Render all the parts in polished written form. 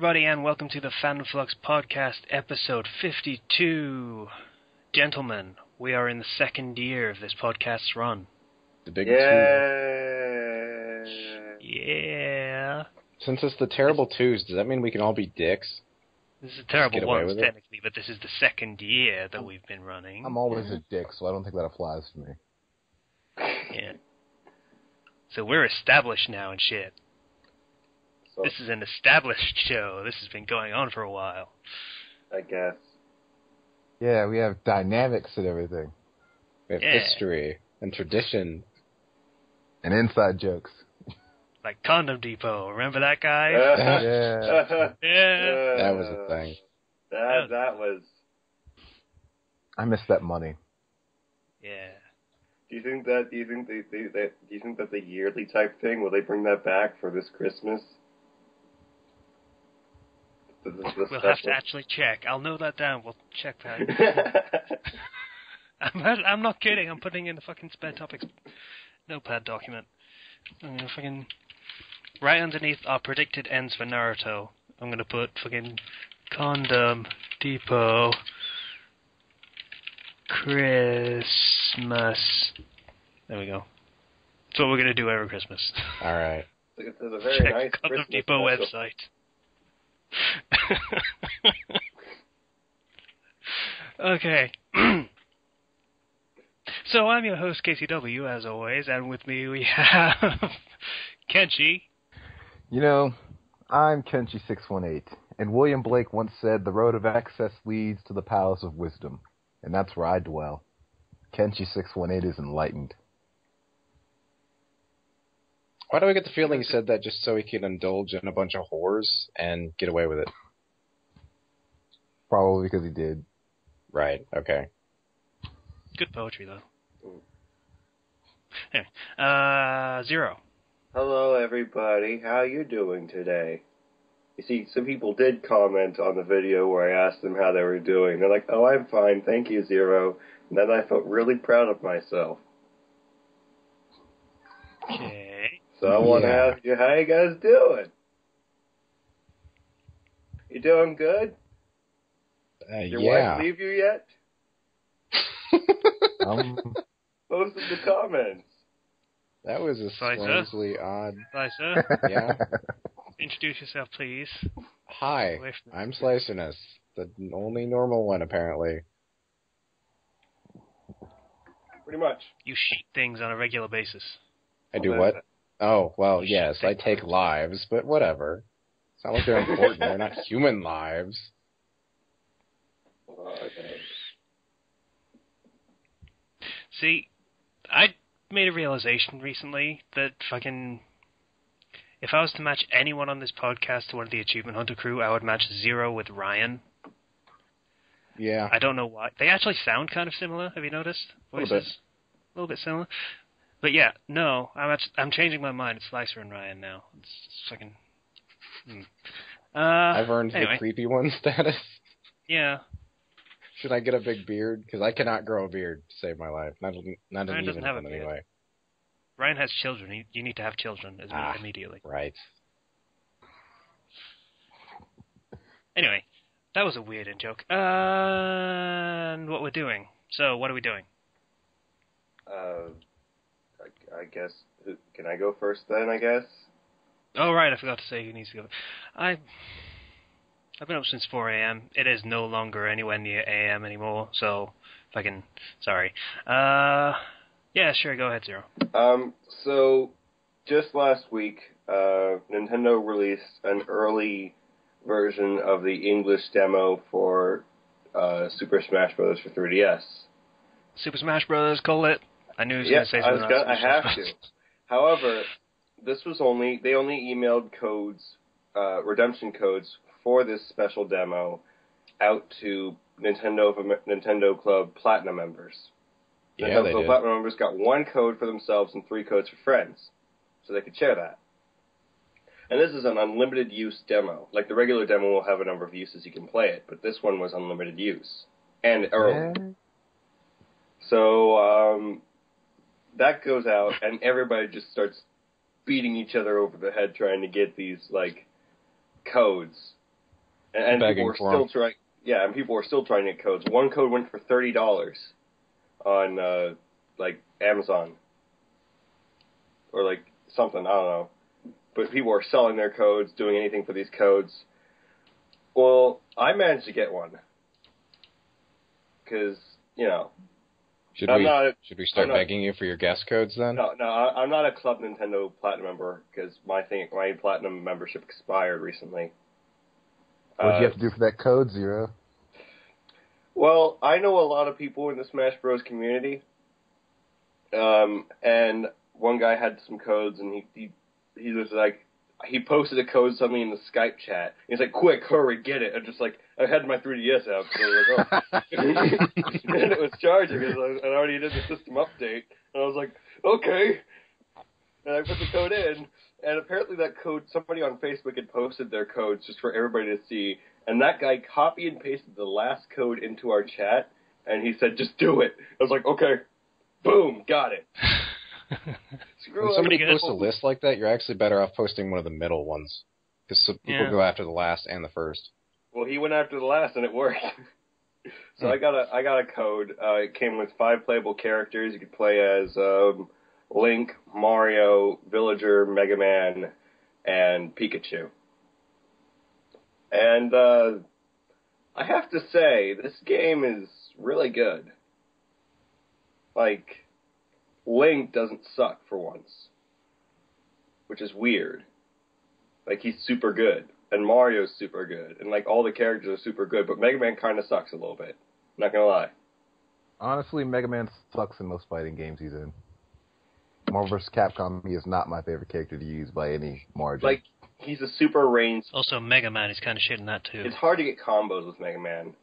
everybody, and welcome to the Fandom Flux Podcast, episode 52. Gentlemen, we are in the second year of this podcast's run. The big two. Yeah. Since it's the terrible twos, does that mean we can all be dicks? This is a terrible ones, technically, but this is the second year that we've been running. I'm always a dick, so I don't think that applies to me. Yeah. So we're established now and shit. So, this is an established show. This has been going on for a while. I guess. Yeah, we have dynamics and everything. We have history and tradition. And inside jokes. Like Condom Depot. Remember that guy? Yeah. Yeah. That was a thing. That was... I miss that money. Yeah. Do you think that's a yearly type thing? Will they bring that back for this Christmas? We'll have to actually check. I'll note that down. We'll check that. I'm not kidding. I'm putting in the fucking spare topics notepad document. I'm gonna fucking right underneath our predicted ends for Naruto. I'm gonna put fucking Condom Depot Christmas. There we go. That's what we're gonna do every Christmas. All right. It's a very check nice Condom Christmas Depot special. website. Okay. So I'm your host, KCW, as always, and with me we have Kenshi. You know, I'm Kenshi618, and William Blake once said, the road of access leads to the palace of wisdom, and that's where I dwell. Kenshi618 is enlightened. Why do I get the feeling he said that just so he could indulge in a bunch of whores and get away with it? Probably because he did. Right, okay. Good poetry, though. Anyway, Zero. Hello, everybody. How you doing today? You see, some people did comment on the video where I asked them how they were doing. They're like, "Oh, I'm fine, thank you, Zero." And then I felt really proud of myself. Okay. So I want to ask you, how you guys doing? You doing good? Your wife leave you yet? Most of the comments. That was a strangely odd... Slicer, Yeah. introduce yourself, please. Hi, I'm Sliciness, the only normal one, apparently. Pretty much. You shoot things on a regular basis. I do what? Oh, well, yes, I take lives, but whatever. It's not like they're important. They're not human lives. Okay. See, I made a realization recently that fucking... If I was to match anyone on this podcast to one of the Achievement Hunter crew, I would match Zero with Ryan. Yeah. I don't know why. They actually sound kind of similar, have you noticed? Voices? A little bit similar. But yeah, no, I'm changing my mind. It's Slicer and Ryan now. It's fucking... I've earned anyway. the creepy one status. Yeah. Should I get a big beard? Because I cannot grow a beard to save my life. Not an Ryan even doesn't have a one beard. anyway. Ryan has children. You need to have children immediately. Right. Anyway, that was a weird in-joke. And what we're doing. So, what are we doing? I guess, can I go first then, I guess? Oh, right, I forgot to say who needs to go. I've been up since 4 a.m. It is no longer anywhere near a.m. anymore, so sorry. Yeah, sure, go ahead, Zero. So, just last week, Nintendo released an early version of the English demo for Super Smash Bros. For 3DS. Super Smash Bros. Call it. I knew he was going to say something else. I have to. However, they only emailed codes, redemption codes for this special demo out to Nintendo Club Platinum members. Yeah, Nintendo Club Platinum members got one code for themselves and 3 codes for friends, so they could share that. And this is an unlimited use demo. Like, the regular demo will have a number of uses you can play it, but this one was unlimited use. And early. Yeah. So, that goes out, and everybody just starts beating each other over the head trying to get these, like, codes. and people were still trying. Yeah, and people were still trying to get codes. One code went for $30 on like Amazon or like something. I don't know. But people are selling their codes, doing anything for these codes. Well, I managed to get one because Should we start begging you for your guest codes then? No, I'm not a Club Nintendo Platinum member because my Platinum membership expired recently. What did you have to do for that code, Zero? Well, I know a lot of people in the Smash Bros. Community, and one guy had some codes, and he was like, he posted a code suddenly in the Skype chat. He's like, "Quick, hurry, get it!" And just like, I had my 3DS out, so I was like, "Oh," and it was charging because I already did the system update, and I was like, "Okay," and I put the code in, and apparently that code, somebody on Facebook had posted their codes just for everybody to see, and that guy copied and pasted the last code into our chat, and he said, "Just do it." I was like, "Okay," boom, got it. When somebody posts a list like that, you're actually better off posting one of the middle ones, because people go after the last and the first. Well, he went after the last, and it worked. So I got a code. It came with 5 playable characters. You could play as Link, Mario, Villager, Mega Man, and Pikachu. And I have to say, this game is really good. Like, Link doesn't suck for once, which is weird. Like, he's super good, and Mario's super good, and like all the characters are super good, but Mega Man kind of sucks a little bit. Not gonna lie. Honestly, Mega Man sucks in most fighting games he's in. Marvel vs. Capcom, he is not my favorite character to use by any margin. Like, he's a super range. Also, Mega Man is kind of shit in that too. It's hard to get combos with Mega Man.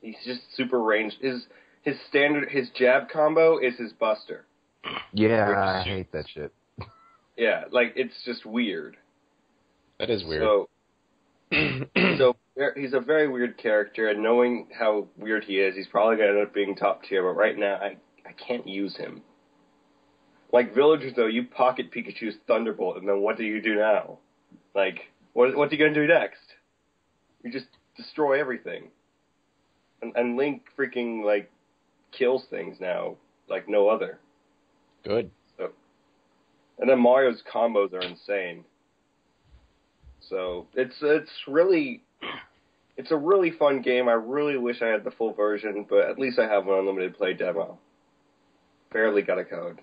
He's just super ranged. His jab combo is his buster. Yeah, I hate that shit. Yeah, like, it's just weird. That is weird. So he's a very weird character, and knowing how weird he is, he's probably going to end up being top tier, but right now, I can't use him. Like, Villagers, though, you pocket Pikachu's Thunderbolt, and then what do you do now? Like, what are you going to do next? You just destroy everything. And Link freaking, like, kills things now, like no other. Good. So, and then Mario's combos are insane. So it's a really fun game. I really wish I had the full version, but at least I have an unlimited play demo. Barely got a code,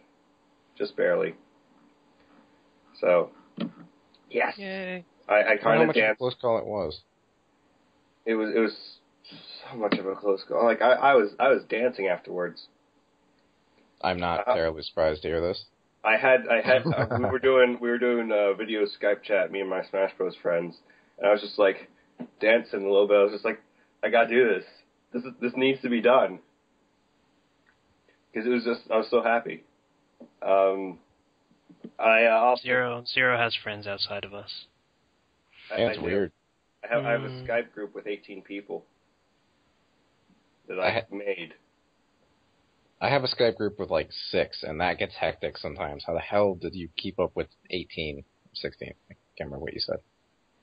just barely. So yes, yay! I kind of danced. How much of a close call it was? It was so much of a close call. Like I was dancing afterwards. I'm not terribly surprised to hear this. we were doing a video Skype chat, me and my Smash Bros. Friends, and I was just like dancing a little bit. I was just like, I gotta do this. This needs to be done. Because I was so happy. Zero has friends outside of us. That's weird. I have a Skype group with 18 people that I made. I have a Skype group with like 6, and that gets hectic sometimes. How the hell did you keep up with 18, 16? I can't remember what you said.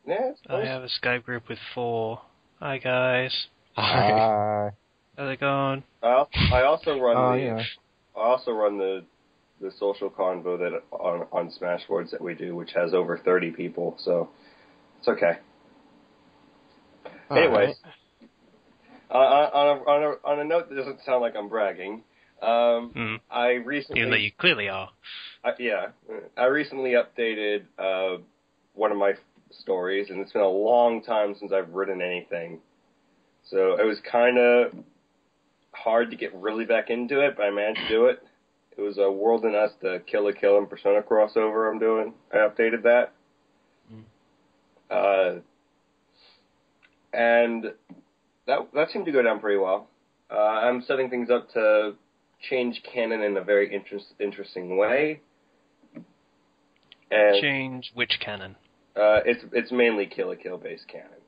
Yeah, I have a Skype group with 4. Hi, guys. Hi. How's it going? I also run I also run the social convo that on Smashboards that we do, which has over 30 people, so it's okay. Anyways, on a note that doesn't sound like I'm bragging, I recently... Even though you clearly are. I recently updated one of my stories, and it's been a long time since I've written anything. So it was kind of hard to get really back into it, but I managed to do it. It was a World and Us, the Kill la Kill and Persona crossover I'm doing. I updated that. And that seemed to go down pretty well. I'm setting things up to change canon in a very interesting way. And change which canon? It's mainly Kill la Kill based canon.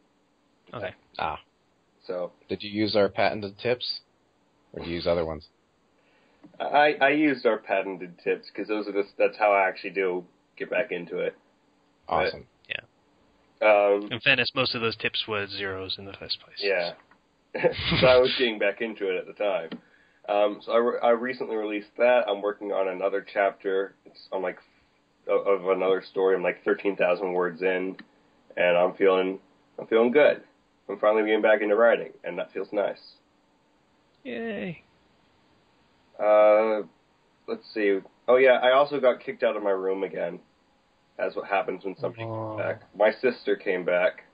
Okay. So did you use our patented tips, or did you use other ones? I used our patented tips because that's how I actually do get back into it. Awesome. In fairness, most of those tips were zeros in the first place. Yeah. So I was getting back into it at the time. So I recently released that. I'm working on another chapter. I'm like of another story. I'm like 13,000 words in, and I'm feeling good. I'm finally getting back into writing, and that feels nice. Yay. Let's see. Oh yeah, I also got kicked out of my room again. That's what happens when somebody comes back. My sister came back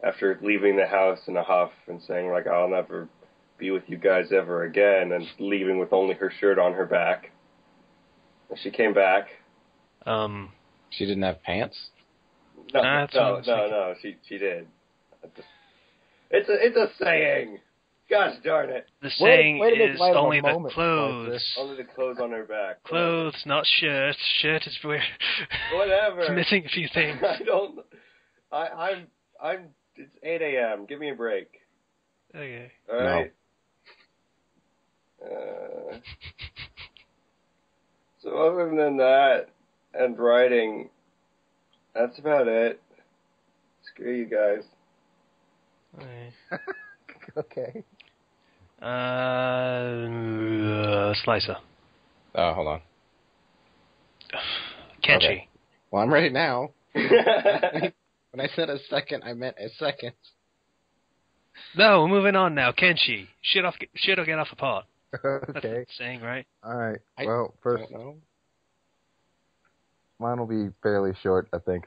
after leaving the house in a huff and saying, like, I'll never be with you guys ever again, and leaving with only her shirt on her back. And she came back. She didn't have pants? No, she did. It's a saying. Gosh darn it. The saying is only the clothes. Like only the clothes on her back. Clothes, not shirts. Shirt is where... Whatever. It's missing a few things. It's 8 a.m. Give me a break. Okay. All right. No. So other than that and writing, that's about it. Screw you guys. Okay. Slicer. Oh, hold on. Kenshi. Okay. Well, I'm ready now. When I said a second, I meant a second. No, we're moving on now. Kenshi. Shit or get off the pot. Okay. That's the saying, right? All right. I Well, first, don't know. mine will be fairly short, I think.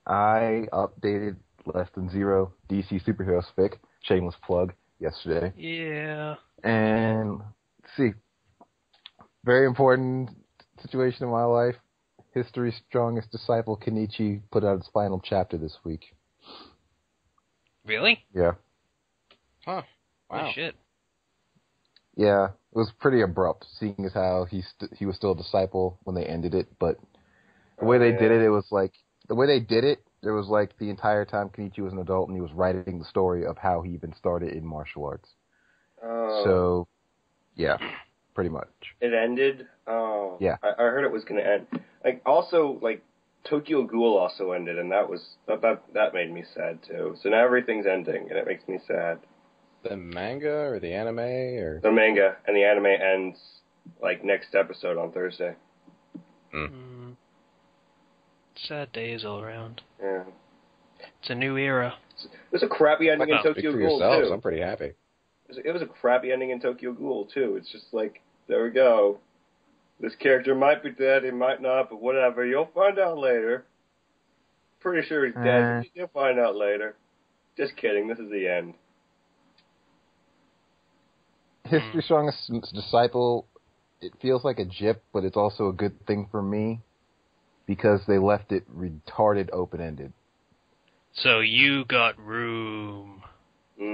I updated Less Than Zero DC Superheroes fic, shameless plug, yesterday. Yeah. And, let's see, very important situation in my life. History's strongest disciple, Kenichi, put out its final chapter this week. Really? Yeah. Huh. Wow. Holy shit. Yeah, it was pretty abrupt, seeing as how he was still a disciple when they ended it, but the way they did it, it was like, there was like the entire time Kenichi was an adult and he was writing the story of how he even started in martial arts. Oh. So, yeah, pretty much. It ended? Oh. Yeah. I heard it was going to end. Like, also, like, Tokyo Ghoul also ended, and that made me sad, too. So now everything's ending, and it makes me sad. The manga or the anime or The manga and the anime ends, like, next episode on Thursday. Sad days all around. Yeah. It's a new era. There's a crappy ending in Tokyo Ghoul, too. I'm pretty happy. It was a crappy ending in Tokyo Ghoul, too. It's just like, there we go. This character might be dead, he might not, but whatever. You'll find out later. Pretty sure he's dead, but you'll find out later. Just kidding, this is the end. History's Strongest Disciple, it feels like a jip, but it's also a good thing for me because they left it retarded open-ended. So you got room.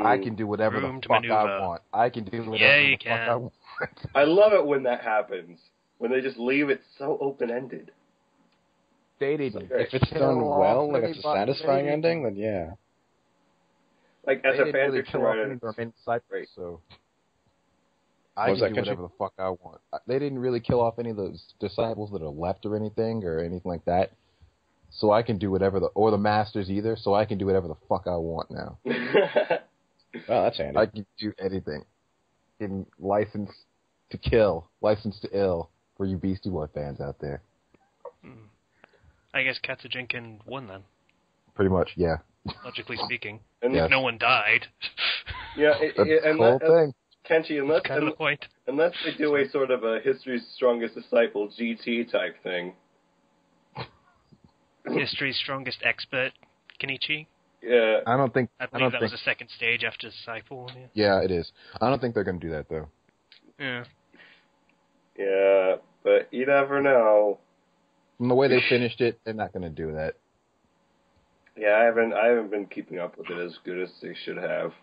I can do whatever the fuck I want. I can do whatever the fuck I want. I love it when that happens. When they just leave it so open-ended. If it's done well, like it's a satisfying ending, then yeah. Like, as a fan fiction writer, great. So I can do whatever the fuck I want. They didn't really kill off any of those disciples that are left or anything like that. So I can do whatever or the masters either, so I can do whatever the fuck I want now. Well, that's handy. I can do anything. In License to Kill, License to Ill, for you Beastie Boy fans out there. I guess Katsujinkin won then. Pretty much, yeah. Logically speaking. And if no one died. Yeah, that's the whole thing. Kenshi, unless they do a sort of a History's Strongest Disciple GT type thing. History's Strongest Expert, Kenichi? Yeah. I believe that was a second stage after Disciple. Yeah, it is. I don't think they're going to do that, though. Yeah. Yeah, but you never know. From the way they finished it, they're not going to do that. Yeah, I haven't been keeping up with it as good as they should have.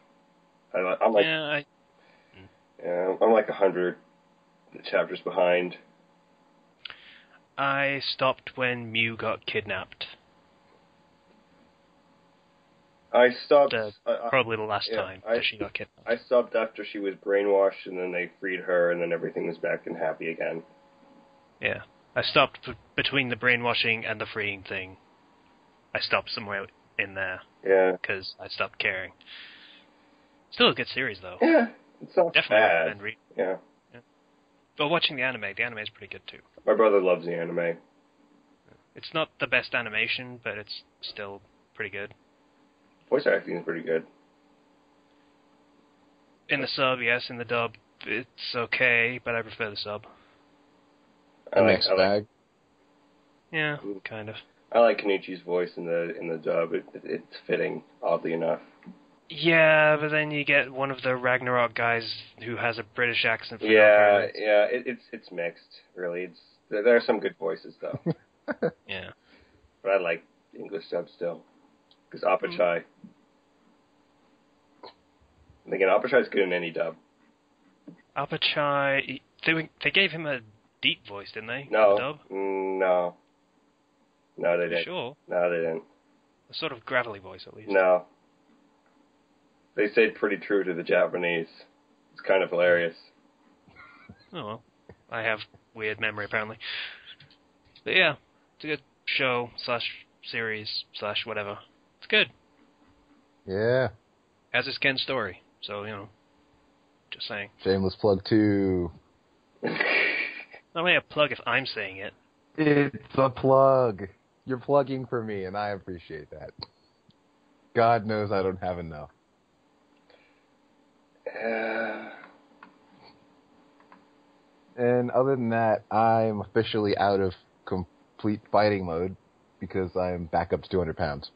I'm like 100 chapters behind. I stopped when Mew got kidnapped. I stopped... probably the last time that she got kidnapped. I stopped after she was brainwashed, and then they freed her, and then everything was back and happy again. Yeah. I stopped between the brainwashing and the freeing thing. I stopped somewhere in there. Yeah. Because I stopped caring. Still a good series, though. Yeah, it's not Definitely bad. recommend reading. Yeah. But watching the anime is pretty good, too. My brother loves the anime. It's not the best animation, but it's still pretty good. Voice acting is pretty good. In the sub, yes. In the dub, it's okay, but I prefer the sub. A mixed bag. Yeah, kind of. I like Kenichi's voice in the dub. It's fitting, oddly enough. Yeah, but then you get one of the Ragnarok guys who has a British accent. Yeah. It's mixed, really. There are some good voices though. Yeah. But I like English dub still, because Apachai. And again, Apachai's good in any dub. Apachai, they gave him a deep voice, didn't they? No. The dub? No, they didn't. Sure. No, they didn't. A sort of gravelly voice, at least. No. They stayed pretty true to the Japanese. It's kind of hilarious. Oh, well. I have weird memory, apparently. But yeah, it's a good show, / series, / whatever. It's good. Yeah. Has its Ken story, so, just saying. Shameless plug, too. Not really a plug if I'm saying it. It's a plug. You're plugging for me, and I appreciate that. God knows I don't have enough. And other than that, I'm officially out of complete fighting mode because I'm back up to 200 pounds.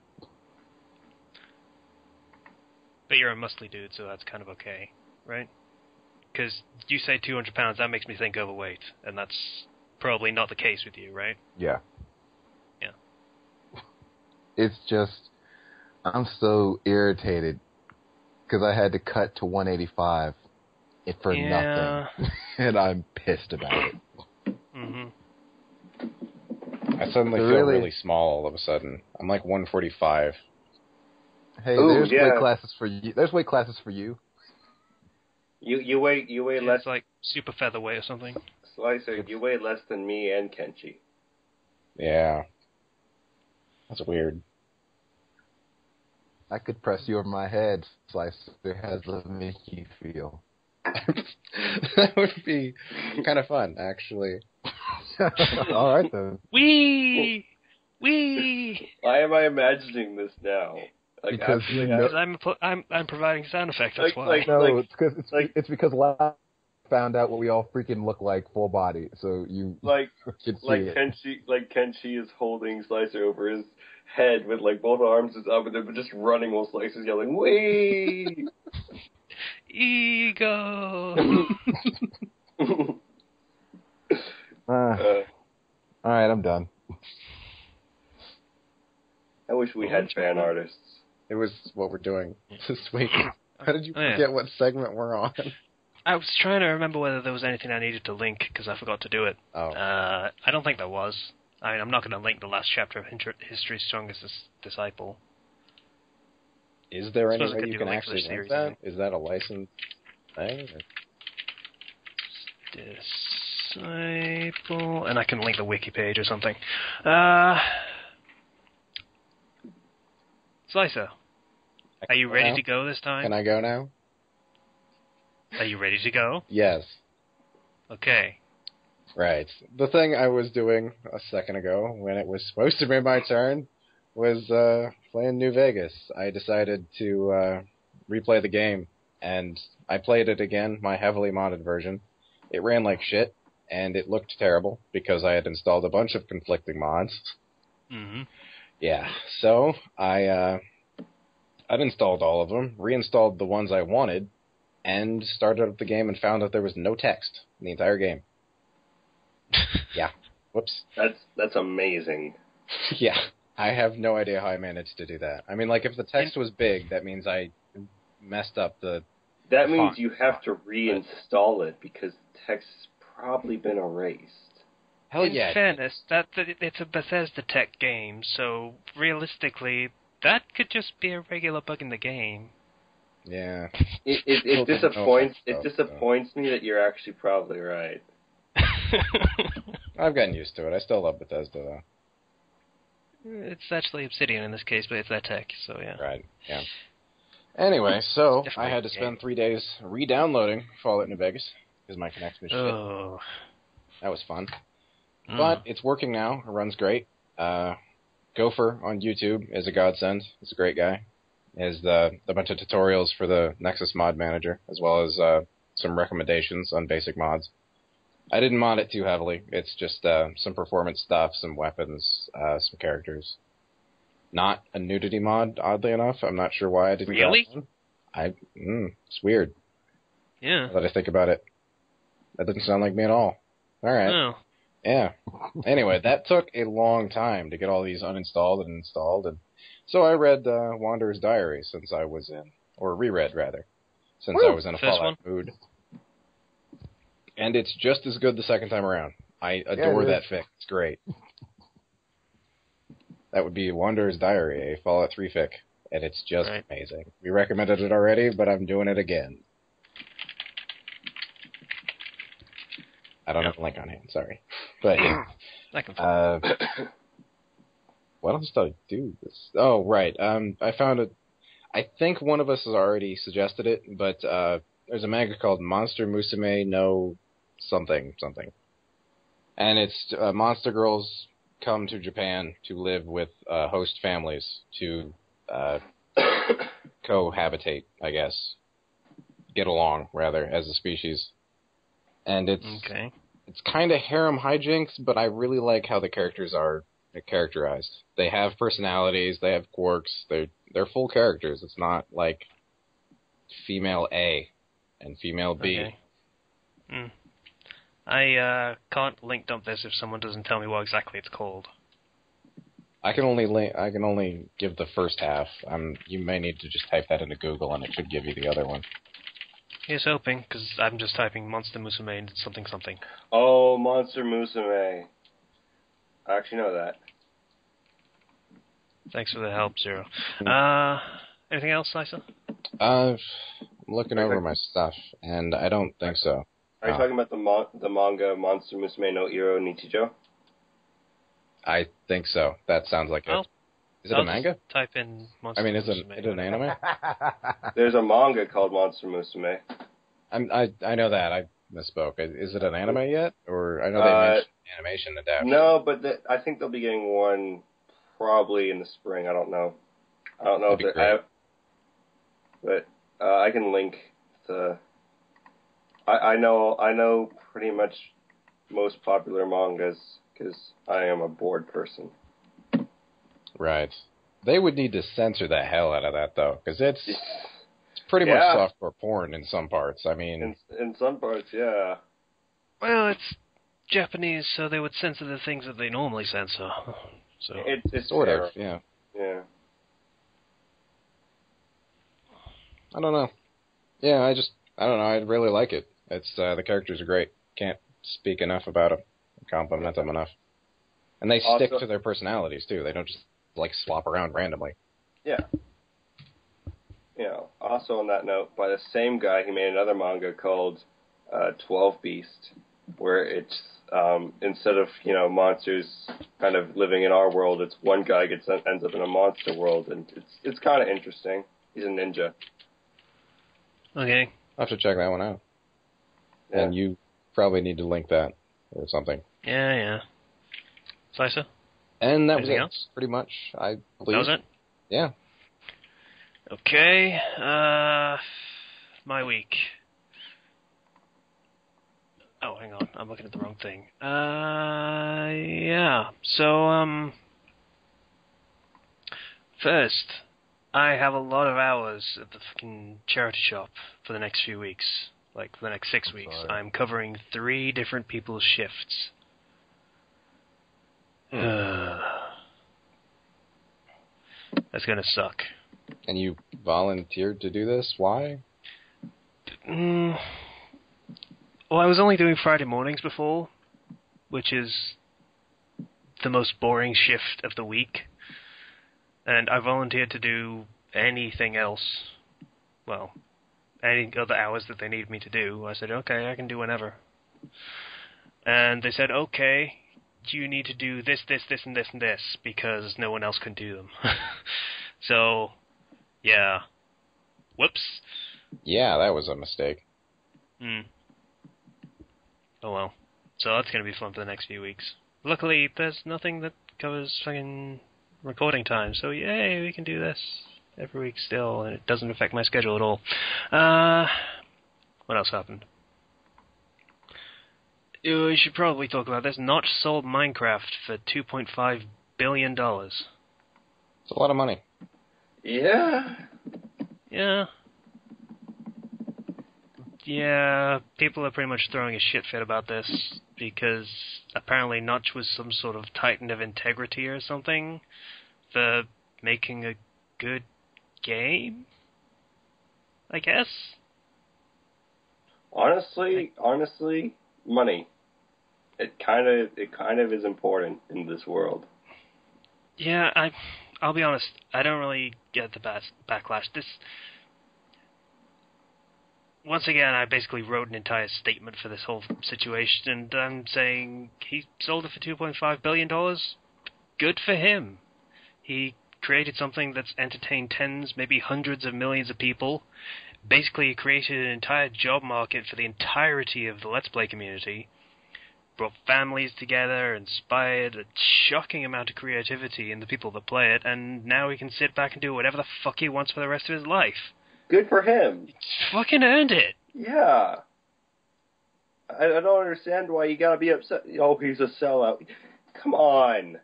But you're a muscly dude, so that's kind of okay, right? Because you say 200 pounds, that makes me think overweight, and that's probably not the case with you, right? Yeah. Yeah. It's just, I'm so irritated because I had to cut to 185 for nothing, and I'm pissed about it. Mm-hmm. I suddenly feel really small all of a sudden. I'm like 145. Hey, there's weight classes for you. There's weight classes for you. You weigh less. It's like super featherweight or something. Slicer, you weigh less than me and Kenshi. Yeah. That's weird. I could press you over my head, Slicer. How does that make you feel? That would be kind of fun, actually. All right, then. Wee! Why am I imagining this now? Like, because I'm providing sound effects. That's why. It's because last found out what we all freaking look like full body, so you can see it. Kenshi is holding Slicer over his head with like both arms is up and they're just running while Slicer's yelling, "Wee!" Ego. All right, I'm done. I wish we had fan artists. It was what we're doing this week. How did you forget what segment we're on? I was trying to remember whether there was anything I needed to link, because I forgot to do it. Oh. I don't think there was. I mean, I'm not going to link the last chapter of History's Strongest Disciple. Is there any way you can actually link that? Is that a licensed thing? Disciple... And I can link the wiki page or something. Slicer, are you ready to go this time? Can I go now? Are you ready to go? Yes. Okay. Right. The thing I was doing a second ago, when it was supposed to be my turn, was playing New Vegas. I decided to replay the game, and I played it again, my heavily modded version. It ran like shit, and it looked terrible, because I had installed a bunch of conflicting mods. Mm-hmm. Yeah, so I uninstalled all of them, reinstalled the ones I wanted, and started up the game and found that there was no text in the entire game. Yeah. Whoops. That's amazing. Yeah. I have no idea how I managed to do that. I mean, like, if the text was big, that means I messed up the... That means you have to reinstall it, because the text has probably been erased. Hell yeah. In fairness, it's a Bethesda tech game, so realistically, that could just be a regular bug in the game. Yeah. It disappoints me that you're actually probably right. I've gotten used to it. I still love Bethesda, though. It's actually Obsidian in this case, but it's that tech, so yeah. Right, yeah. Anyway, so I had to spend 3 days re-downloading Fallout New Vegas because my connection was shit. Oh. That was fun. But it's working now. It runs great. Gopher on YouTube is a godsend. He's a great guy. He has a bunch of tutorials for the Nexus Mod Manager, as well as some recommendations on basic mods. I didn't mod it too heavily. It's just some performance stuff, some weapons, some characters. Not a nudity mod, oddly enough. I'm not sure why I didn't get one. It's weird. Yeah. Now that I think about it. That doesn't sound like me at all. All right. Oh. Yeah. Anyway, that took a long time to get all these uninstalled and installed, and so I read Wanderer's Diary since I was in, or reread rather, since I was in a Fallout mood. And it's just as good the second time around. I adore that fic. It's great. That would be Wanderer's Diary, a Fallout 3 fic, and it's just amazing. We recommended it already, but I'm doing it again. I don't have a link on hand, sorry. But yeah. I can what else did I do this? Oh, right. I found it. I think one of us has already suggested it, but there's a manga called Monster Musume no something. And it's monster girls come to Japan to live with host families to cohabitate, I guess. Get along, rather, as a species. And it's kind of harem hijinks, but I really like how the characters are characterized. They have personalities, they have quirks, they're full characters. It's not like female A and female B. Okay. I can't link dump this if someone doesn't tell me what exactly it's called. I can only give the first half. You may need to just type that into Google and it should give you the other one. Here's hoping, because I'm just typing Monster Musume and something. Oh, Monster Musume. I actually know that. Thanks for the help, Zero. Anything else, Lisa? I'm looking over my stuff, and I don't think so. Are you talking about the manga Monster Musume no Iro Nichijo? I think so. That sounds like it. Is it a manga? Type in Monster Musume. Is it an anime? There's a manga called Monster Musume. I know that. I misspoke. Is it an anime yet? Or I know they mentioned animation adaptation. No, but I think they'll be getting one probably in the spring. I don't know. That'd if they're... But I can link the... I know pretty much most popular mangas because I am a bored person. Right. They would need to censor the hell out of that, though, because it's pretty much softcore porn in some parts. I mean... In some parts, yeah. Well, it's Japanese, so they would censor the things that they normally censor. So it's sort fair. of, yeah. Yeah. I don't know. Yeah, I don't know. I really like it. It's the characters are great. Can't speak enough about them. Compliment them enough. And they stick to their personalities, too. They don't just, swap around randomly. Yeah. Also on that note, by the same guy, he made another manga called 12 Beast, where it's, instead of, monsters kind of living in our world, it's one guy ends up in a monster world, and it's kind of interesting. He's a ninja. Okay. I'll have to check that one out. Yeah. And you probably need to link that or something. Yeah. Slicer? And that Anything was it, else? pretty much, I believe. That was it? Yeah. Okay, my week. Oh, hang on, I'm looking at the wrong thing. Yeah, so, first, I have a lot of hours at the fucking charity shop for the next few weeks. For the next 6 weeks. Sorry. I'm covering 3 different people's shifts. That's gonna suck. And you volunteered to do this? Why? Well, I was only doing Friday mornings before, which is the most boring shift of the week. And I volunteered to do anything else. Well, any other hours that they needed me to do. I said, okay, I can do whenever. And they said, okay, you need to do this, this, this, and this, and this, because no one else can do them. So, yeah. Whoops. Yeah, that was a mistake. Oh well. So that's going to be fun for the next few weeks. Luckily, there's nothing that covers fucking recording time, so yay, we can do this every week still, and it doesn't affect my schedule at all. What else happened? We should probably talk about this. Notch sold Minecraft for $2.5 billion. It's a lot of money. Yeah. Yeah. Yeah, people are pretty much throwing a shit fit about this because apparently Notch was some sort of titan of integrity or something for making a good game, I guess. Honestly, money. It kind of is important in this world. Yeah, I'll be honest. I don't really get the backlash. Once again, I basically wrote an entire statement for this whole situation, and I'm saying he sold it for $2.5 billion. Good for him. He created something that's entertained tens, maybe hundreds of millions of people. Basically, he created an entire job market for the entirety of the Let's Play community. Brought families together, inspired a shocking amount of creativity in the people that play it, and now he can sit back and do whatever the fuck he wants for the rest of his life. Good for him. He's fucking earned it. Yeah. I don't understand why you gotta be upset. Oh, he's a sellout. Come on.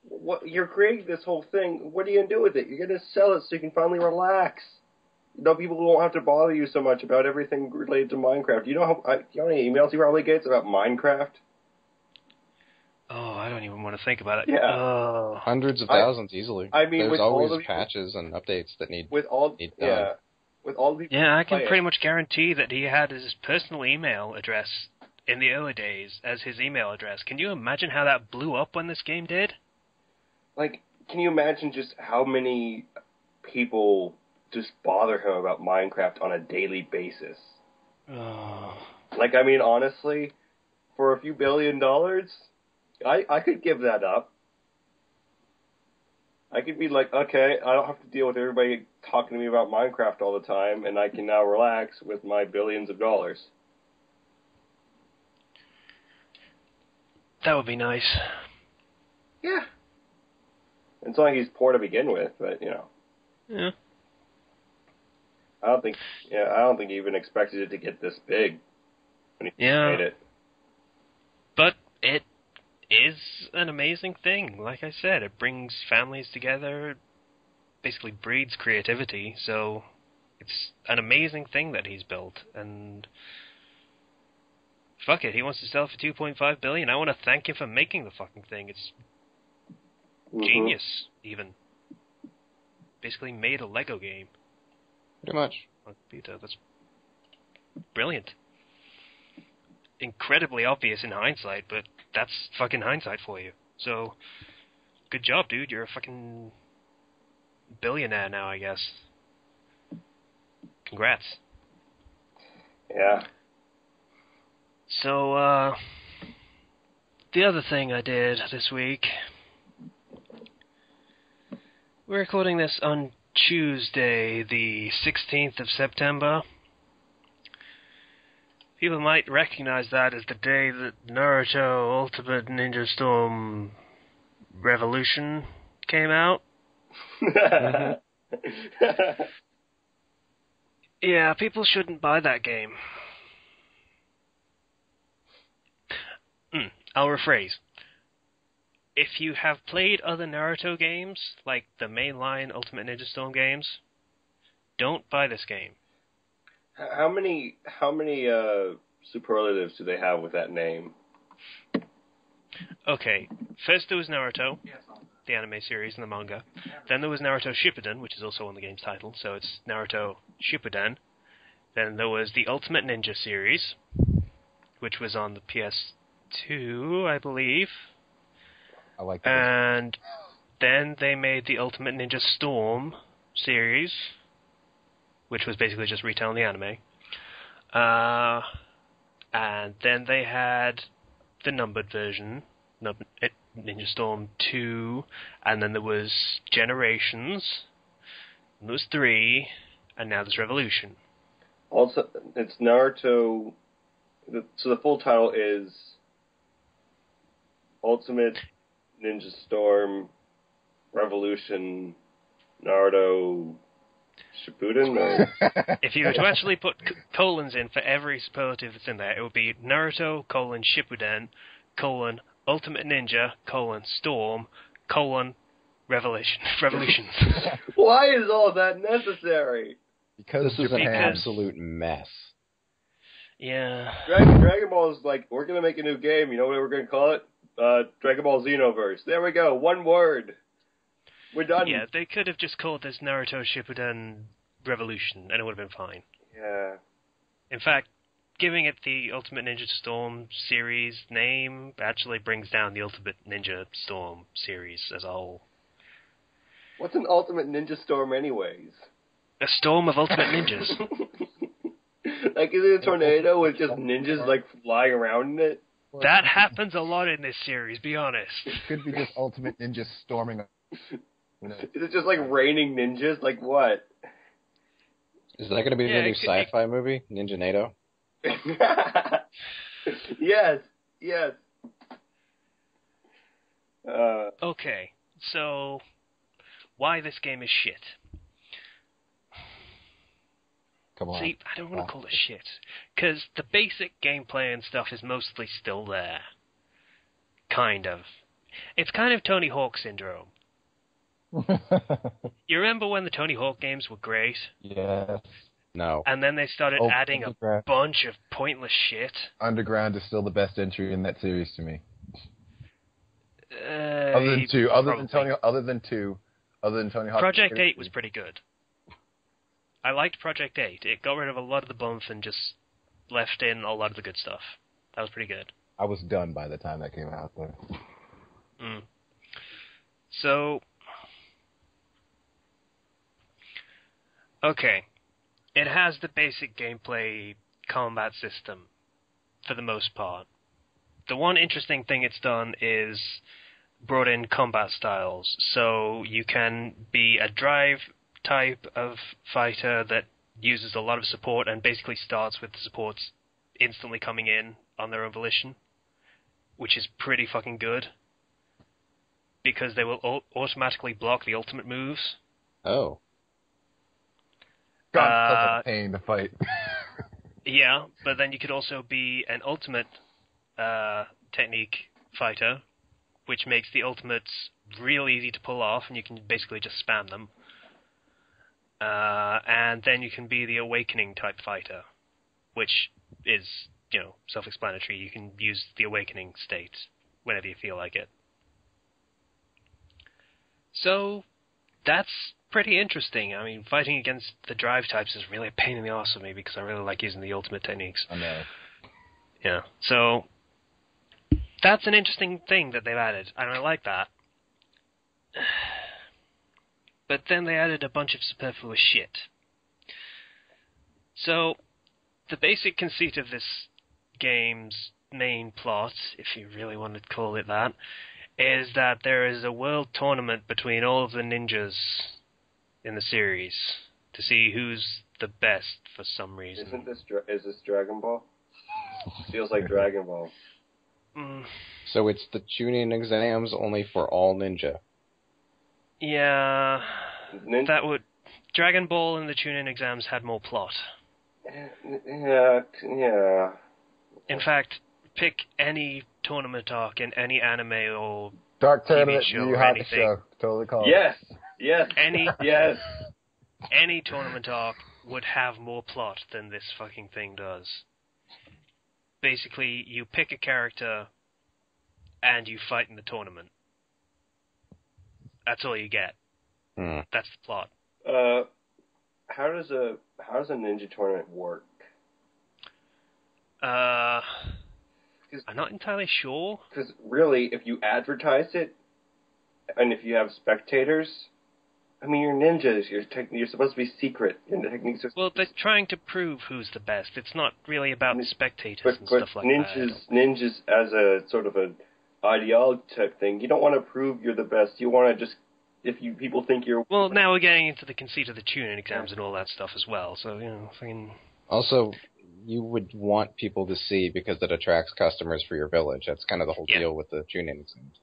What, you're creating this whole thing. What are you gonna do with it? You're gonna sell it so you can finally relax. People won't have to bother you so much about everything related to Minecraft. You know how many emails he probably gets about Minecraft? Oh, I don't even want to think about it. Yeah. Hundreds of thousands easily. I mean, there's always patches and updates that need with all done. with all the people. Yeah, I can pretty much guarantee that he had his personal email address in the early days as his email address. Can you imagine how that blew up when this game did? Like, can you imagine just how many people just bother him about Minecraft on a daily basis? Oh. Like, I mean, honestly, for a few $1 billion, I could give that up. I could be like, okay, I don't have to deal with everybody talking to me about Minecraft all the time, and I can now relax with my billions of dollars. That would be nice. Yeah. It's not like he's poor to begin with, but, you know. Yeah. I don't think he even expected it to get this big when he made it. But it is an amazing thing. Like I said, it brings families together, basically breeds creativity, so it's an amazing thing that he's built, and fuck it, he wants to sell it for $2.5 billion. I want to thank him for making the fucking thing. It's genius, even. Basically made a Lego game. Pretty much. That's brilliant. Incredibly obvious in hindsight, but that's fucking hindsight for you. So, good job, dude. You're a fucking billionaire now, I guess. Congrats. Yeah. So, the other thing I did this week... We're recording this on Tuesday, the 16th of September. People might recognize that as the day that Naruto Ultimate Ninja Storm Revolution came out. Yeah, people shouldn't buy that game. I'll rephrase. If you have played other Naruto games, like the mainline Ultimate Ninja Storm games, don't buy this game. How many superlatives do they have with that name? Okay, first there was Naruto, the anime series and the manga. Then there was Naruto Shippuden, which is also on the game's title, so it's Naruto Shippuden. Then there was the Ultimate Ninja series, which was on the PS2, I believe. I like that. And then they made the Ultimate Ninja Storm series, which was basically just retelling the anime. And then they had the numbered version, Ninja Storm 2, and then there was Generations, and there was 3, and now there's Revolution. Also, it's Naruto. So the full title is Ultimate Ninja Storm Revolution Naruto Shippuden. Or? If you were to actually put colons in for every superlative that's in there, it would be Naruto, Shippuden, Ultimate Ninja, Storm, Revolutions. Why is all that necessary? Because this is an absolute mess. Yeah. Dragon Ball is like, we're going to make a new game. You know what we're going to call it? Dragon Ball Xenoverse. There we go. One word. We're done. Yeah, they could have just called this Naruto Shippuden Revolution, and it would have been fine. Yeah. In fact, giving it the Ultimate Ninja Storm series name actually brings down the Ultimate Ninja Storm series as a whole. What's an Ultimate Ninja Storm anyways? A storm of Ultimate Ninjas. Like, is it a tornado with just ninjas, like, flying around in it? That happens a lot in this series, be honest. It could be just Ultimate Ninjas storming. Is it just, like, raining ninjas? Like, what? Is that going to be the new sci-fi movie, Ninja NATO? Yes. Okay, so why this game is shit? Come on. See, I don't want to call it shit, because the basic gameplay and stuff is mostly still there. Kind of. It's kind of Tony Hawk syndrome. You remember when the Tony Hawk games were great? Yes. No. And then they started adding a bunch of pointless shit. Underground is still the best entry in that series to me. Other than Tony Hawk. Project 8 was pretty good. I liked Project 8. It got rid of a lot of the bump and just left in a lot of the good stuff. That was pretty good. I was done by the time that came out, though. So, okay. It has the basic gameplay combat system, for the most part. The one interesting thing it's done is brought in combat styles. So you can be a drive type of fighter that uses a lot of support and basically starts with the supports instantly coming in on their own volition, which is pretty fucking good, because they will automatically block the ultimate moves. Oh. God, that's a pain to fight. Yeah, but then you could also be an ultimate technique fighter, which makes the ultimates real easy to pull off, and you can basically just spam them. And then you can be the awakening type fighter, which is, self-explanatory. You can use the awakening state whenever you feel like it. So, that's pretty interesting. I mean, fighting against the drive types is really a pain in the arse for me, because I really like using the ultimate techniques. I know. Yeah, so that's an interesting thing that they've added, and I like that. But then they added a bunch of superfluous shit. So, the basic conceit of this game's main plot, if you really want to call it that, is that there is a world tournament between all of the ninjas in the series to see who's the best for some reason. Is this Dragon Ball? Feels like Dragon Ball. So it's the Chunin exams only for all ninja. Yeah, that would... Dragon Ball and the Chunin exams had more plot. Yeah. In fact, pick any tournament arc in any anime or Dark TV Tournament, show Yu or anything. Hakusho. Totally call it. Yes. Yes. Any tournament arc would have more plot than this fucking thing does. Basically, you pick a character and you fight in the tournament. That's all you get. That's the plot. How does a ninja tournament work? I'm not entirely sure. Because really, if you advertise it, and if you have spectators, I mean, you're ninjas. You're supposed to be secret. And the techniques are... Well, they're trying to prove who's the best. It's not really about spectators and stuff like that. Ninjas as a sort of a ideology type thing. You don't want to prove you're the best. You want to just, people think you're... Well, now we're getting into the conceit of the tuning exams and all that stuff as well, so, fucking... Also, you would want people to see because it attracts customers for your village. That's kind of the whole deal with the tuning exams.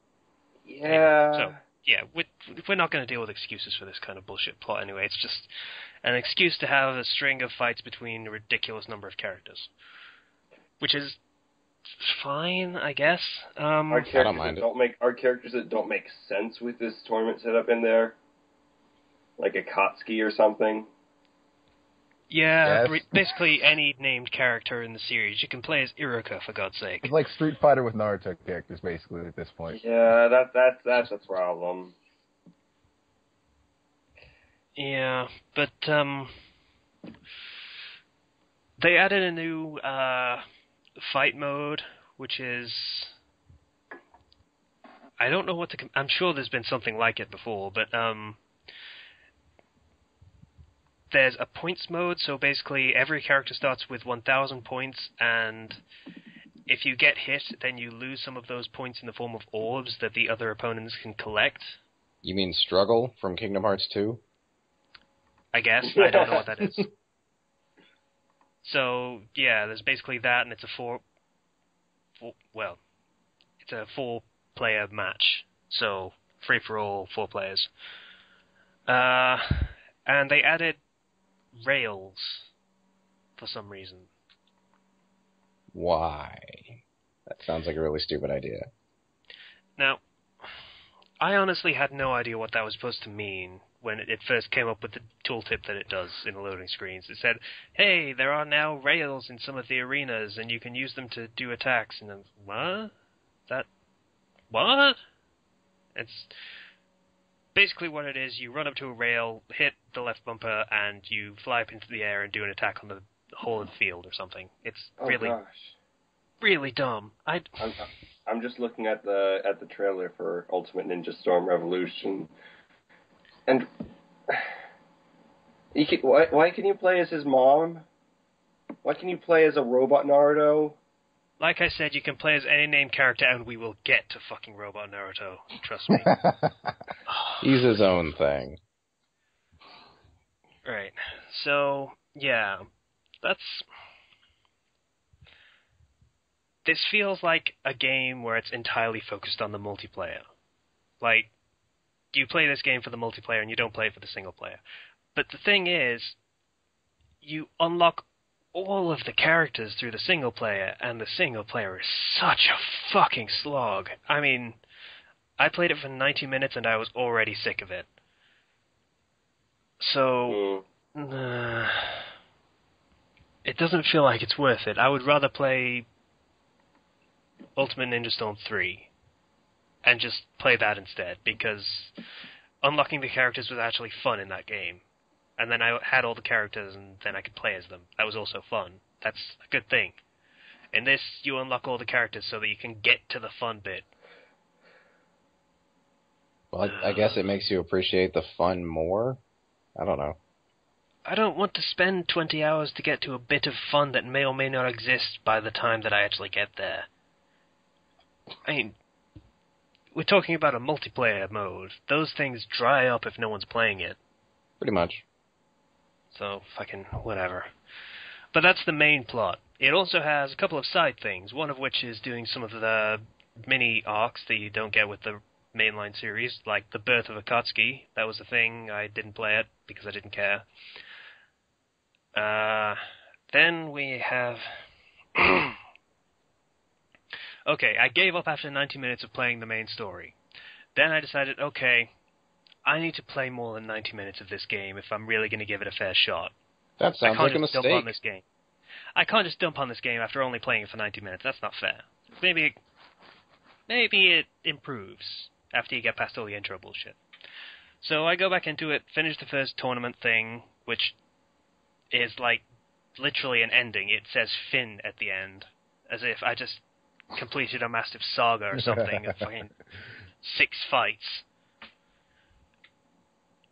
Yeah. So, we're not going to deal with excuses for this kind of bullshit plot anyway. It's just an excuse to have a string of fights between a ridiculous number of characters. Which is fine, I guess. Are characters that don't make sense with this tournament setup in there? Like a Kotsky or something? Yeah, yes. Basically any named character in the series. You can play as Iruka, for God's sake. It's like Street Fighter with Naruto characters, basically, at this point. Yeah, that's a problem. Yeah, but, they added a new, fight mode, which is... I don't know what to... I'm sure there's been something like it before, but, there's a points mode, so basically every character starts with 1,000 points, and if you get hit, then you lose some of those points in the form of orbs that the other opponents can collect. You mean Struggle from Kingdom Hearts 2? I guess. I don't know what that is. So, yeah, there's basically that, and it's a it's a 4-player match. So, free-for-all, 4 players. And they added rails for some reason. Why? That sounds like a really stupid idea. Now, I honestly had no idea what that was supposed to mean when it first came up with the tooltip that it does in the loading screens. It said, hey, there are now rails in some of the arenas, and you can use them to do attacks. And then, what? It's... Basically what it is, you run up to a rail, hit the left bumper, and you fly up into the air and do an attack on the whole of the field or something. It's really dumb. I'm just looking at the trailer for Ultimate Ninja Storm Revolution, and why can you play as his mom? Why can you play as a robot Naruto? Like I said, you can play as any named character, and we will get to fucking Robot Naruto. Trust me. He's his own thing. Right. So, yeah. This feels like a game where it's entirely focused on the multiplayer. Like, you play this game for the multiplayer, and you don't play it for the single player. But the thing is, you unlock all of the characters through the single player, and the single player is such a fucking slog. I mean, I played it for 90 minutes and I was already sick of it. So, it doesn't feel like it's worth it. I would rather play Ultimate Ninja Storm 3 and just play that instead, because unlocking the characters was actually fun in that game. And then I had all the characters, and then I could play as them. That was also fun. That's a good thing. In this, you unlock all the characters so that you can get to the fun bit. Well, I guess it makes you appreciate the fun more? I don't know. I don't want to spend 20 hours to get to a bit of fun that may or may not exist by the time that I actually get there. I mean, we're talking about a multiplayer mode. Those things dry up if no one's playing it. Pretty much. So, fucking whatever. But that's the main plot. It also has a couple of side things, one of which is doing some of the mini arcs that you don't get with the mainline series, like the birth of Akatsuki. That was the thing. I didn't play it because I didn't care. Then we have... Okay, I gave up after 90 minutes of playing the main story. Then I decided, okay, I need to play more than 90 minutes of this game if I'm really going to give it a fair shot. That sounds like a mistake. Dump on this game. I can't just dump on this game after only playing it for 90 minutes. That's not fair. Maybe it improves after you get past all the intro bullshit. So I go back into it, finish the first tournament thing, which is like literally an ending. It says Finn at the end, as if I just completed a massive saga or something of fucking 6 fights.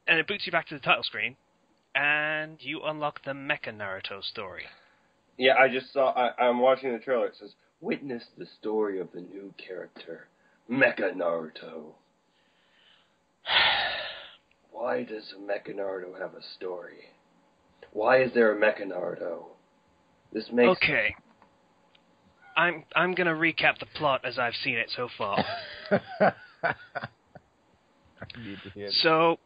And it boots you back to the title screen, and you unlock the Mecha Naruto story. Yeah, I just saw... I'm watching the trailer. It says, witness the story of the new character, Mecha Naruto. Why does Mecha Naruto have a story? Why is there a Mecha Naruto? This makes... Okay. I'm gonna recap the plot as I've seen it so far. I need to hear So,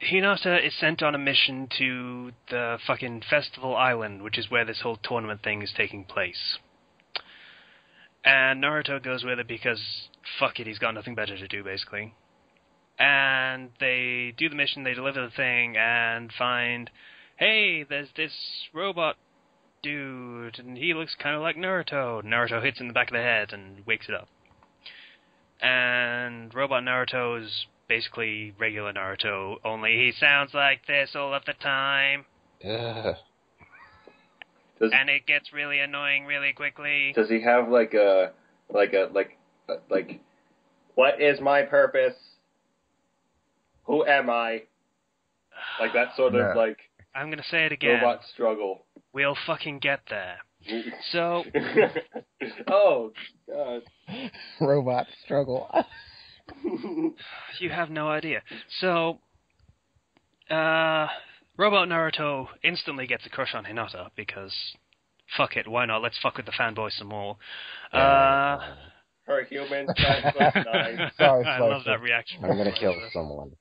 Hinata is sent on a mission to the fucking Festival Island, which is where this whole tournament thing is taking place. And Naruto goes with it because, fuck it, he's got nothing better to do, basically. And they do the mission, they deliver the thing, and find, hey, there's this robot dude, and he looks kind of like Naruto. Naruto hits in the back of the head and wakes it up. And Robot Naruto is basically regular Naruto, only he sounds like this all of the time. Ugh. And it gets really annoying really quickly. Does he have like, what is my purpose? Who am I? Like that sort of, like... I'm gonna say it again. Robot struggle. We'll fucking get there. So... Oh, God. Robot struggle. You have no idea. So, Robot Naruto instantly gets a crush on Hinata, because, fuck it, why not? Let's fuck with the fanboy some more. Her human cat was nice. Sorry, I love that reaction. I'm gonna kill someone.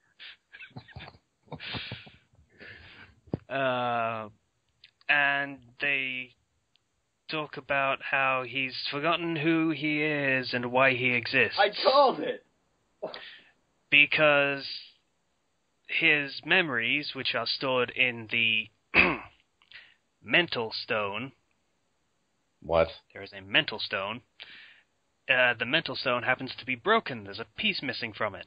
And they talk about how he's forgotten who he is and why he exists. I called it! Because his memories, which are stored in the mental stone... What? There is a mental stone. The mental stone happens to be broken. There's a piece missing from it.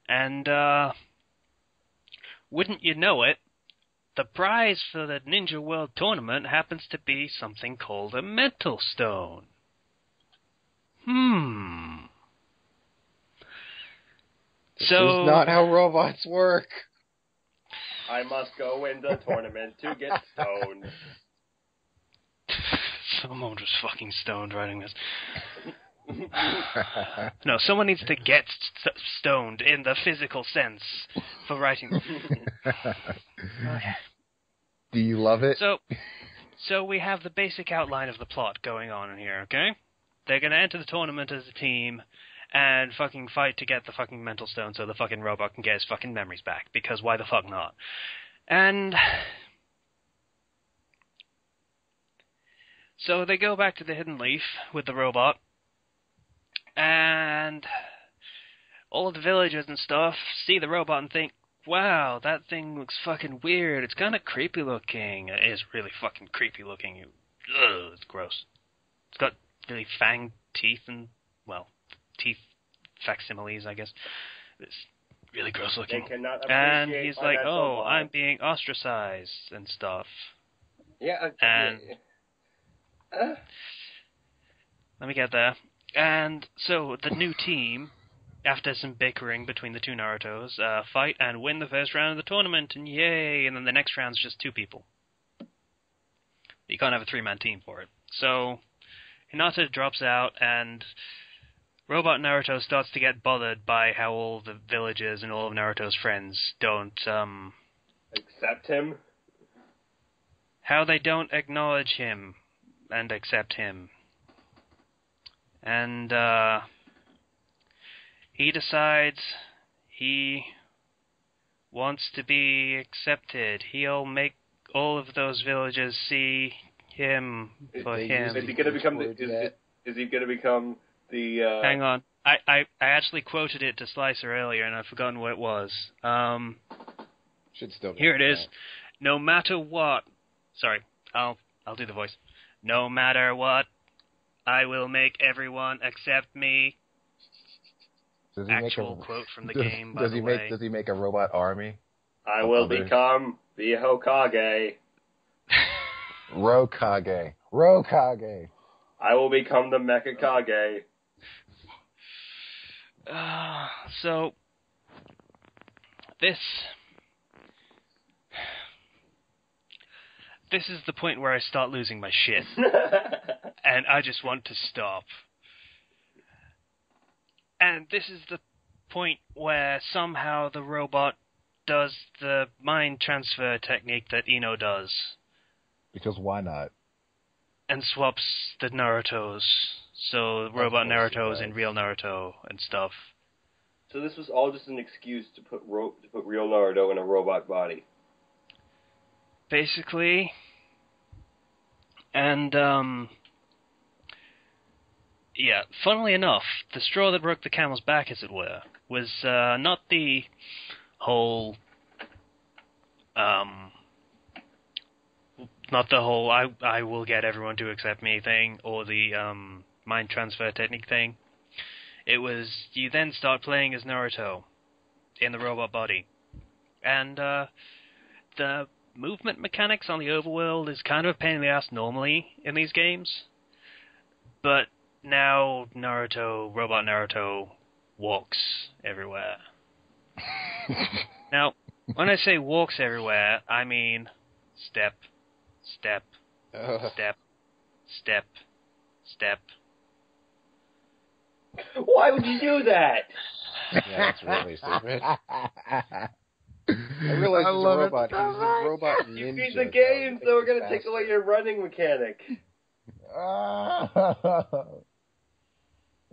And, wouldn't you know it, the prize for the Ninja World Tournament happens to be something called a mental stone. This So is not how robots work. I must go in the tournament to get stoned. Someone was fucking stoned writing this. No, someone needs to get stoned in the physical sense for writing. Okay. Do you love it? So we have the basic outline of the plot going on in here, okay? They're gonna enter the tournament as a team and fucking fight to get the fucking mental stone so the fucking robot can get his fucking memories back, because why the fuck not? And so they go back to the Hidden Leaf with the robot, and all of the villagers and stuff see the robot and think, wow, that thing looks fucking weird. It's kind of creepy looking. It is really fucking creepy looking. Ugh, it's gross. It's got really fanged teeth and, well, teeth facsimiles, I guess. It's really gross looking. And he's like, oh, I'm being ostracized and stuff. Yeah. And let me get there. And so the new team, after some bickering between the two Narutos, fight and win the first round of the tournament, and yay! And then the next round's just two people. You can't have a three-man team for it. So Hinata drops out, and Robot Naruto starts to get bothered by how all the villagers and all of Naruto's friends don't accept him. How they don't acknowledge him and accept him. And he decides he wants to be accepted. He'll make all of those villagers see him for him. Is he going to become is he going to become the... Hang on. I actually quoted it to Slicer earlier, and I've forgotten what it was. Should still be here it is. No matter what... Sorry, I'll do the voice. No matter what, I will make everyone accept me. Does he Actual quote from the game, by the way. Does he make a robot army? I will become the Hokage. Rokage. Rokage. I will become the Mechakage. So, this is the point where I start losing my shit. And I just want to stop. And this is the point where somehow the robot does the mind transfer technique that Ino does. Because why not? And swaps the Narutos. So robot Naruto's in real Naruto and stuff. So this was all just an excuse to put real Naruto in a robot body. Basically. And, yeah, funnily enough, the straw that broke the camel's back, as it were, was not the whole, I will get everyone to accept me thing, or the mind transfer technique thing. It was, you then start playing as Naruto in the robot body. And the movement mechanics on the overworld is kind of a pain in the ass normally in these games. But now robot Naruto walks everywhere. Now, when I say walks everywhere, I mean step, step, step, step, step. Why would you do that? Yeah, it's really stupid. I realize he's a robot. He's a robot ninja. You beat the game, so we're gonna take away your running mechanic.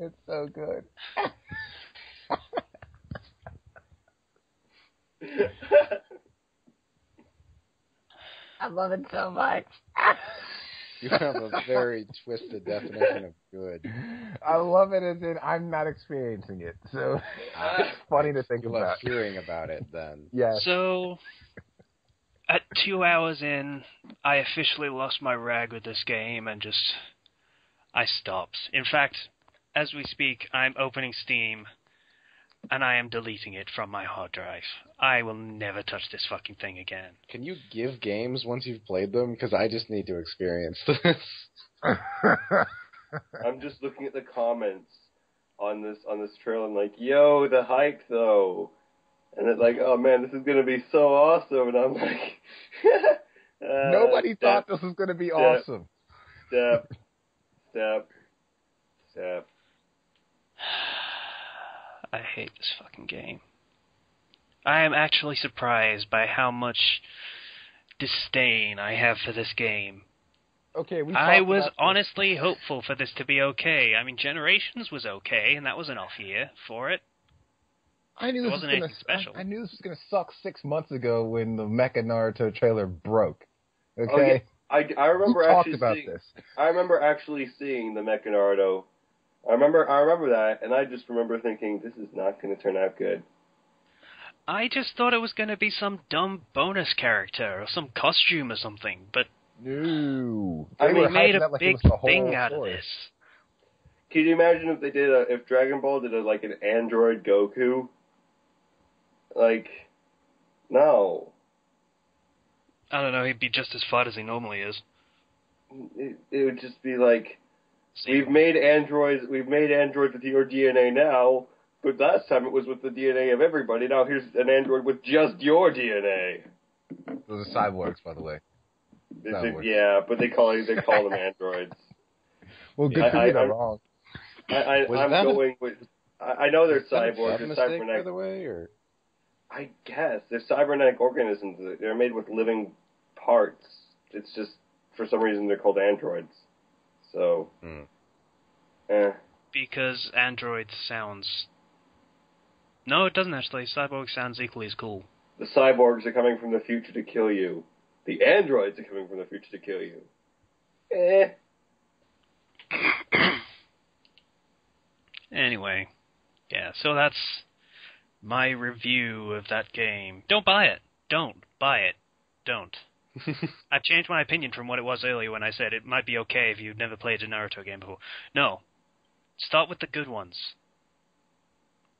It's so good. I love it so much. You have a very twisted definition of good. I love it as in I'm not experiencing it, so it's funny to think You about. love hearing about it, then. Yeah. So, at 2 hours in, I officially lost my rag with this game and I stopped. In fact, as we speak, I'm opening Steam and I am deleting it from my hard drive. I will never touch this fucking thing again. Can you give games once you've played them? Because I just need to experience this. I'm just looking at the comments on this trailer. I'm like, yo, the hype though, and it's like, oh man, this is gonna be so awesome. And I'm like, nobody thought this was gonna be awesome. Step. I hate this fucking game. I am actually surprised by how much disdain I have for this game. Okay, I was honestly hopeful for this to be okay. I mean, Generations was okay, and that was an off year for it. I knew it this wasn't was anything special. I knew this was gonna suck 6 months ago when the Mecha Naruto trailer broke. Okay. Oh, yeah. I remember actually about seeing, this. I remember actually seeing the Mecha Naruto. I remember that, and I just remember thinking, this is not going to turn out good. I just thought it was going to be some dumb bonus character or some costume or something, but no. They made a big thing out of this. Can you imagine if they did if Dragon Ball did like an android Goku? Like, no. I don't know, he'd be just as fat as he normally is. It would just be like, we've made androids with your DNA now, but last time it was with the DNA of everybody. Now here's an android with just your DNA. Those are cyborgs, by the way. Yeah, but they call them androids. Well, good for you, they're wrong. I know they're cyborgs. They're cybernetic, by the way, or I guess they're cybernetic organisms. They're made with living parts. It's just for some reason they're called androids. So, Because android sounds. No, it doesn't actually. Cyborg sounds equally as cool. The cyborgs are coming from the future to kill you. The androids are coming from the future to kill you. Anyway, yeah, so that's my review of that game. Don't buy it. Don't buy it. Don't. I've changed my opinion from what it was earlier when I said it might be okay if you've never played a Naruto game before. No. Start with the good ones.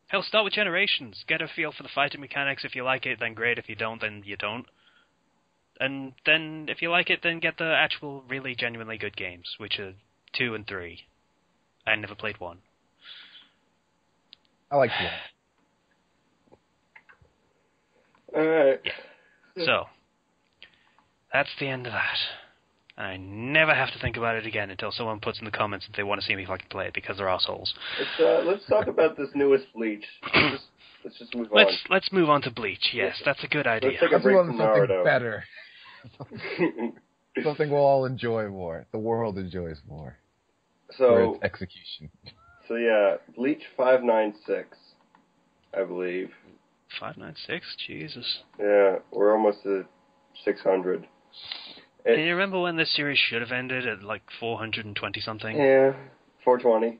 Hell, start with Generations. Get a feel for the fighting mechanics. If you like it, then great. If you don't, then you don't. And then, if you like it, then get the actual, really, genuinely good games, which are 2 and 3. I never played 1. I like 1. Alright. So, that's the end of that. I never have to think about it again until someone puts in the comments that they want to see me fucking play it because they're assholes. Let's talk about this newest Bleach. Let's just move on. Let's move on to Bleach. Yes, that's a good idea. Let's take a break from Naruto. Better. Something we'll all enjoy more. The world enjoys more. For its execution. So yeah, Bleach 596, I believe. 596? Jesus. Yeah, we're almost at 600. Can you remember when this series should have ended at like 420 something? Yeah, 420.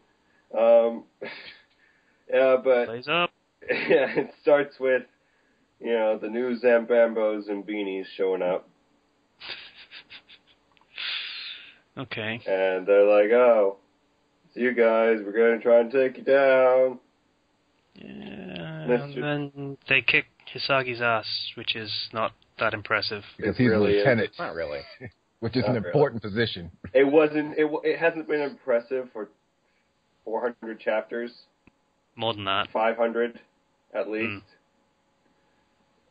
Yeah, but Plays up. Yeah, it starts with, the new Zambambos and beanies showing up. Okay. And they're like, "Oh, it's you guys. We're gonna try and take you down." Yeah, and then they kick Hisagi's ass, which is not that impressive. Because he's really lieutenant. Not really. Which is an important position. It hasn't been impressive for 400 chapters. More than that. 500, at least.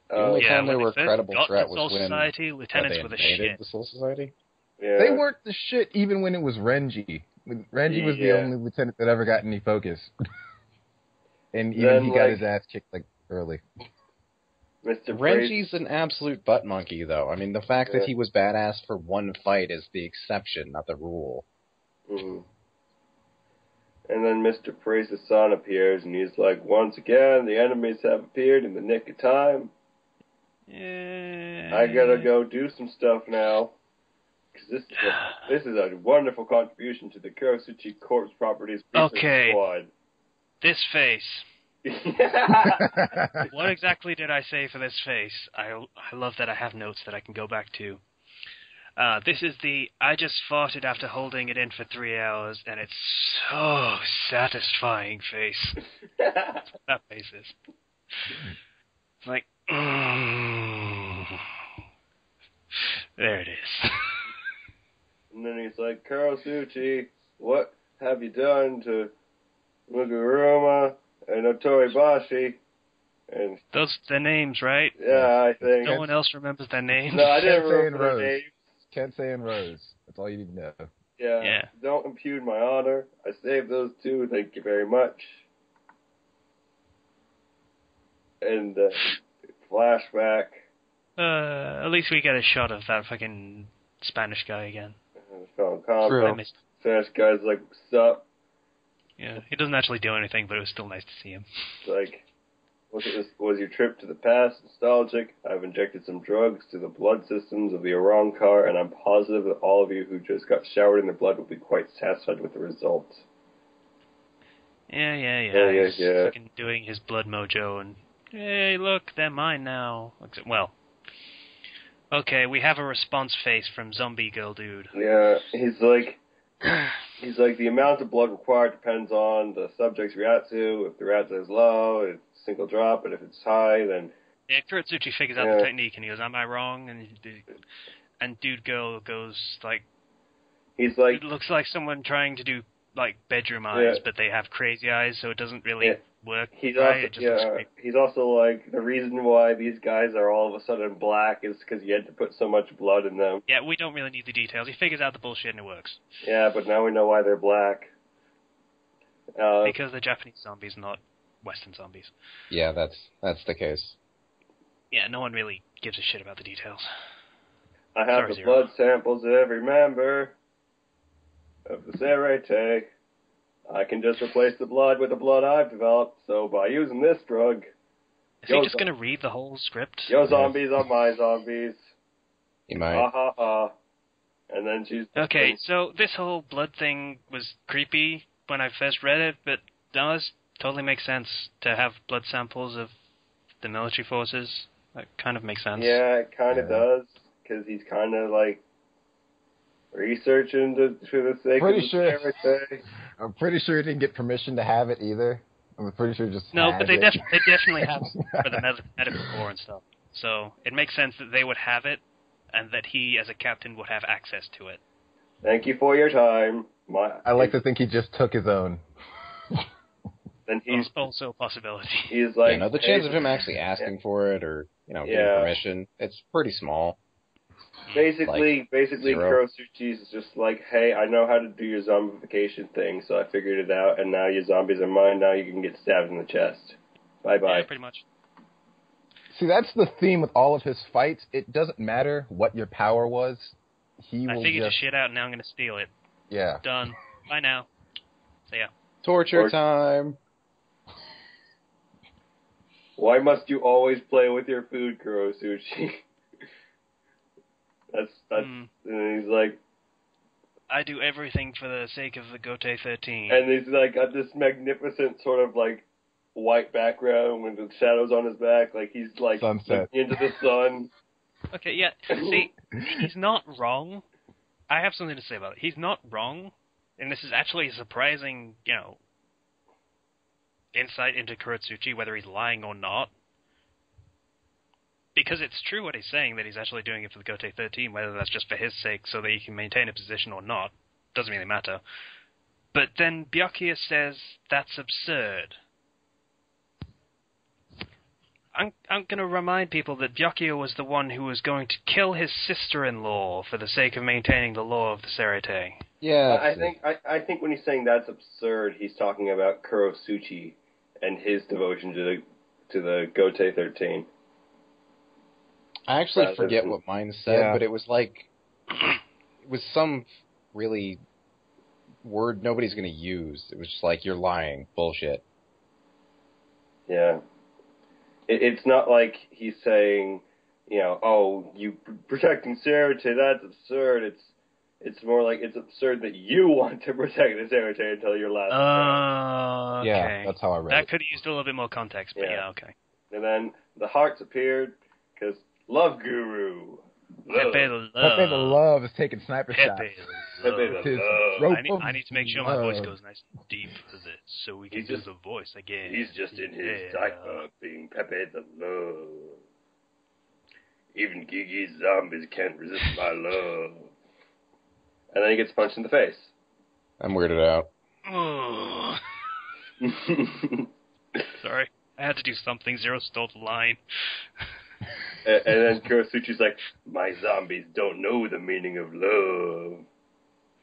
The only time they were a credible threat was when Society, lieutenants they were the invaded shit. the Soul Society. Yeah. They weren't the shit even when it was Renji. Renji was the only lieutenant that ever got any focus. And even he got his ass kicked early. Renji's an absolute butt monkey, though. I mean, the fact that he was badass for one fight is the exception, not the rule. Mm-hmm. And then Mr. Praise's son appears, and he's like, "Once again, the enemies have appeared in the nick of time. Yeah. I gotta go do some stuff now. Because this is a wonderful contribution to the Kurosuchi Corpse Properties Research Squad." This face. What exactly did I say for this face? I love that I have notes that I can go back to. This is the I just farted after holding it in for 3 hours, and it's so satisfying face. That's what that face is. It's like, there it is. And then he's like, "Kurosuchi, what have you done to Muguruma and Otoribashi?" And those their names, right? Yeah, I think. No one else remembers their names. No, I didn't remember their names. Kensei and Rose. That's all you need to know. Yeah. Don't impugn my honor. I saved those two. Thank you very much. And flashback. At least we get a shot of that fucking Spanish guy again. True. Spanish guy's like, "Sup?" Yeah, he doesn't actually do anything, but it was still nice to see him. It's like, was your trip to the past nostalgic? I've injected some drugs to the blood systems of the Arrancar, and I'm positive that all of you who just got showered in their blood will be quite satisfied with the results. Yeah. He's fucking doing his blood mojo, and hey, look, they're mine now. Well, okay, we have a response face from Zombie Girl Dude. Yeah, he's like, the amount of blood required depends on the subject's reatsu. If the reatsu is low, it's a single drop, but if it's high, then... Yeah, Kuretsuchi figures out the technique, and he goes, "Am I wrong?" And Dude Girl goes, like... He's like... It looks like someone trying to do, like, bedroom eyes, but they have crazy eyes, so it doesn't really work. He's also like, the reason why these guys are all of a sudden black is because you had to put so much blood in them. Yeah, we don't really need the details. He figures out the bullshit and it works. Yeah, but now we know why they're black. Because they're Japanese zombies, not Western zombies. Yeah, that's the case. Yeah, no one really gives a shit about the details. I have the blood samples of every member of the Serete. I can just replace the blood with the blood I've developed, so by using this drug... Is he just going to read the whole script? Your zombies are my zombies. He might. Ha ha ha. And then she's... Okay, so this whole blood thing was creepy when I first read it, but now this totally makes sense to have blood samples of the military forces. That kind of makes sense. Yeah, it kind of does, because he's kind of like researching for the sake of everything. I'm pretty sure he didn't get permission to have it either. I'm pretty sure just no, but they definitely have for the medical corps and stuff. So it makes sense that they would have it, and that he, as a captain, would have access to it. Thank you for your time. I like to think he just took his own. Then he's also a possibility. He's like, the chance of him actually asking for it or getting permission, it's pretty small. Basically, zero. Kurosuchi's is just like, hey, I know how to do your zombification thing, so I figured it out, and now your zombies are mine. Now you can get stabbed in the chest. Bye-bye. Yeah, pretty much. See, that's the theme with all of his fights. It doesn't matter what your power was. I figured your shit out, and now I'm going to steal it. Yeah. Done. Bye now. See ya. Torture time. Why must you always play with your food, Kurosuchi? that's and he's like, I do everything for the sake of the Gote 13. and he's like got this magnificent sort of like white background with the shadows on his back, like he's like Sunset. into the sun. Okay, yeah. See, he's not wrong. I have something to say about it. He's not wrong, and this is actually a surprising, insight into Kurosuchi, whether he's lying or not. Because it's true what he's saying, that he's actually doing it for the Gote 13, whether that's just for his sake so that he can maintain a position or not. Doesn't really matter. But then Byakuya says that's absurd. I'm going to remind people that Byakuya was the one who was going to kill his sister-in-law for the sake of maintaining the law of the Serete. Yeah. I think when he's saying that's absurd, he's talking about Kurosuchi and his devotion to the Gote 13. I actually forget what mine said, but it was like it was some really word nobody's going to use. It was just like, you're lying, bullshit. Yeah. It's not like he's saying, oh, you protecting Serete, that's absurd. It's more like it's absurd that you want to protect the Serete until your last breath. Okay. Yeah, that's how I read it. That could have used a little bit more context, but yeah okay. And then the hearts appeared because Love Guru. Pepe the Love. Pepe the Love is taking sniper shots. Pepe the Love. I need to make sure my voice goes nice and deep for this, so we can do the voice again. He's just in his diaper being Pepe the Love. Even Gigi's zombies can't resist my love. And then he gets punched in the face. I'm weirded out. Sorry, I had to do something. Zero stole the line. And then Kurosuchi's like, my zombies don't know the meaning of love.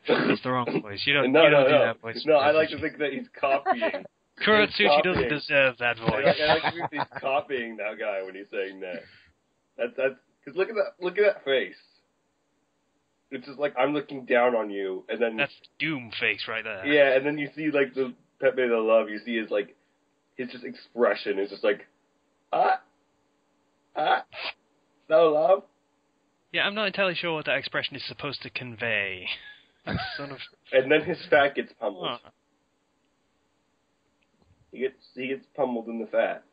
That's the wrong voice. You don't do that voice. No, I like to think that he's copying. Kurosuchi doesn't deserve that voice. I like to think he's copying that guy when he's saying that. That's because look at that face. It's just like, I'm looking down on you, and then that's doom face right there. Yeah, and then you see like the Pepe the Love. You see his just expression is just like, no love. Yeah, I'm not entirely sure what that expression is supposed to convey. That's sort of. And then his fat gets pummeled. He gets pummeled in the fat.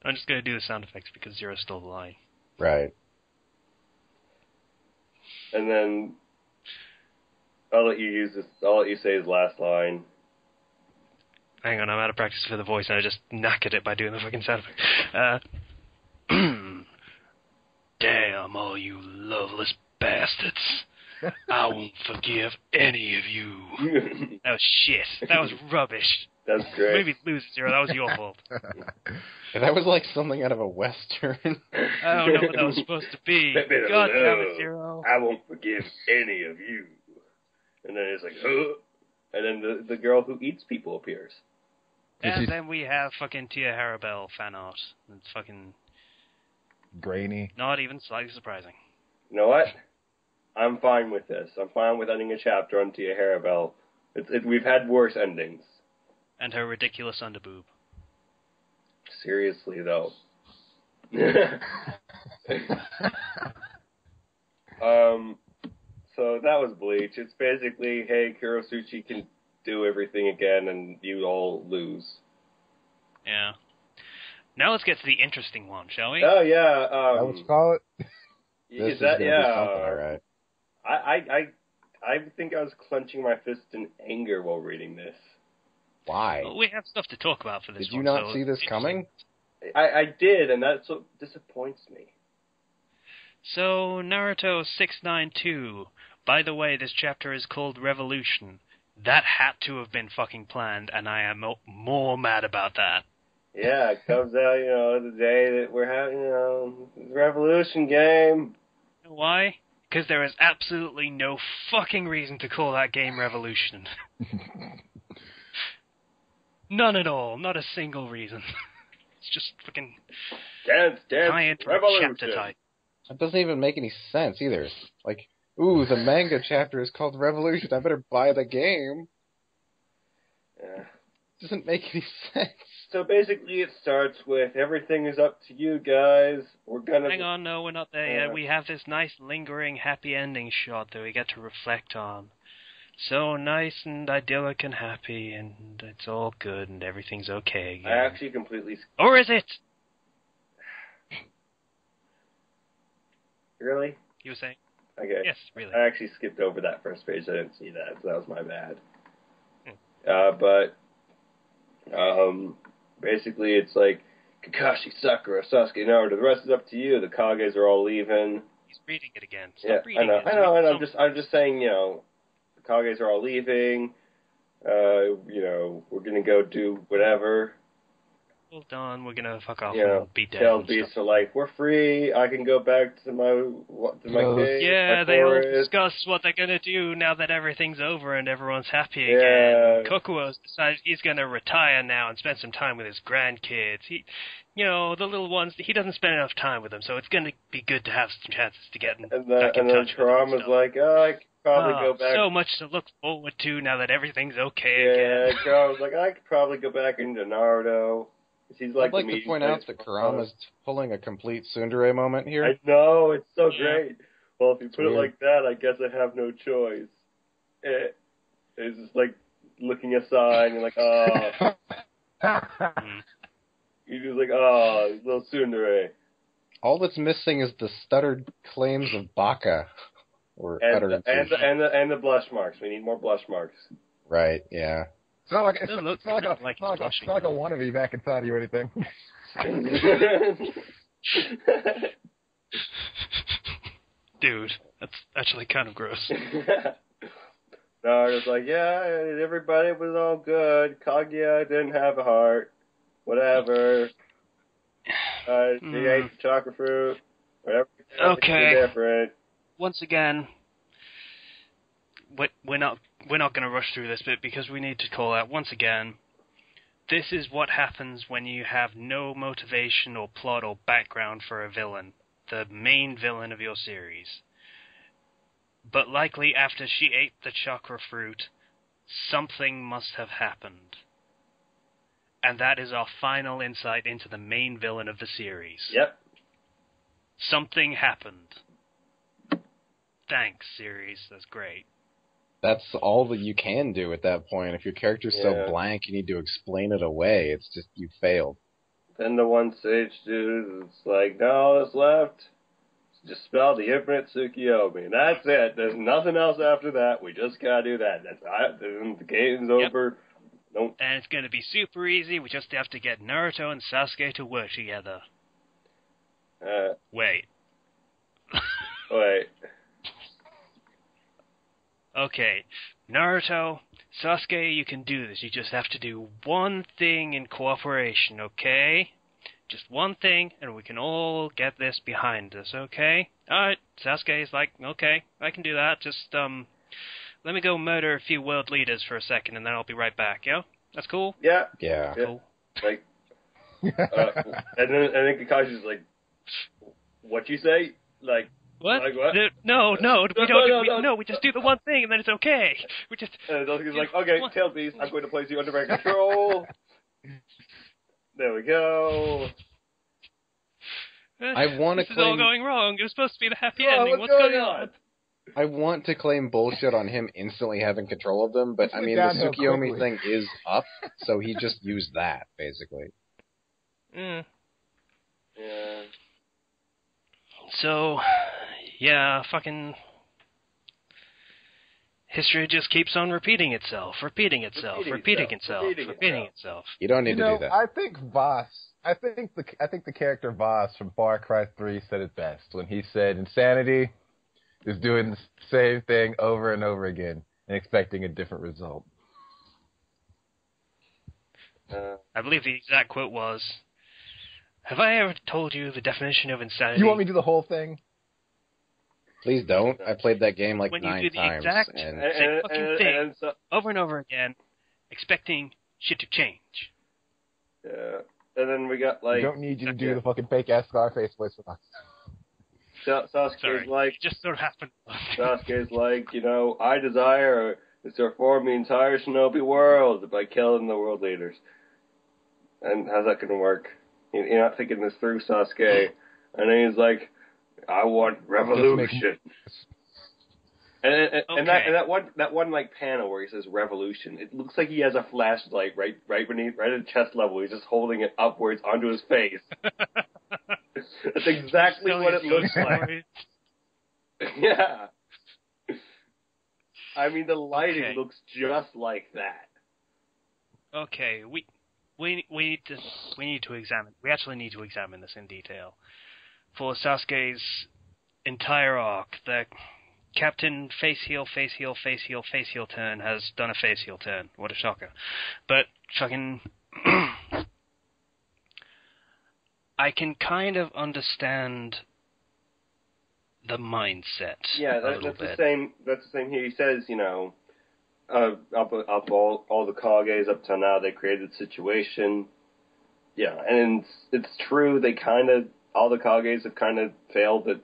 I'm just going to do the sound effects because Zero stole the line. Right. And then I'll let you say his last line. Hang on, I'm out of practice for the voice and I just knackered it by doing the fucking sound effect. Damn all you loveless bastards. I won't forgive any of you. That was shit. That was rubbish. That's great. Maybe lose Zero. That was your fault. That was like something out of a Western. I don't know what that was supposed to be. God damn it, Zero. I won't forgive any of you. And then it's like, huh? And then the girl who eats people appears. And then we have fucking Tia Harabell fan art. It's fucking grainy. Not even slightly surprising. You know what? I'm fine with this. I'm fine with ending a chapter on Tia Harabell. We've had worse endings. And her ridiculous underboob. Seriously, though. So that was Bleach. It's basically, hey, Kurosuchi can do everything again, and you all lose. Yeah. Now let's get to the interesting one, shall we? Oh yeah. That what you call it? Is that yeah? All right. I think I was clenching my fist in anger while reading this. Why? Well, we have stuff to talk about for this. Did you not see this coming? I did, and that's what disappoints me. So Naruto 692. By the way, this chapter is called Revolution. That had to have been fucking planned, and I am more mad about that. Yeah, it comes out, the day that we're having, the Revolution game. You know why? Because there is absolutely no fucking reason to call that game Revolution. None at all. Not a single reason. It's just fucking Dance, tie-in for a chapter Revolution. type. That doesn't even make any sense either. Like, ooh, the manga chapter is called Revolution. I better buy the game. Yeah. Doesn't make any sense. So basically, it starts with everything is up to you guys. We're gonna. Hang on, no, we're not there yet. We have this nice, lingering, happy ending shot that we get to reflect on. So nice and idyllic and happy, and it's all good, and everything's okay again. I actually completely. Or is it? Really? You were saying? Okay. Yes, really. I actually skipped over that first page. I didn't see that, so that was my bad. Basically, it's like Kakashi, Sakura, Sasuke, Naruto. The rest is up to you. The Kages are all leaving. He's reading it again. Stop reading I it. know. I'm just saying, the Kages are all leaving. We're gonna go do whatever. Well done. We're gonna fuck off You know, and beat down. tell beasts are like, we're free. I can go back to my cave. Yeah, my they all forest. discuss what they're gonna do now that everything's over and everyone's happy Yeah. again. Kokuo's decided he's gonna retire now and spend some time with his grandkids. The little ones, he doesn't spend enough time with them, so it's gonna be good to have some chances to get back in touch with them. Kurama's like, I could probably go back. So much to look forward to now that everything's okay Yeah, again. Kurama's like, I could probably go back into Naruto. He's like I'd like to point out that Kurama's pulling a complete tsundere moment here. I know, it's so great. Well, if you put it like that, I guess I have no choice. It's just like looking aside and you're like, oh. You're just like, oh, little tsundere. All that's missing is the stuttered claims of Baka. Or utterances. And the blush marks. We need more blush marks. Right, yeah. It's not like a wannabe back inside you or anything. Dude, that's actually kind of gross. No, it was like, yeah, everybody was all good. Kaguya didn't have a heart. Whatever. He ate the chocolate fruit. Whatever. Okay. Different. Once again, we're not going to rush through this bit because we need to call out once again. This is what happens when you have no motivation or plot or background for a villain, the main villain of your series. But likely after she ate the chakra fruit, something must have happened. And that is our final insight into the main villain of the series. Yep. Something happened. Thanks, series. That's great. That's all that you can do at that point. If your character's so blank, you need to explain it away. It's just, you failed. Then the one sage dude is like, no, that's left. Just spell the infinite Tsukiyomi. And that's it. There's nothing else after that. We just gotta do that. That's it. The game's over. Nope. And it's gonna be super easy. We just have to get Naruto and Sasuke to work together. Wait. Okay, Naruto, Sasuke, you can do this. You just have to do one thing in cooperation, okay? Just one thing, and we can all get this behind us, okay? Alright, Sasuke's like, okay, I can do that. Just, let me go murder a few world leaders for a second, and then I'll be right back, yo? That's cool? Yeah. Yeah. Cool. Like, and then Kakashi's like, what you say? Like, what? Like what? No, we just do the one thing and then it's okay. We just. And Dosky's like, okay, Tail Beast, I'm going to place you under my control. There we go. I want to This claim. is all going wrong. It was supposed to be the happy Oh, ending. What's going on? I want to claim bullshit on him instantly having control of them, but I mean, the Tsukiyomi thing is up, so he just used that, basically. Mm. Yeah. So, yeah, fucking history just keeps on repeating itself. You don't need to do that. I think the character Voss from Far Cry 3 said it best when he said insanity is doing the same thing over and over again and expecting a different result. I believe the exact quote was, "Have I ever told you the definition of insanity?" You want me to do the whole thing? Please don't. I played that game like when 9 you do the times. exact And same fucking thing over and over again, expecting shit to change. Yeah. And then we got, like... We don't need you to do the fucking fake-ass Scarface voice for us. Sasuke's like... It just sort of happened. Sasuke's like, I desire is to reform the entire shinobi world by killing the world leaders. And how's that going to work? You're not thinking this through, Sasuke. And then he's like, I want revolution. And that one like panel where he says revolution, it looks like he has a flashlight right at chest level. He's just holding it upwards onto his face. That's exactly what it looks like. Yeah. I mean, the lighting looks just like that. Okay, we need to examine. We actually need to examine this in detail. For Sasuke's entire arc, the Captain face heel turn has done a face heel turn. What a shocker! But fucking, I can kind of understand the mindset. Yeah, that's the same. That's the same here. He says, up all the Kages up till now, they created the situation. Yeah, and it's true. They all the Kages have kind of failed at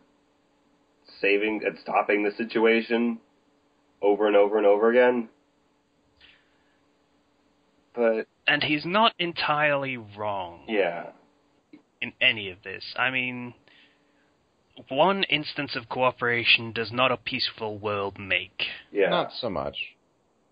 stopping the situation over and over and over again. And he's not entirely wrong. Yeah. In any of this. I mean, one instance of cooperation does not a peaceful world make. Yeah. Not so much.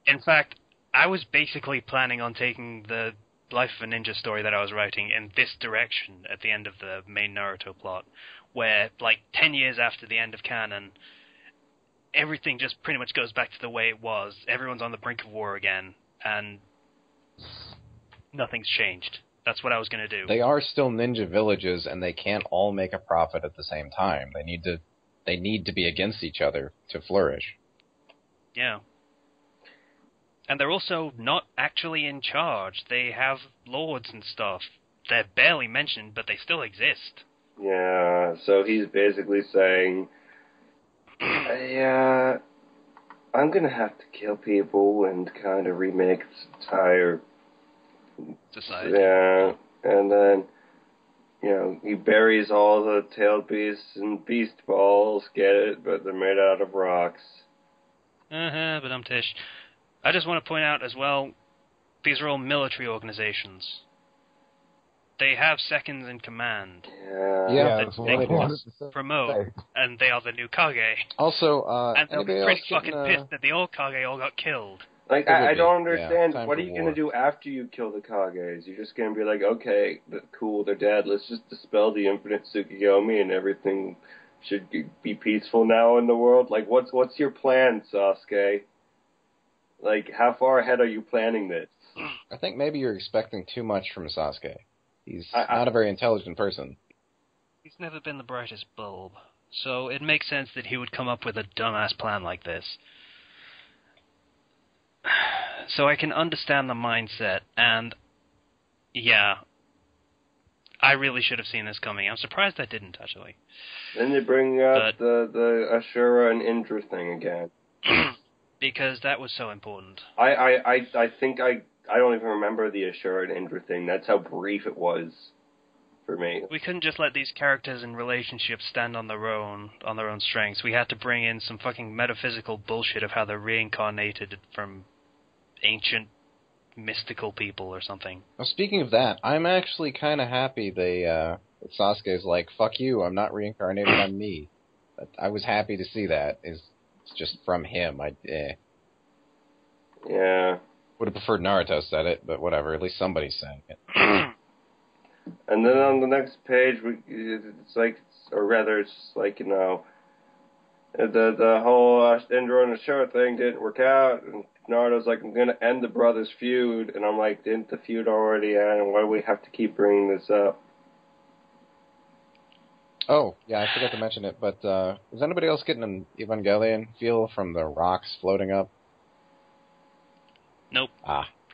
In fact, I was basically planning on taking the Life of a Ninja story that I was writing in this direction at the end of the main Naruto plot, where, 10 years after the end of canon, everything just pretty much goes back to the way it was. Everyone's on the brink of war again, and nothing's changed. That's what I was going to do. They are still ninja villages, and they can't all make a profit at the same time. They need to be against each other to flourish. Yeah. And they're also not actually in charge. They have lords and stuff. They're barely mentioned, but they still exist. Yeah, so he's basically saying, yeah, I'm going to have to kill people and kind of remake this entire society. Yeah, and then, he buries all the tailed beasts in beast balls, get it, but they're made out of rocks. But I'm Tish. I just want to point out as well, these are all military organizations. They have seconds in command. Yeah, that they can promote, and they are the new Kage. Also, and they'll be pretty fucking pissed that the old Kage all got killed. I don't understand. What are you going to do after you kill the Kages? You're just going to be like, okay, cool, they're dead. Let's just dispel the infinite Tsukiyomi and everything should be peaceful now in the world? What's your plan, Sasuke? How far ahead are you planning this? I think maybe you're expecting too much from Sasuke. He's not a very intelligent person. He's never been the brightest bulb, so it makes sense that he would come up with a dumbass plan like this. So I can understand the mindset, and yeah, I really should have seen this coming. I'm surprised I didn't, actually. Then they bring up the Ashura and Indra thing again. Because that was so important. I think I don't even remember the Ashura and Indra thing. That's how brief it was for me. We couldn't just let these characters and relationships stand on their own strengths. We had to bring in some fucking metaphysical bullshit of how they're reincarnated from ancient mystical people or something. Well, speaking of that, I'm actually kind of happy that Sasuke's like, fuck you, I'm not reincarnated, I'm me. But I was happy to see that. It's just from him. Yeah. Would have preferred Naruto said it, but whatever, at least somebody's saying it. And then on the next page, it's like the whole Indra and Ashura thing didn't work out, and Naruto's like, I'm going to end the brothers' feud, and I'm like, didn't the feud already end, and why do we have to keep bringing this up? Oh, yeah, I forgot to mention it, but is anybody else getting an Evangelion feel from the rocks floating up? Nope.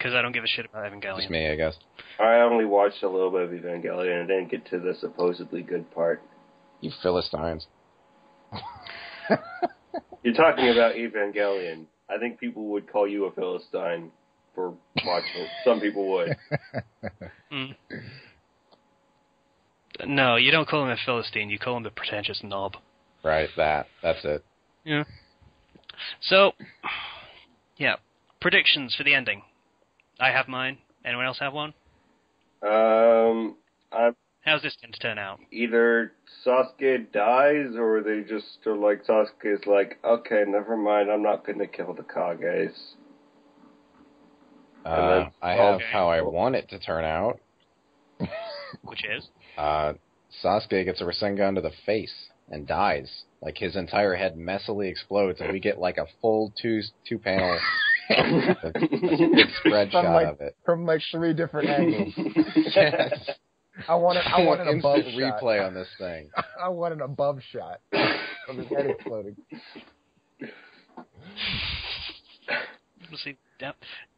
because I don't give a shit about Evangelion. Just me, I guess. I only watched a little bit of Evangelion and didn't get to the supposedly good part. You Philistines. You're talking about Evangelion. I think people would call you a Philistine for watching it. Some people would. Mm. No, you don't call him a Philistine. You call him a pretentious knob. Right, that's it. Yeah. So, yeah. Predictions for the ending. I have mine. Anyone else have one? How's this going to turn out? Either Sasuke dies, or they just are like, Sasuke's like, okay, never mind, I'm not going to kill the Kages. I have how I want it to turn out. Which is? Sasuke gets a Rasengan to the face and dies. Like, his entire head messily explodes, and we get, like, a full two-panel big spread shot of it. From, like, 3 different angles. Yes. I want an above shot. replay on this thing. I want an above shot of his head exploding. We'll see.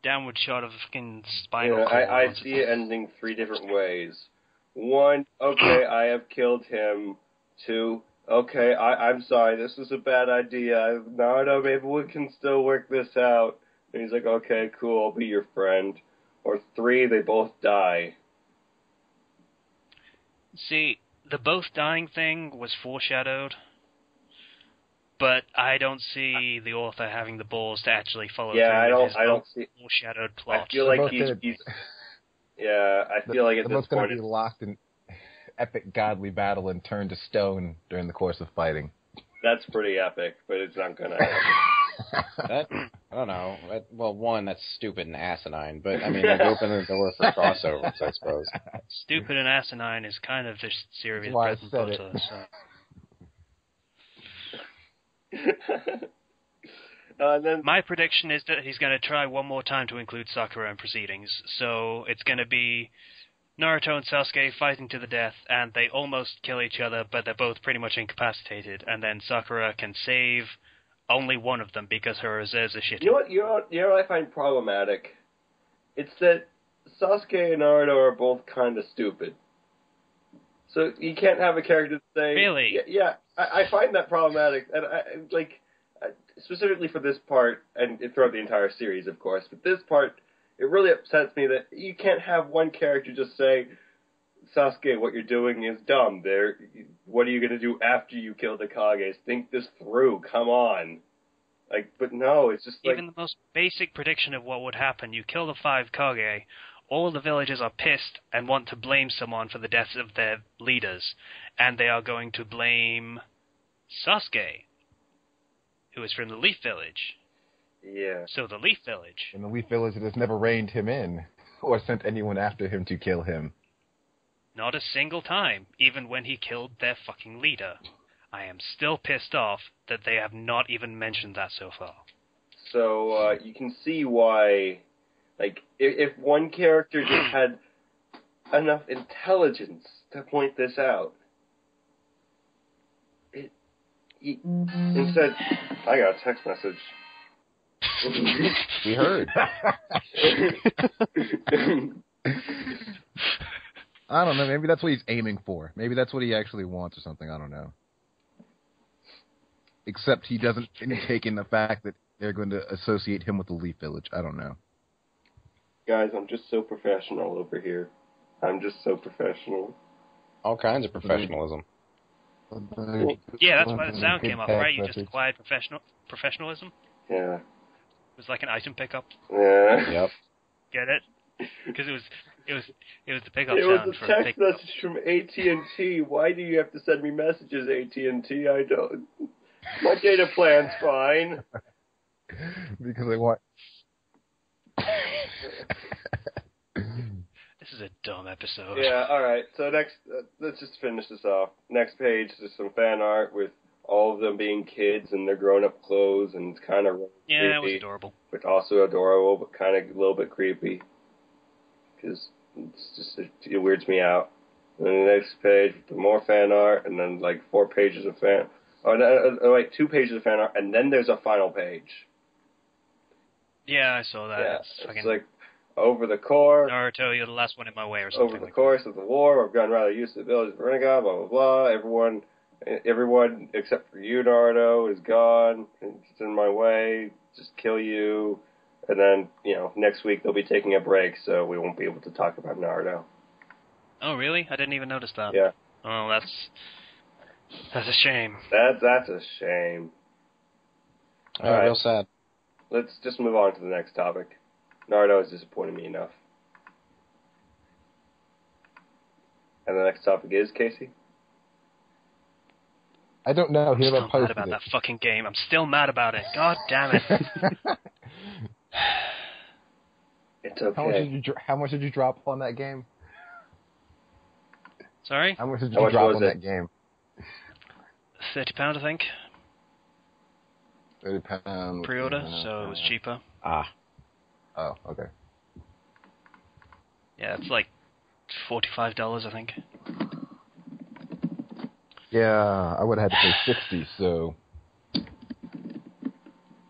Downward shot of the fucking spinal cord. I see it ending 3 different ways. 1, okay, I have killed him. 2, okay, I'm sorry, this was a bad idea. Naruto, maybe we can still work this out. And he's like, okay, cool, I'll be your friend. Or 3, they both die. See, the both dying thing was foreshadowed, but I don't see the author having the balls to actually follow through with his foreshadowed plot. I feel like he's I feel like at this point going to be locked in epic godly battle and turned to stone during the course of fighting. That's pretty epic, but it's not going to happen. I don't know. Well, 1, that's stupid and asinine, but, I mean, it opened the door for crossovers, I suppose. Stupid and asinine is kind of this series' bread and butter, so... Then my prediction is that he's going to try one more time to include Sakura in proceedings. So it's going to be Naruto and Sasuke fighting to the death, and they almost kill each other, but they're both pretty much incapacitated. And then Sakura can save only one of them because her reserves are shitty. You know what I find problematic? It's that Sasuke and Naruto are both kind of stupid. So you can't have a character say... Really? Yeah, I find that problematic. And specifically for this part, and throughout the entire series, of course, but this part, it really upsets me that you can't have one character just say, Sasuke, what you're doing is dumb. What are you going to do after you kill the Kages? Think this through. Come on. But no, it's just even the most basic prediction of what would happen. You kill the 5 Kage, all the villagers are pissed and want to blame someone for the deaths of their leaders, and they are going to blame Sasuke, who is from the Leaf Village. Yeah. So the Leaf Village. And the Leaf Village has never reined him in, or sent anyone after him to kill him. Not a single time, even when he killed their fucking leader. I am still pissed off that they have not even mentioned that so far. So, you can see why, if one character just had enough intelligence to point this out. Instead, I got a text message. We heard. I don't know. Maybe that's what he's aiming for. Maybe that's what he actually wants or something. I don't know. Except he doesn't take in the fact that they're going to associate him with the Leaf Village. I don't know. Guys, I'm just so professional over here. I'm just so professional. All kinds of professionalism. Yeah, that's why the sound came up, right? You just acquired professionalism? Yeah. It was like an item pickup. Yeah. Yep. Get it? Because it was the pickup sound. It was a text message from AT&T. Why do you have to send me messages, AT&T? I don't. My data plan's fine. Because they want... This is a dumb episode. Yeah, alright. So next, let's just finish this off. Next page is some fan art with all of them being kids in their grown-up clothes, and it's kind of yeah, creepy, it was adorable. But also adorable, but kind of a little bit creepy. Because it weirds me out. And then the next page, more fan art, and then 4 pages of fan... Oh, no, 2 pages of fan art, and then there's a final page. Yeah, I saw that. Yeah, it's fucking... like, over the course. Naruto, you're the last one in my way, or something. Over the course of the war, I've gotten rather used to the village of Rinnegan, blah blah blah. Everyone except for you, Naruto, is gone. It's in my way. Just kill you. And then, next week they'll be taking a break, so we won't be able to talk about Naruto. Oh, really? I didn't even notice that. Yeah. Oh, that's a shame. That's a shame. All right. Real sad. Let's just move on to the next topic. Naruto has disappointed me enough. And the next topic is, Casey? I don't know. I'm still mad about that fucking game. I'm still mad about it. God damn it. It's okay. How much did you drop on that game? Sorry? How much did you drop on that game? £30, I think. £30. Pre-order, so it was cheaper. Ah. Oh, okay. Yeah, it's like $45, I think. Yeah, I would have had to pay $60, so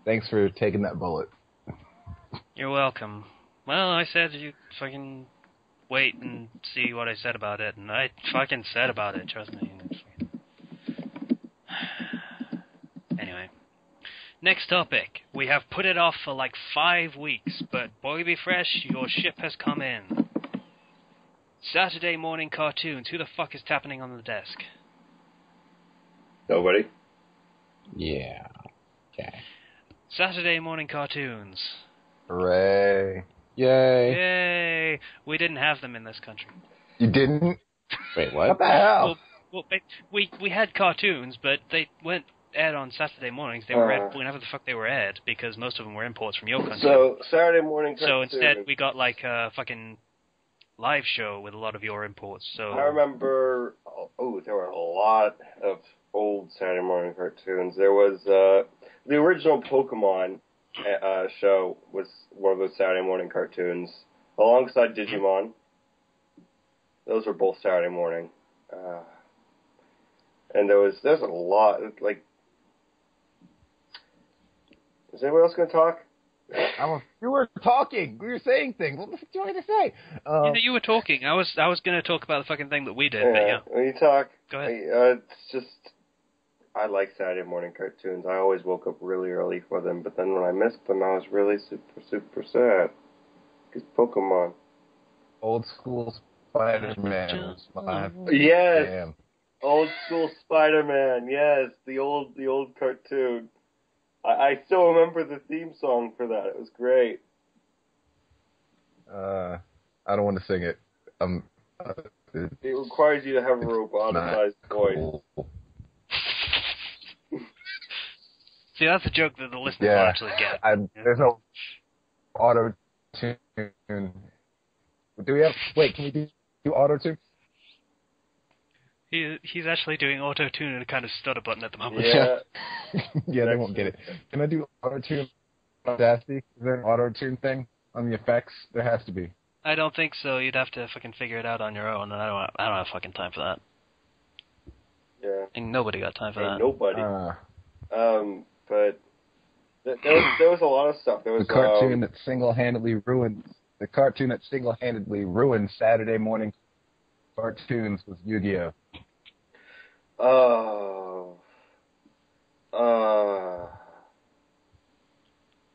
thanks for taking that bullet. You're welcome. Well, I said you fucking wait and see what I said about it, and I fucking said about it, trust me. Anyway. Next topic. We have put it off for like 5 weeks, but boy be fresh, your ship has come in. Saturday morning cartoons. Who the fuck is tapping on the desk? Nobody? Yeah. Okay. Saturday morning cartoons. Hooray. Yay. Yay! We didn't have them in this country. You didn't? Wait, what? What the hell? Well, we had cartoons, but they weren't aired on Saturday mornings. They were aired whenever the fuck they were aired, because most of them were imports from your country. So, Saturday morning cartoons. So instead, we got like a fucking live show with a lot of your imports. So I remember, there were a lot of old Saturday morning cartoons. There was, the original Pokemon show was one of those Saturday morning cartoons, alongside Digimon. Those were both Saturday morning. And there's a lot, like... Is anyone else going to talk? You were talking. We were saying things. What the fuck do you want me to say? You were talking. I was going to talk about the fucking thing that we did, but yeah. When you talk... Go ahead. It's just... I like Saturday morning cartoons. I always woke up really early for them, but then when I missed them, I was really super, super sad. Because Pokemon. Old school Spider-Man. Yes! Damn. Old school Spider-Man, yes. The old cartoon. I still remember the theme song for that. It was great. I don't want to sing it. It requires you to have a roboticized voice. Cool. See, that's a joke that the listeners will actually get. There's no auto-tune. Do we have... Wait, can we do auto-tune? He's actually doing auto-tune and a kind of stutter button at the moment. Yeah. Yeah, they won't get it. Can I do auto-tune on Audacity? Is there an auto-tune thing on the effects? There has to be. I don't think so. You'd have to fucking figure it out on your own, and I don't have fucking time for that. Yeah. Ain't nobody got time for that. Nobody. But there was a lot of stuff. There was the cartoon that single-handedly ruined Saturday morning cartoons was Yu-Gi-Oh.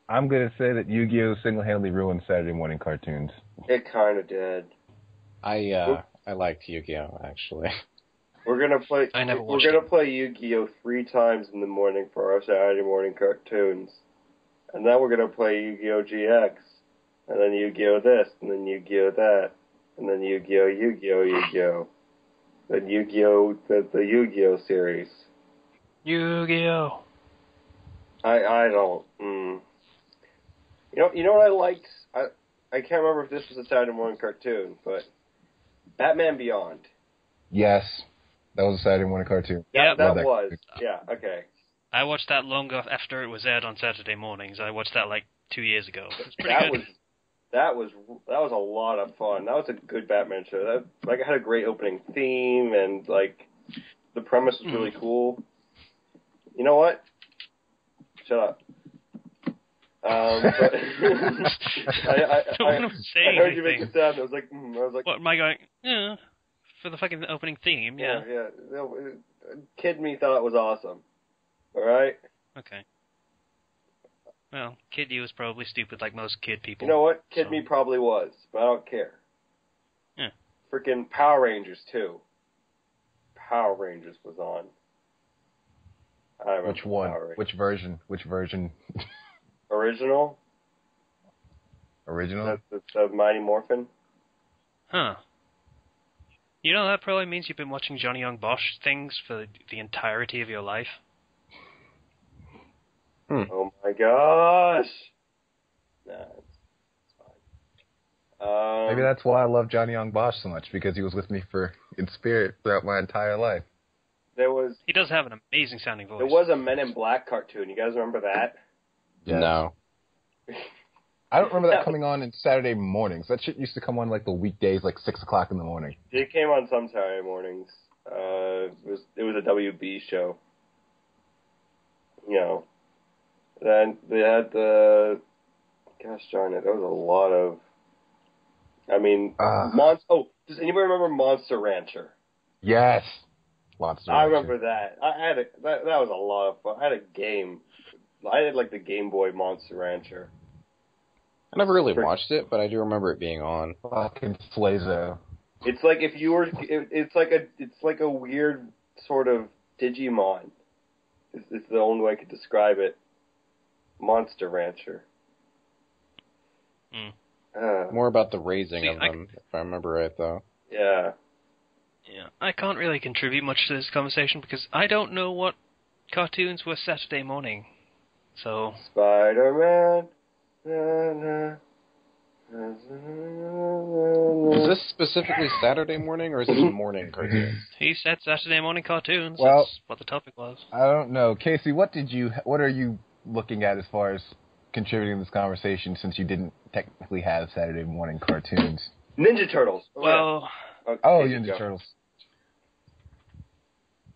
I'm going to say that Yu-Gi-Oh! Single-handedly ruined Saturday morning cartoons. It kind of did. I liked Yu-Gi-Oh! Actually. We're gonna play. We're gonna play Yu-Gi-Oh! 3 times in the morning for our Saturday morning cartoons, and then we're gonna play Yu-Gi-Oh! GX, and then Yu-Gi-Oh! This, and then Yu-Gi-Oh! That, and then Yu-Gi-Oh! Yu-Gi-Oh! Then Yu-Gi-Oh! The Yu-Gi-Oh! series. Yu-Gi-Oh! I don't. You know what I liked? I can't remember if this was a Saturday morning cartoon, but Batman Beyond. Yes. That was a Saturday morning cartoon. Yeah, that was. Yeah, okay. I watched that long after it was aired on Saturday mornings. I watched that like 2 years ago. It's pretty good. That was a lot of fun. That was a good Batman show. It had a great opening theme, and the premise was really cool. You know what? Shut up. But I heard you make a sound. I was like, what am I going? Yeah, for the fucking opening theme. Yeah. No, kid me thought it was awesome. All right. Okay. Well, kid you was probably stupid like most kid people. You know what? Kid me probably was, but I don't care. Yeah. Freaking Power Rangers too. Power Rangers was on. I remember Which one? Power Rangers. Which version? Which version? Original? Original? The Mighty Morphin? Huh. You know, that probably means you've been watching Johnny Young Bosch things for the entirety of your life. Oh my gosh! Nah, it's fine. Maybe that's why I love Johnny Young Bosch so much, because he was with me in spirit throughout my entire life. He does have an amazing sounding voice. There was a Men in Black cartoon. You guys remember that? Yes. No. I don't remember that coming on in Saturday mornings. That shit used to come on like the weekdays, like 6 o'clock in the morning. It came on some Saturday mornings. It was a WB show. You know. Then they had gosh darn it, there was a lot of, does anybody remember Monster Rancher? Yes. Monster Rancher. I remember that. That was a lot of fun. I had a game. I had like the Game Boy Monster Rancher. I never really watched it, but I do remember it being on. Fucking Flazo. It's like if you were, it's like a weird sort of Digimon. It's the only way I could describe it. Monster Rancher. More about the raising of them, if I remember right, though. Yeah. Yeah, I can't really contribute much to this conversation because I don't know what cartoons were Saturday morning. So Spider-Man. Is this specifically Saturday morning, or is it a morning cartoon? He said Saturday morning cartoons. Well, that's what the topic was. I don't know. Casey, what are you looking at as far as contributing to this conversation, since you didn't technically have Saturday morning cartoons? Ninja Turtles. Well... Ninja Turtles.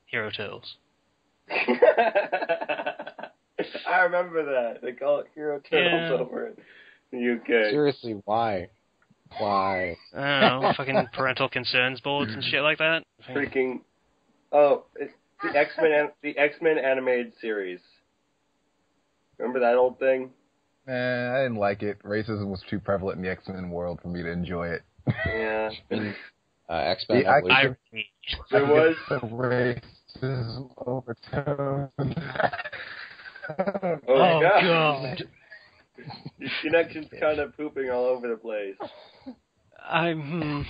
Hero Turtles. I remember that. They call it Hero Turtles over in the UK. Seriously, why? Why? I don't know, fucking parental concerns boards and shit like that. Freaking... Oh, it's the X-Men animated series. Remember that old thing? I didn't like it. Racism was too prevalent in the X-Men world for me to enjoy it. Yeah. X-Men Evolution. There was racism overtone. Oh God. Your connection's kind of pooping all over the place. Remember?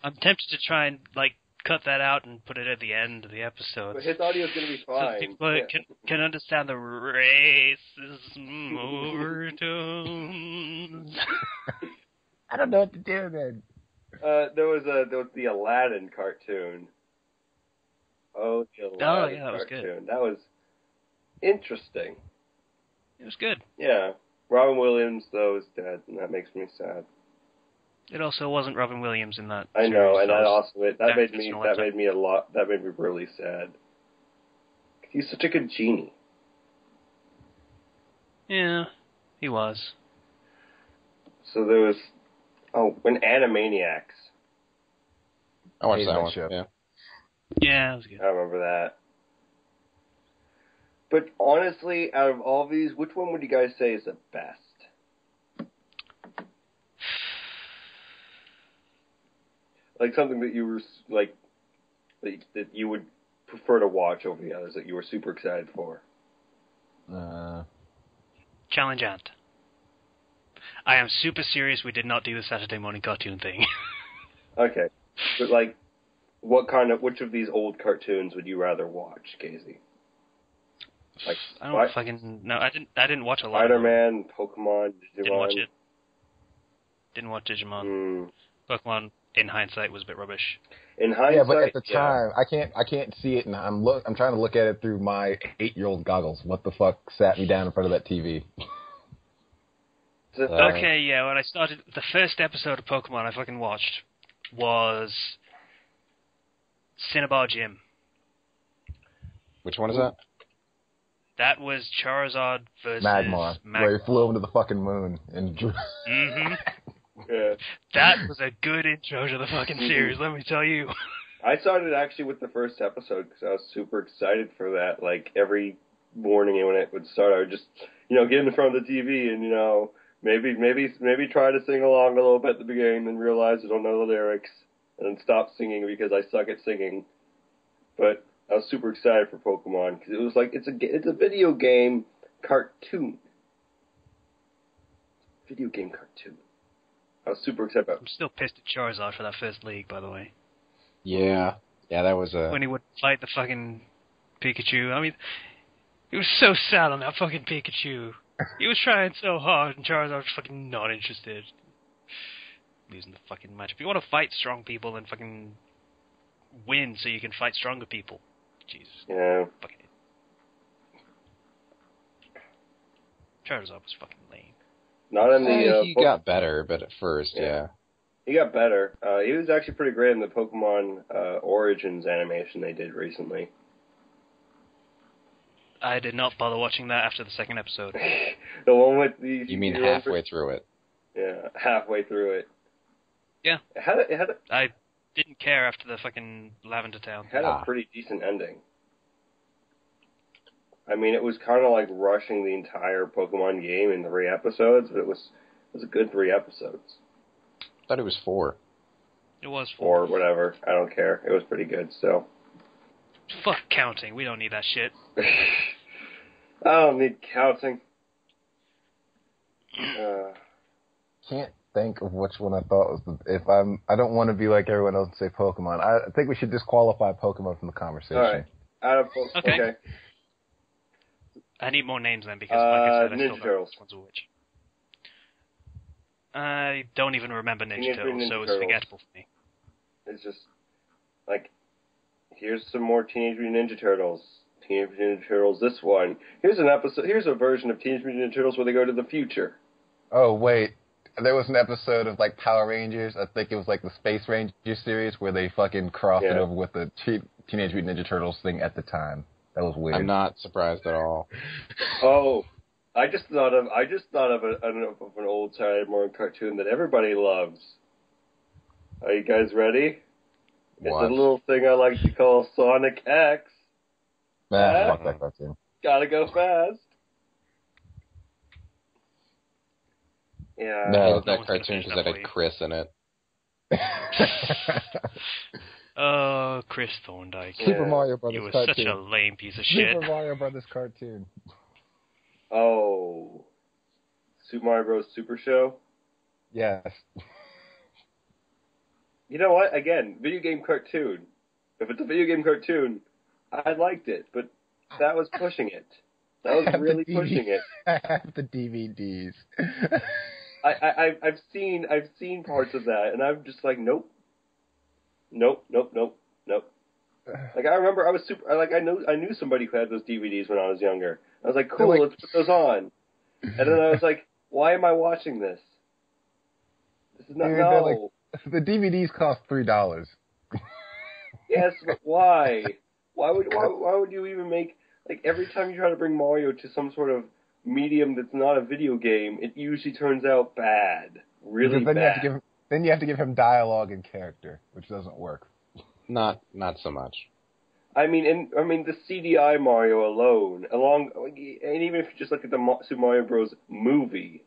I'm tempted to try and cut that out and put it at the end of the episode. But his audio's going to be fine. So people can understand the racism overtones. I don't know what to do then. There was the Aladdin cartoon. Oh, the Aladdin that was cartoon. good. That was interesting. It was good. Yeah. Robin Williams, though, is dead, and that makes me sad. It also wasn't Robin Williams in that. I know, and that made me really sad. He's such a good genie. Yeah, he was. So there was when Animaniacs. I watched that one. Show. Yeah. Yeah, that was good. I remember that. But honestly, out of all these, which one would you guys say is the best? Like something that you were that you would prefer to watch over the others, that you were super excited for. Challenge Ant. I am super serious. We did not do the Saturday morning cartoon thing. Okay, but which of these old cartoons would you rather watch, Casey? I don't fucking know. I didn't watch a lot. Spider-Man, Pokemon, Digimon. Didn't watch it. Didn't watch Digimon. Pokemon, in hindsight, was a bit rubbish. In hindsight, yeah, but at the time, I can't see it, and I'm trying to look at it through my 8-year-old goggles. What the fuck sat me down in front of that TV? Okay, yeah. When I started, the first episode of Pokemon I fucking watched was Cinnabar Gym. Which one is that? That was Charizard versus Magmar, where he flew into the fucking moon and drew. Mm-hmm. Yeah. That was a good intro to the fucking series, let me tell you. I started actually with the first episode because I was super excited for that. Like, every morning when it would start, I would just, get in front of the TV and, maybe try to sing along a little bit at the beginning and realize I don't know the lyrics and then stop singing because I suck at singing. But I was super excited for Pokemon because it was like, it's a video game cartoon. Video game cartoon. I was super excited about it. I'm still pissed at Charizard for that first league, by the way. Yeah, that was a... When he would fight the fucking Pikachu. I mean, it was so sad on that fucking Pikachu. He was trying so hard, and Charizard was fucking not interested. Losing the fucking match. If you want to fight strong people, then fucking win so you can fight stronger people. Jesus. Yeah. Fucking Charizard was fucking lame. Not in the... he got better, but at first, yeah. He got better. He was actually pretty great in the Pokemon Origins animation they did recently. I did not bother watching that after the second episode. The one with the... You mean halfway through it? Yeah, halfway through it. Yeah. It had I didn't care after the fucking Lavender Town. It had a pretty decent ending. I mean, it was kind of like rushing the entire Pokemon game in 3 episodes, but it was a good 3 episodes. I thought it was 4. It was 4. Or whatever. I don't care. It was pretty good still. Fuck counting. We don't need that shit. I don't need counting. Can't think of which one I thought was I don't want to be like everyone else and say Pokemon. I think we should disqualify Pokemon from the conversation. All right. Out of okay. I need more names then because, like I said, I still Ninja don't Turtles. know which one's which. I don't even remember Ninja Turtles, so it's Turtles. forgettable for me. It's just like, here's some more Teenage Mutant Ninja Turtles. Teenage Mutant Ninja Turtles. This one. Here's a version of Teenage Mutant Ninja Turtles where they go to the future. Oh wait, there was an episode of like Power Rangers. I think it was like the Space Ranger series where they fucking crossed it over with the Teenage Mutant Ninja Turtles thing at the time. That was weird. I'm not surprised at all. Oh, I just thought of an old time cartoon that everybody loves. Are you guys ready? What? It's a little thing I like to call Sonic X. Fuck that cartoon. Gotta go fast. Yeah. No, that cartoon because it had Chris in it. Oh, Chris Thorndike. Super Mario Brothers You were cartoon. such a lame piece of shit. Super Mario Brothers cartoon. Oh. Super Mario Bros. Super Show? Yes. You know what? Again, video game cartoon. If it's a video game cartoon, I liked it, but that was pushing it. That was really pushing it. I have the DVDs. I've seen parts of that, and I'm just like, nope. Like, I remember I was I knew somebody who had those DVDs when I was younger. I was like, cool, let's put those on. And then I was like, why am I watching this? This is not, no. The DVDs cost $3. Yes, but why? Why would you even make, like, every time you try to bring Mario to some sort of medium that's not a video game, it usually turns out bad. Really bad. Then you have to give him dialogue and character, which doesn't work. Not so much. I mean, the CDI Mario alone, and even if you just look at the Super Mario Bros. Movie.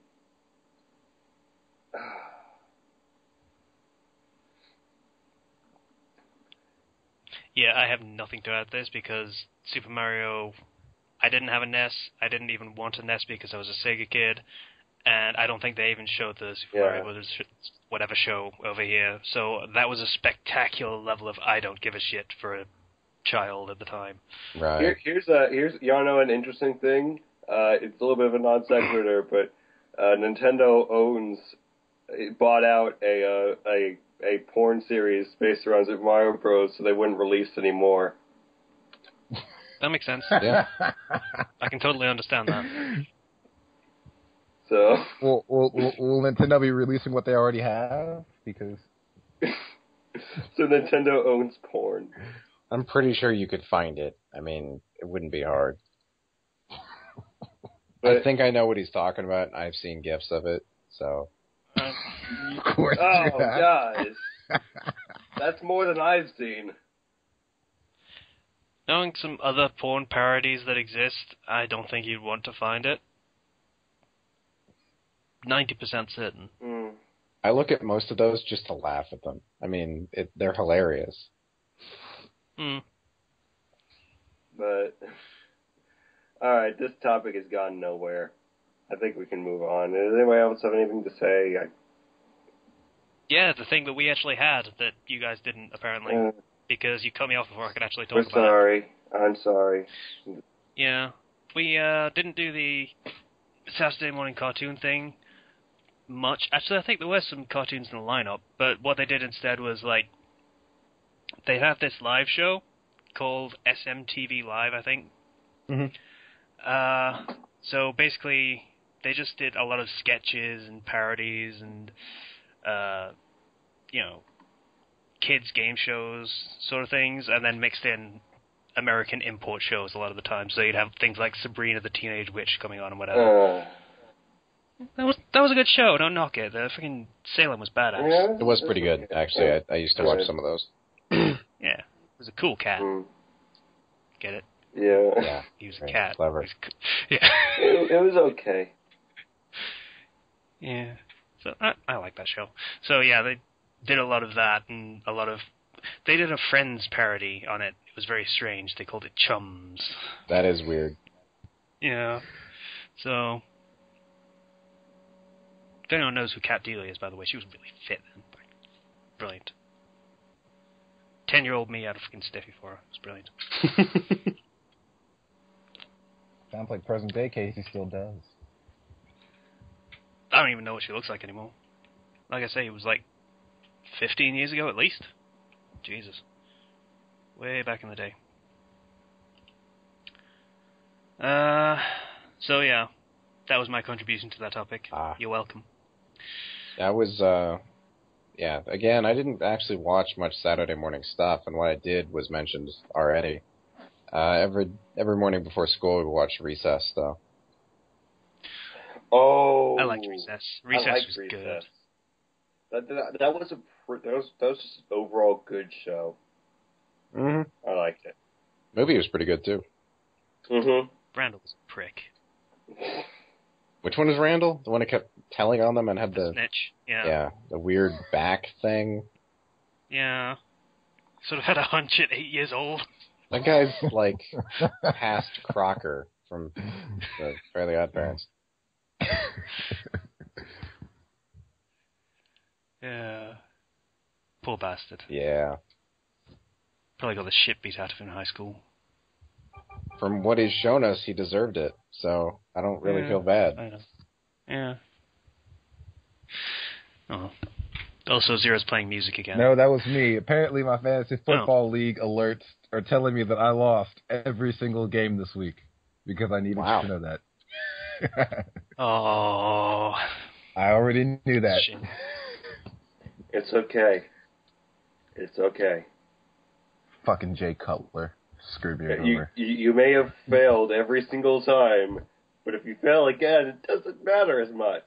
Yeah, I have nothing to add to this because Super Mario, I didn't have a NES. I didn't even want a NES because I was a Sega kid, and I don't think they even showed the Super Mario Brothers whatever show over here. So that was a spectacular level of I don't give a shit for a child at the time. Right. Here's you wanna know an interesting thing? It's a little bit of a non sequitur, but Nintendo bought out a porn series based around Super Mario Bros. So they wouldn't release anymore. That makes sense. Yeah. I can totally understand that. So will Nintendo be releasing what they already have? Because so Nintendo owns porn. I'm pretty sure you could find it. I mean, it wouldn't be hard. But, I think I know what he's talking about. I've seen GIFs of it, so. Of course. oh, guys. That's more than I've seen. Knowing some other porn parodies that exist, I don't think you'd want to find it. 90% certain. Mm. I look at most of those just to laugh at them. I mean, they're hilarious. But, alright, this topic has gone nowhere. I think we can move on. Does anybody else have anything to say? Yeah, the thing that we actually had that you guys didn't, apparently. Because you cut me off before I could actually talk about it. I'm sorry. Yeah. We didn't do the Saturday morning cartoon thing much. Actually, I think there were some cartoons in the lineup, but what they did instead was, like, they have this live show called SMTV Live, I think. Mm-hmm. So basically, they just did a lot of sketches and parodies and, kids' game shows sort of things, and then mixed in American import shows a lot of the time. So you'd have things like Sabrina the Teenage Witch coming on and whatever. That was a good show. Don't knock it. The freaking Salem was badass. Yeah, it was pretty good, actually. I used to watch some of those. Yeah, it was a cool cat. Get it? Yeah. He was a cat. Clever. Yeah. It was okay. Yeah. So I like that show. So yeah, they did a lot of that and they did a Friends parody on it. It was very strange. They called it Chums. That is weird. Yeah. So if anyone knows who Kat Deely is, by the way, she was really fit then. Brilliant. 10-year-old me had a freaking stiffy for her. It was brilliant. Sounds like present day Casey still does. I don't even know what she looks like anymore. Like I say, it was like 15 years ago at least. Jesus. Way back in the day. So yeah, that was my contribution to that topic. You're welcome. That was, again, I didn't actually watch much Saturday morning stuff, and what I did was mentioned already. Every morning before school, we would watch Recess, though. Oh, I liked Recess. Recess was Recess. good. That was just an overall good show. Mm-hmm. I liked it. Movie was pretty good, too. Mm-hmm. Randall was a prick. Which one is Randall? The one who kept telling on them and had the snitch. Yeah. Yeah, the weird back thing. Yeah. Sort of had a hunch at 8 years old. That guy's like past Crocker from the Fairly Odd Parents. Yeah. Poor bastard. Yeah. Probably got the shit beat out of him in high school. From what he's shown us, he deserved it, so I don't really feel bad. I know. Yeah. Oh. Also, Zero's playing music again. No, that was me. Apparently, my fantasy football league alerts are telling me that I lost every single game this week because I needed to know that. Oh. I already knew that. Shit. It's okay. It's okay. Fucking Jay Cutler. Screw me over. You may have failed every single time, but if you fail again, it doesn't matter as much.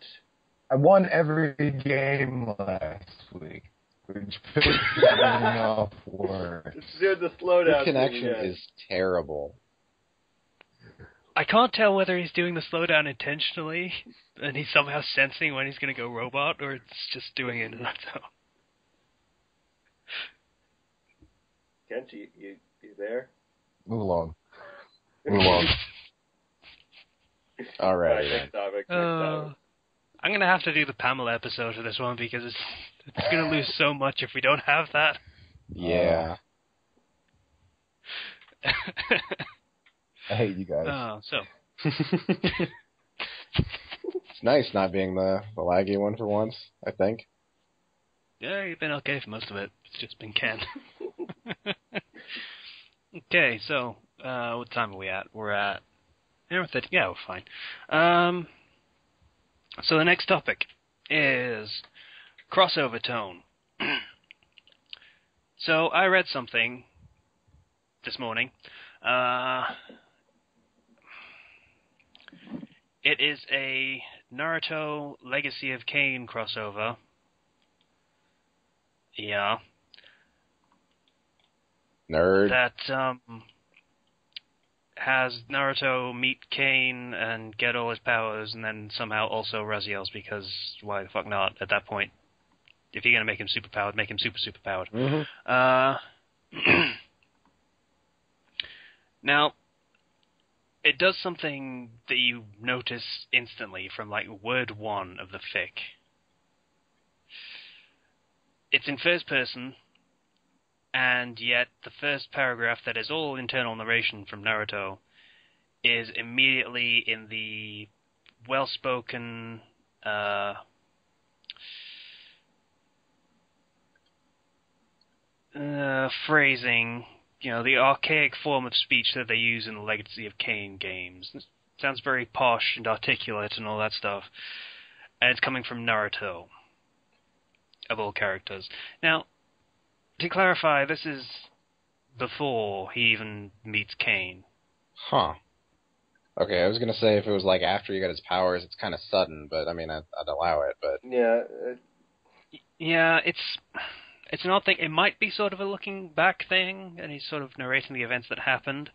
I won every game last week, which pissed me off worse. The slowdown. Your connection is terrible. I can't tell whether he's doing the slowdown intentionally, and he's somehow sensing when he's going to go robot, or it's just doing it on its own. Kent, you there? Move along. All right. Next topic. I'm going to have to do the Pamela episode for this one because it's going to lose so much if we don't have that. Yeah. I hate you guys. Oh, so. It's nice not being the laggy one for once, I think. Yeah, you've been okay for most of it. It's just been Ken. Okay, so, what time are we at? We're at... Yeah, we're fine. So the next topic is crossover tone. So I read something this morning. It is a Naruto Legacy of Kain crossover. Yeah. Nerd. That has Naruto meet Kain and get all his powers, and then somehow also Raziel's, because why the fuck not at that point? If you're going to make him superpowered, make him super powered. Mm-hmm. Now, it does something that you notice instantly from, like, word 1 of the fic. It's in first person, and yet the first paragraph that is all internal narration from Naruto is immediately in the well-spoken, phrasing, the archaic form of speech that they use in the Legacy of Kain games. It sounds very posh and articulate and all that stuff. And it's coming from Naruto, of all characters. Now, to clarify, this is before he even meets Kain. Huh. Okay, I was going to say if it was like after he got his powers, it's kind of sudden, but I mean, I'd allow it, but... Yeah. Yeah, it's an odd thing. It might be sort of a looking back thing, and he's sort of narrating the events that happened,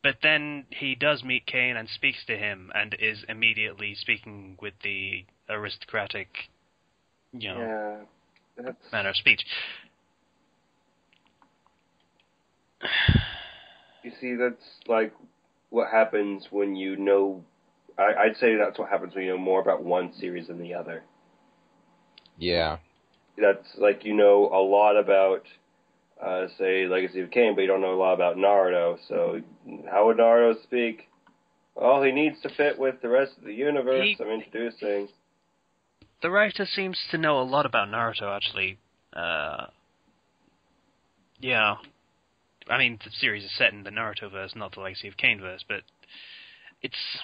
but then he does meet Kain and speaks to him, and is immediately speaking with the aristocratic, manner of speech. You see, that's like what happens when you know... I'd say that's what happens when you know more about one series than the other. Yeah. That's like you know a lot about, say, Legacy of Kain, but you don't know a lot about Naruto. So how would Naruto speak? Well, he needs to fit with the rest of the universe I'm introducing. The writer seems to know a lot about Naruto, actually. Yeah. I mean, the series is set in the Naruto-verse, not the Legacy of Kain-verse, but it's...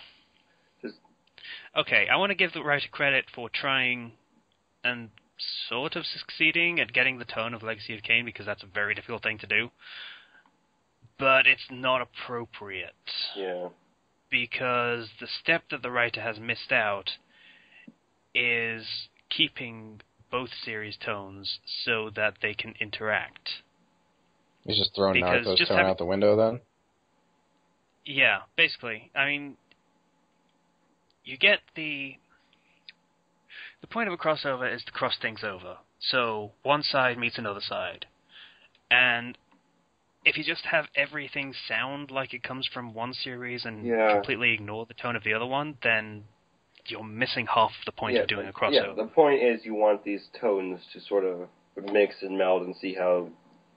Okay, I want to give the writer credit for trying and sort of succeeding at getting the tone of Legacy of Kain, because that's a very difficult thing to do. But it's not appropriate. Yeah. Because the step that the writer has missed out is keeping both series tones so that they can interact. He's just throwing Naruto's tone out the window, then? Yeah, basically. I mean, you get the point of a crossover is to cross things over. So one side meets another side. And if you just have everything sound like it comes from one series and completely ignore the tone of the other one, then you're missing half the point of doing a crossover. Yeah, the point is you want these tones to sort of mix and meld and see how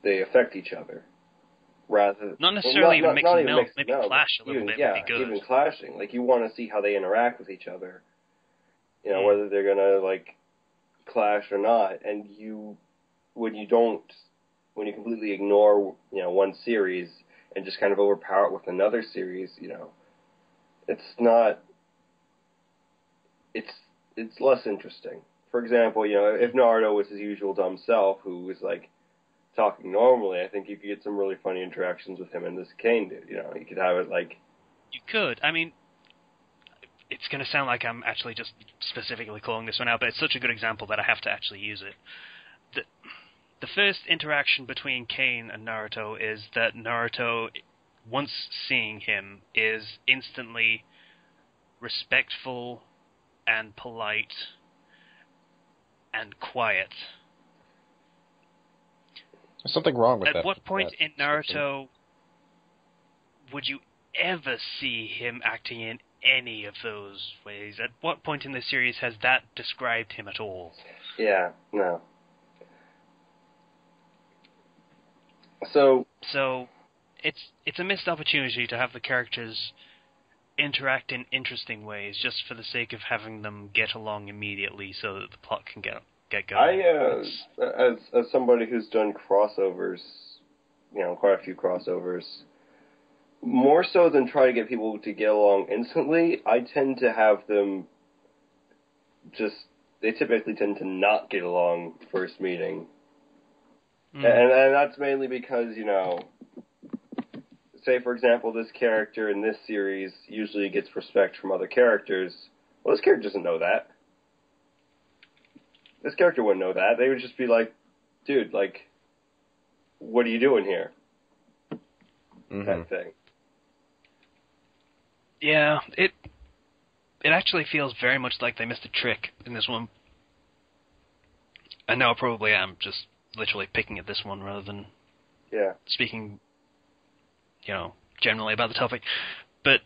they affect each other. Not necessarily even mix and meld, maybe clash a little bit would be good. Even clashing. Like, you want to see how they interact with each other. Whether they're going to, like, clash or not. And when you completely ignore, one series and just kind of overpower it with another series, it's not... It's less interesting. For example, if Naruto was his usual dumb self, who was, like, talking normally, I think you could get some really funny interactions with him and this Kain dude. You could have it like... You could. I mean, it's going to sound like I'm actually just specifically calling this one out, but it's such a good example that I have to actually use it. The first interaction between Kain and Naruto is that Naruto, once seeing him, is instantly respectful and polite and quiet. There's something wrong with that. At what point in Naruto would you ever see him acting in any of those ways? At what point in the series has that described him at all? Yeah, no. So it's a missed opportunity to have the characters interact in interesting ways just for the sake of having them get along immediately so that the plot can get going. As somebody who's done crossovers, quite a few crossovers, more so than try to get people to get along instantly, I tend to have them they typically tend to not get along first meeting. And that's mainly because, say, for example, this character in this series usually gets respect from other characters. Well, this character doesn't know that. This character wouldn't know that. They would just be like, dude, like, what are you doing here? That thing. Yeah, it actually feels very much like they missed a trick in this one. I know I probably am just literally picking at this one rather than speaking, generally about the topic. But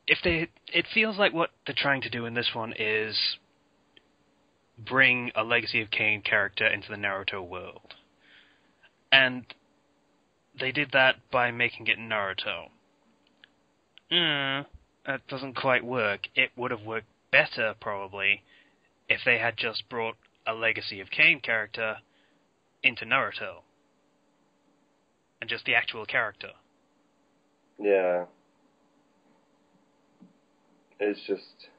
it feels like what they're trying to do in this one is bring a Legacy of Kain character into the Naruto world. And they did that by making it Naruto. That doesn't quite work. It would have worked better, probably, if they had just brought a Legacy of Kain character into Naruto. And just the actual character. Yeah. It's just...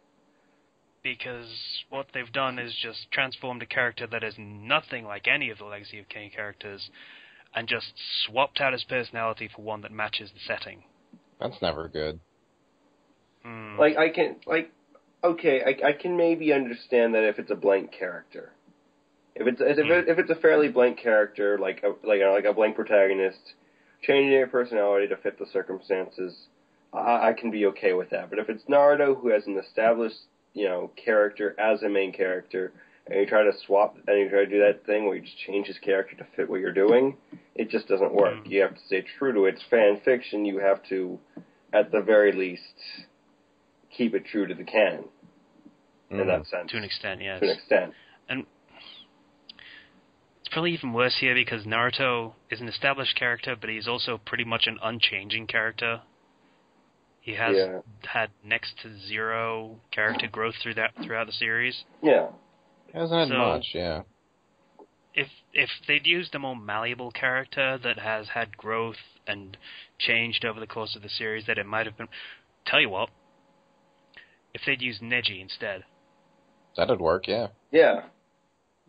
Because what they've done is just transformed a character that is nothing like any of the Legacy of Kain characters and just swapped out his personality for one that matches the setting. That's never good. Like, I can maybe understand that if it's a blank character. If it's a fairly blank character, like a blank protagonist, changing your personality to fit the circumstances, I can be okay with that. But if it's Naruto, who has an established, character as a main character, and you try to swap, and you try to do that thing where you just change his character to fit what you're doing, it just doesn't work. You have to stay true to it. It's fan fiction. You have to, at the very least, keep it true to the canon. In that sense. To an extent, yes. To an extent. And it's probably even worse here because Naruto is an established character, but he's also pretty much an unchanging character. He has had next to zero character growth throughout the series. Yeah. Hasn't had much, yeah. If they'd used a more malleable character that has had growth and changed over the course of the series, that it might have been... Tell you what, if they'd used Neji instead. That'd work, yeah. Yeah.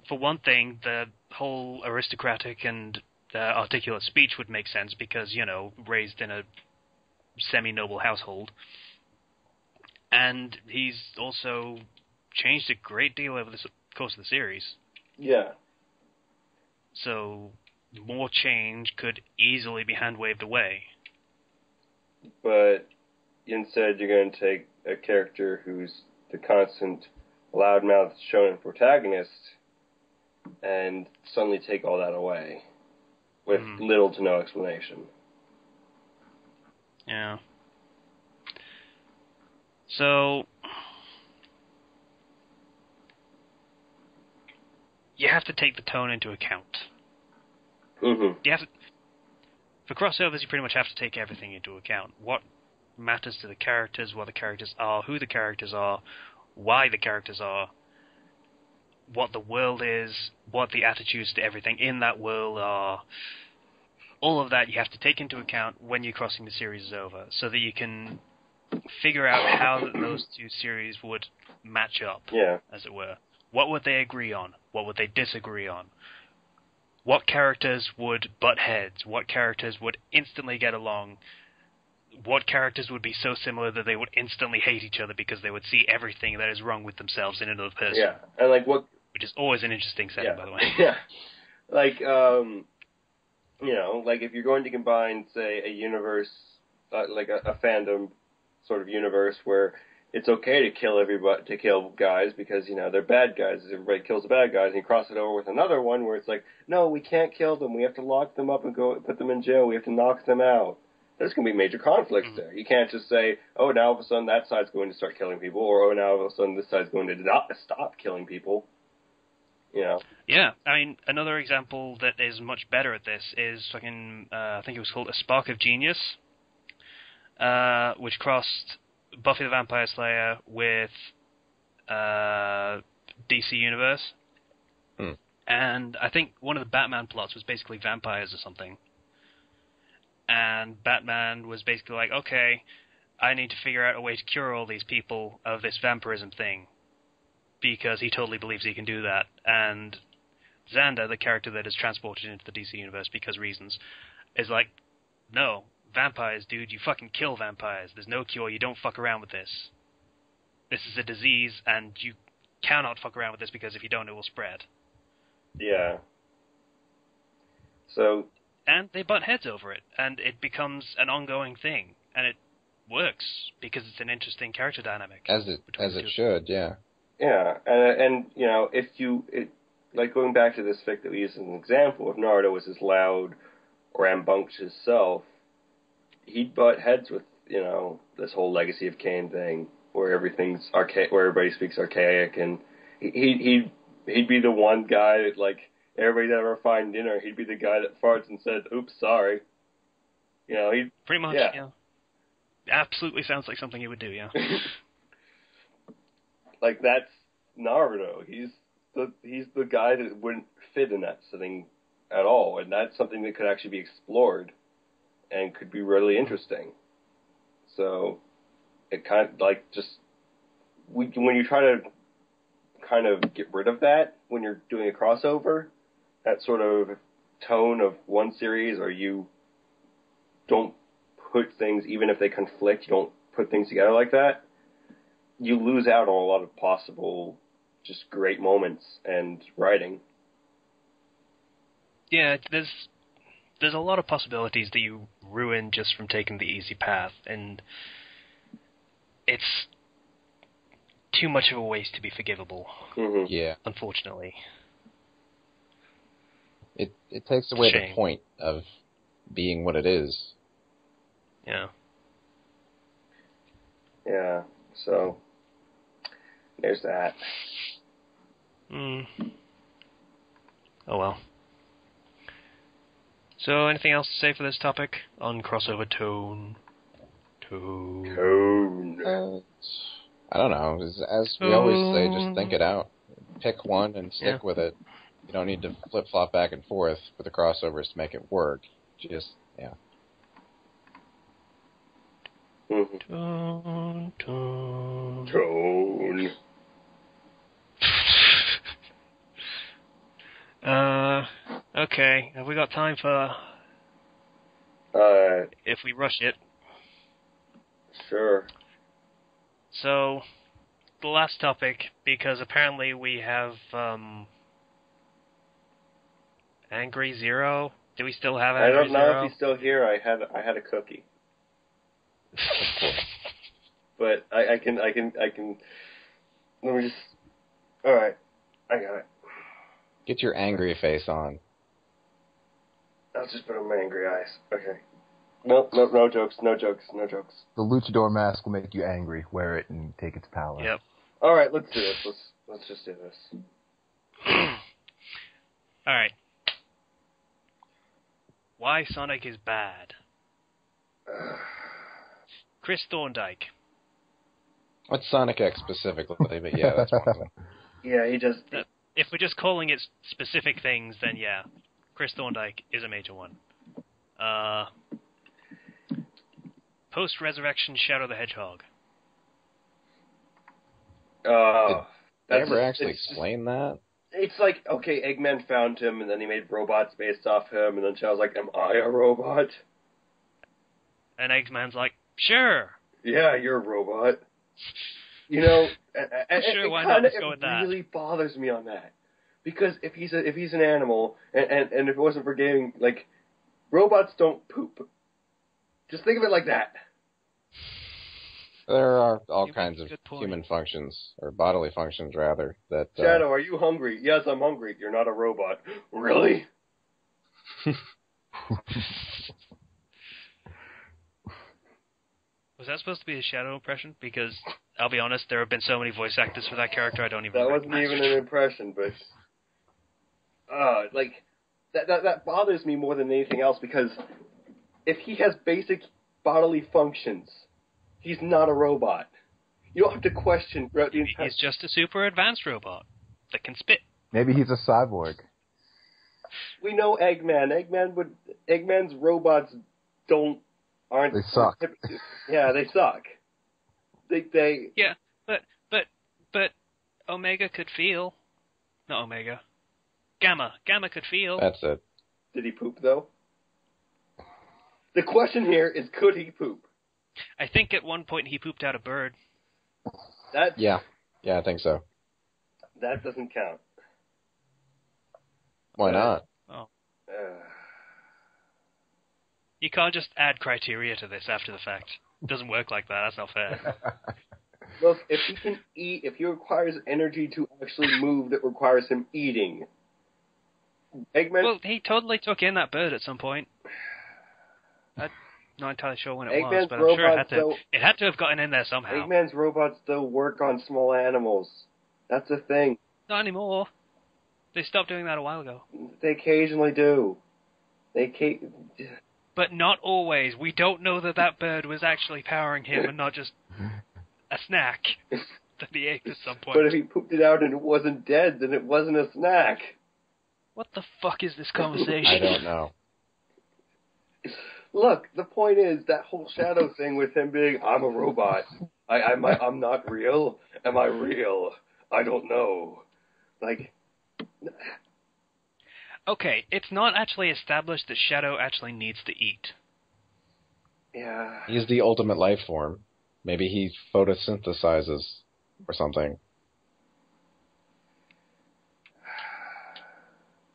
For one thing, the whole aristocratic and articulate speech would make sense because, raised in a semi-noble household. And he's also changed a great deal over the course of the series. Yeah. So, more change could easily be hand-waved away. But instead you're going to take a character who's the constant loudmouth shonen protagonist and suddenly take all that away with little to no explanation. Yeah. So, you have to take the tone into account. You have to, for crossovers, you pretty much have to take everything into account. What matters to the characters, what the characters are, who the characters are, why the characters are, what the world is, what the attitudes to everything in that world are. All of that you have to take into account when you're crossing the series over, so that you can figure out how those two series would match up, as it were. What would they agree on? What would they disagree on? What characters would butt heads? What characters would instantly get along? What characters would be so similar that they would instantly hate each other because they would see everything that is wrong with themselves in another person? Yeah, and which is always an interesting setting, by the way. Yeah, like if you're going to combine, say, a universe, like a fandom sort of universe where it's okay to kill guys because, they're bad guys. Everybody kills the bad guys, and you cross it over with another one where it's like, no, we can't kill them. We have to lock them up and go put them in jail. We have to knock them out. There's going to be major conflicts there. You can't just say, oh, now all of a sudden that side's going to start killing people, or oh, now all of a sudden this side's going to stop killing people. Yeah, I mean, another example that is much better at this is fucking, I think it was called A Spark of Genius, which crossed Buffy the Vampire Slayer with DC Universe. And I think one of the Batman plots was basically vampires or something. And Batman was basically like, okay, I need to figure out a way to cure all these people of this vampirism thing. Because he totally believes he can do that. And Xander, the character that is transported into the DC Universe because reasons, is like, no, vampires, dude. You fucking kill vampires. There's no cure. You don't fuck around with this. This is a disease, and you cannot fuck around with this because if you don't, it will spread. Yeah. So... And they butt heads over it, and it becomes an ongoing thing, and it works because it's an interesting character dynamic. As it should, yeah. Yeah, and you know, like going back to this fic that we used as an example, if Naruto was as loud or rambunctious self, he'd butt heads with, you know, this whole Legacy of Kain thing, where everything's archaic, where everybody speaks archaic, and he'd be the one guy that, like, everybody'd ever find dinner, he'd be the guy that farts and said, "Oops, sorry." You know, he'd... Pretty much, yeah. Absolutely sounds like something he would do, yeah. Like, that's Naruto. He's the guy that wouldn't fit in that setting at all, and that's something that could actually be explored and could be really interesting. So, it kind of, like, just... when you try to kind of get rid of that when you're doing a crossover, that sort of tone of one series, or you don't put things, even if they conflict, you don't put things together like that, you lose out on a lot of possible just great moments and writing. Yeah, there's a lot of possibilities that you ruin just from taking the easy path, and it's too much of a waste to be forgivable. Mm-hmm. Yeah. Unfortunately. It takes away Shame. the point of being what it is. Yeah. Yeah, so there's that. Oh well. So, anything else to say for this topic on crossover tone? I don't know. As we always say, just think it out. Pick one and stick with it. You don't need to flip-flop back and forth with the crossovers to make it work. Just, yeah. Mm-hmm. Tone. Okay. Have we got time for... if we rush it. Sure. So, the last topic, because apparently we have, Angry Zero? Do we still have Angry Zero? I don't know if he's still here. I had a cookie. But I can, let me just, alright, I got it. Get your angry face on. I'll just put on my angry eyes. Okay. No jokes. The luchador mask will make you angry. Wear it and take its power. Yep. Alright, let's do this. Let's just do this. Alright. Why Sonic is bad. Chris Thorndike. What's Sonic X specifically? But yeah, that's one of them. Yeah, he just... If we're just calling it specific things, then yeah. Chris Thorndike is a major one. Post-Resurrection Shadow the Hedgehog. Did they ever actually explain that? It's like, okay, Eggman found him, and then he made robots based off him, and then Shadow's like, am I a robot? And Eggman's like, sure. Yeah, you're a robot. You know, sure, why not? Let's go with that. It really bothers me on that. Because if he's an animal, and if it wasn't for gaming, like, robots don't poop. Just think of it like that. There are all kinds of human functions, or bodily functions, rather, that... Shadow, are you hungry? Yes, I'm hungry. You're not a robot. Really? Was that supposed to be a Shadow impression? Because, I'll be honest, there have been so many voice actors for that character, I don't even That wasn't even an impression, but... that bothers me more than anything else, because if he has basic bodily functions, he's not a robot. You don't have to question... He's just a super advanced robot that can spit. Maybe he's a cyborg. We know Eggman. Eggman's robots aren't... They suck. Yeah, they suck. They... Yeah, but Omega could feel. Not Omega. Gamma. Gamma could feel. That's it. Did he poop, though? The question here is, could he poop? I think at one point he pooped out a bird. Yeah, I think so. That doesn't count. Why not? Oh. You can't just add criteria to this after the fact. It doesn't work like that. That's not fair. Look, if he can eat, if he requires energy to actually move that requires him eating. Eggman... Well, he totally took in that bird at some point. I'm not entirely sure when it was, Eggman's but I'm sure it had to have gotten in there somehow. Eggman's robots still work on small animals. That's a thing. Not anymore. They stopped doing that a while ago. They occasionally do. But not always. We don't know that bird was actually powering him and not just a snack that he ate at some point. But if he pooped it out and it wasn't dead, then it wasn't a snack. What the fuck is this conversation? I don't know. Look, the point is that whole shadow thing with him being, I'm a robot. I'm not real. Am I real? I don't know. Like... Okay, it's not actually established that Shadow actually needs to eat. Yeah. He's the ultimate life form. Maybe he photosynthesizes or something.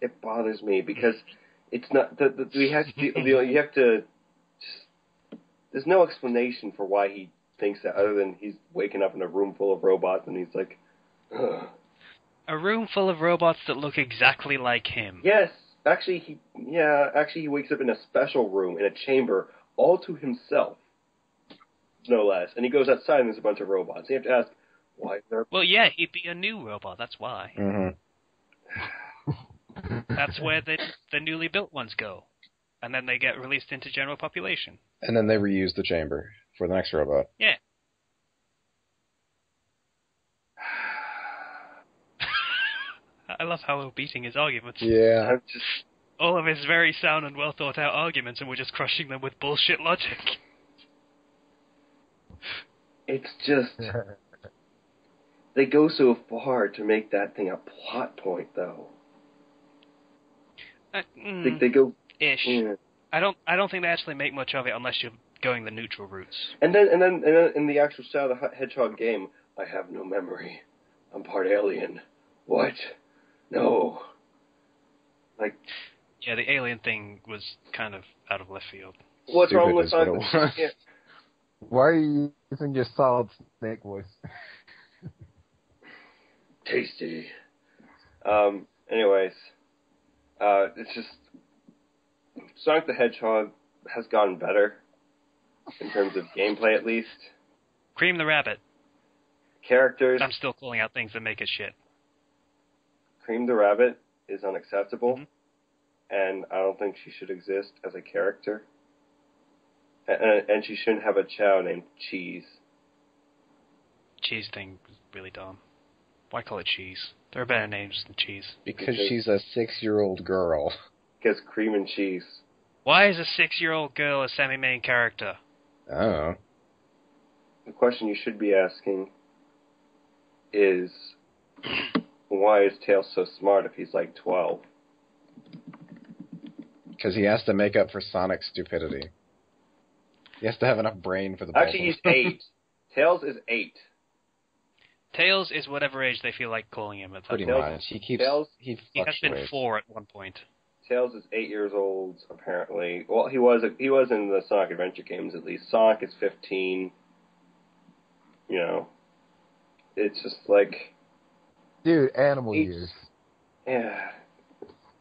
It bothers me because it's not you have to. There's no explanation for why he thinks that, other than he's waking up in a room full of robots and he's like, ugh. A room full of robots that look exactly like him. Yes, actually he wakes up in a special room in a chamber all to himself, no less. And he goes outside and there's a bunch of robots. You have to ask, why is there? Well, yeah, he'd be a new robot. That's why. Mm-hmm. That's where the newly built ones go. And then they get released into general population. And then they reuse the chamber for the next robot. Yeah. I love how we're beating his arguments. Yeah. All of his very sound and well thought out arguments, and we're just crushing them with bullshit logic. It's just... They go so far to make that thing a plot point, though. They go... Ish. Yeah. I don't think they actually make much of it unless you're going the neutral routes. And then in the actual Shadow the Hedgehog game, I have no memory. I'm part alien. What? No. Like... Yeah, the alien thing was kind of out of left field. What's wrong with Sonic? Yeah. Why are you using your Solid Snake voice? Tasty. Anyways, it's just Sonic the Hedgehog has gotten better in terms of gameplay, at least. Cream the Rabbit. Characters. I'm still calling out things that make it shit. Cream the Rabbit is unacceptable, and I don't think she should exist as a character. And she shouldn't have a chow named Cheese. Cheese thing is really dumb. Why call it Cheese? There are better names than Cheese. Because she's a 6-year-old girl. Because Cream and Cheese. Why is a 6-year-old girl a semi-main character? Oh. The question you should be asking is, why is Tails so smart if he's like 12? Because he has to make up for Sonic's stupidity. He has to have enough brain for the both. Actually, he's 8. Tails is 8. Tails is whatever age they feel like calling him. Pretty much. He has been 4 at one point. Tails is 8 years old, apparently. Well, he was in the Sonic Adventure games, at least. Sonic is 15. You know. It's just like... Dude, animal years. Yeah.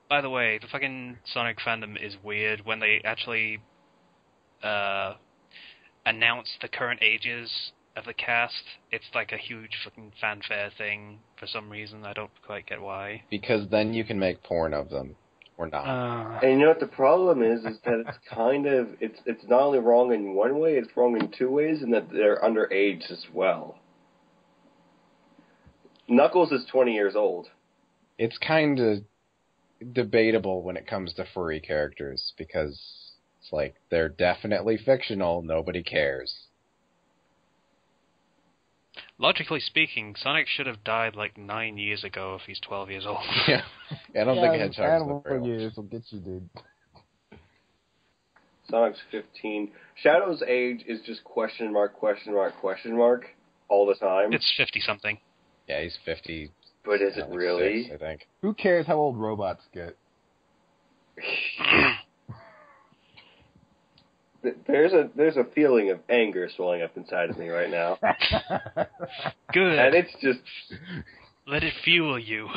By the way, the fucking Sonic fandom is weird. When they actually announce the current ages of the cast, it's like a huge fucking fanfare thing for some reason. I don't quite get why. Because then you can make porn of them. Or not. And you know what the problem is that it's kind of... It's not only wrong in one way, it's wrong in two ways, and that they're underage as well. Knuckles is 20 years old. It's kind of debatable when it comes to furry characters, because it's like, they're definitely fictional, nobody cares. Logically speaking, Sonic should have died like 9 years ago if he's 12 years old. Yeah, I don't think Hedgehog's animal years will get you, dude. Sonic's 15. Shadow's age is just question mark all the time. It's 50-something. Yeah, he's 50. But is it really? 6, I think. Who cares how old robots get? There's a feeling of anger swelling up inside of me right now. Good. And it's just... Let it fuel you.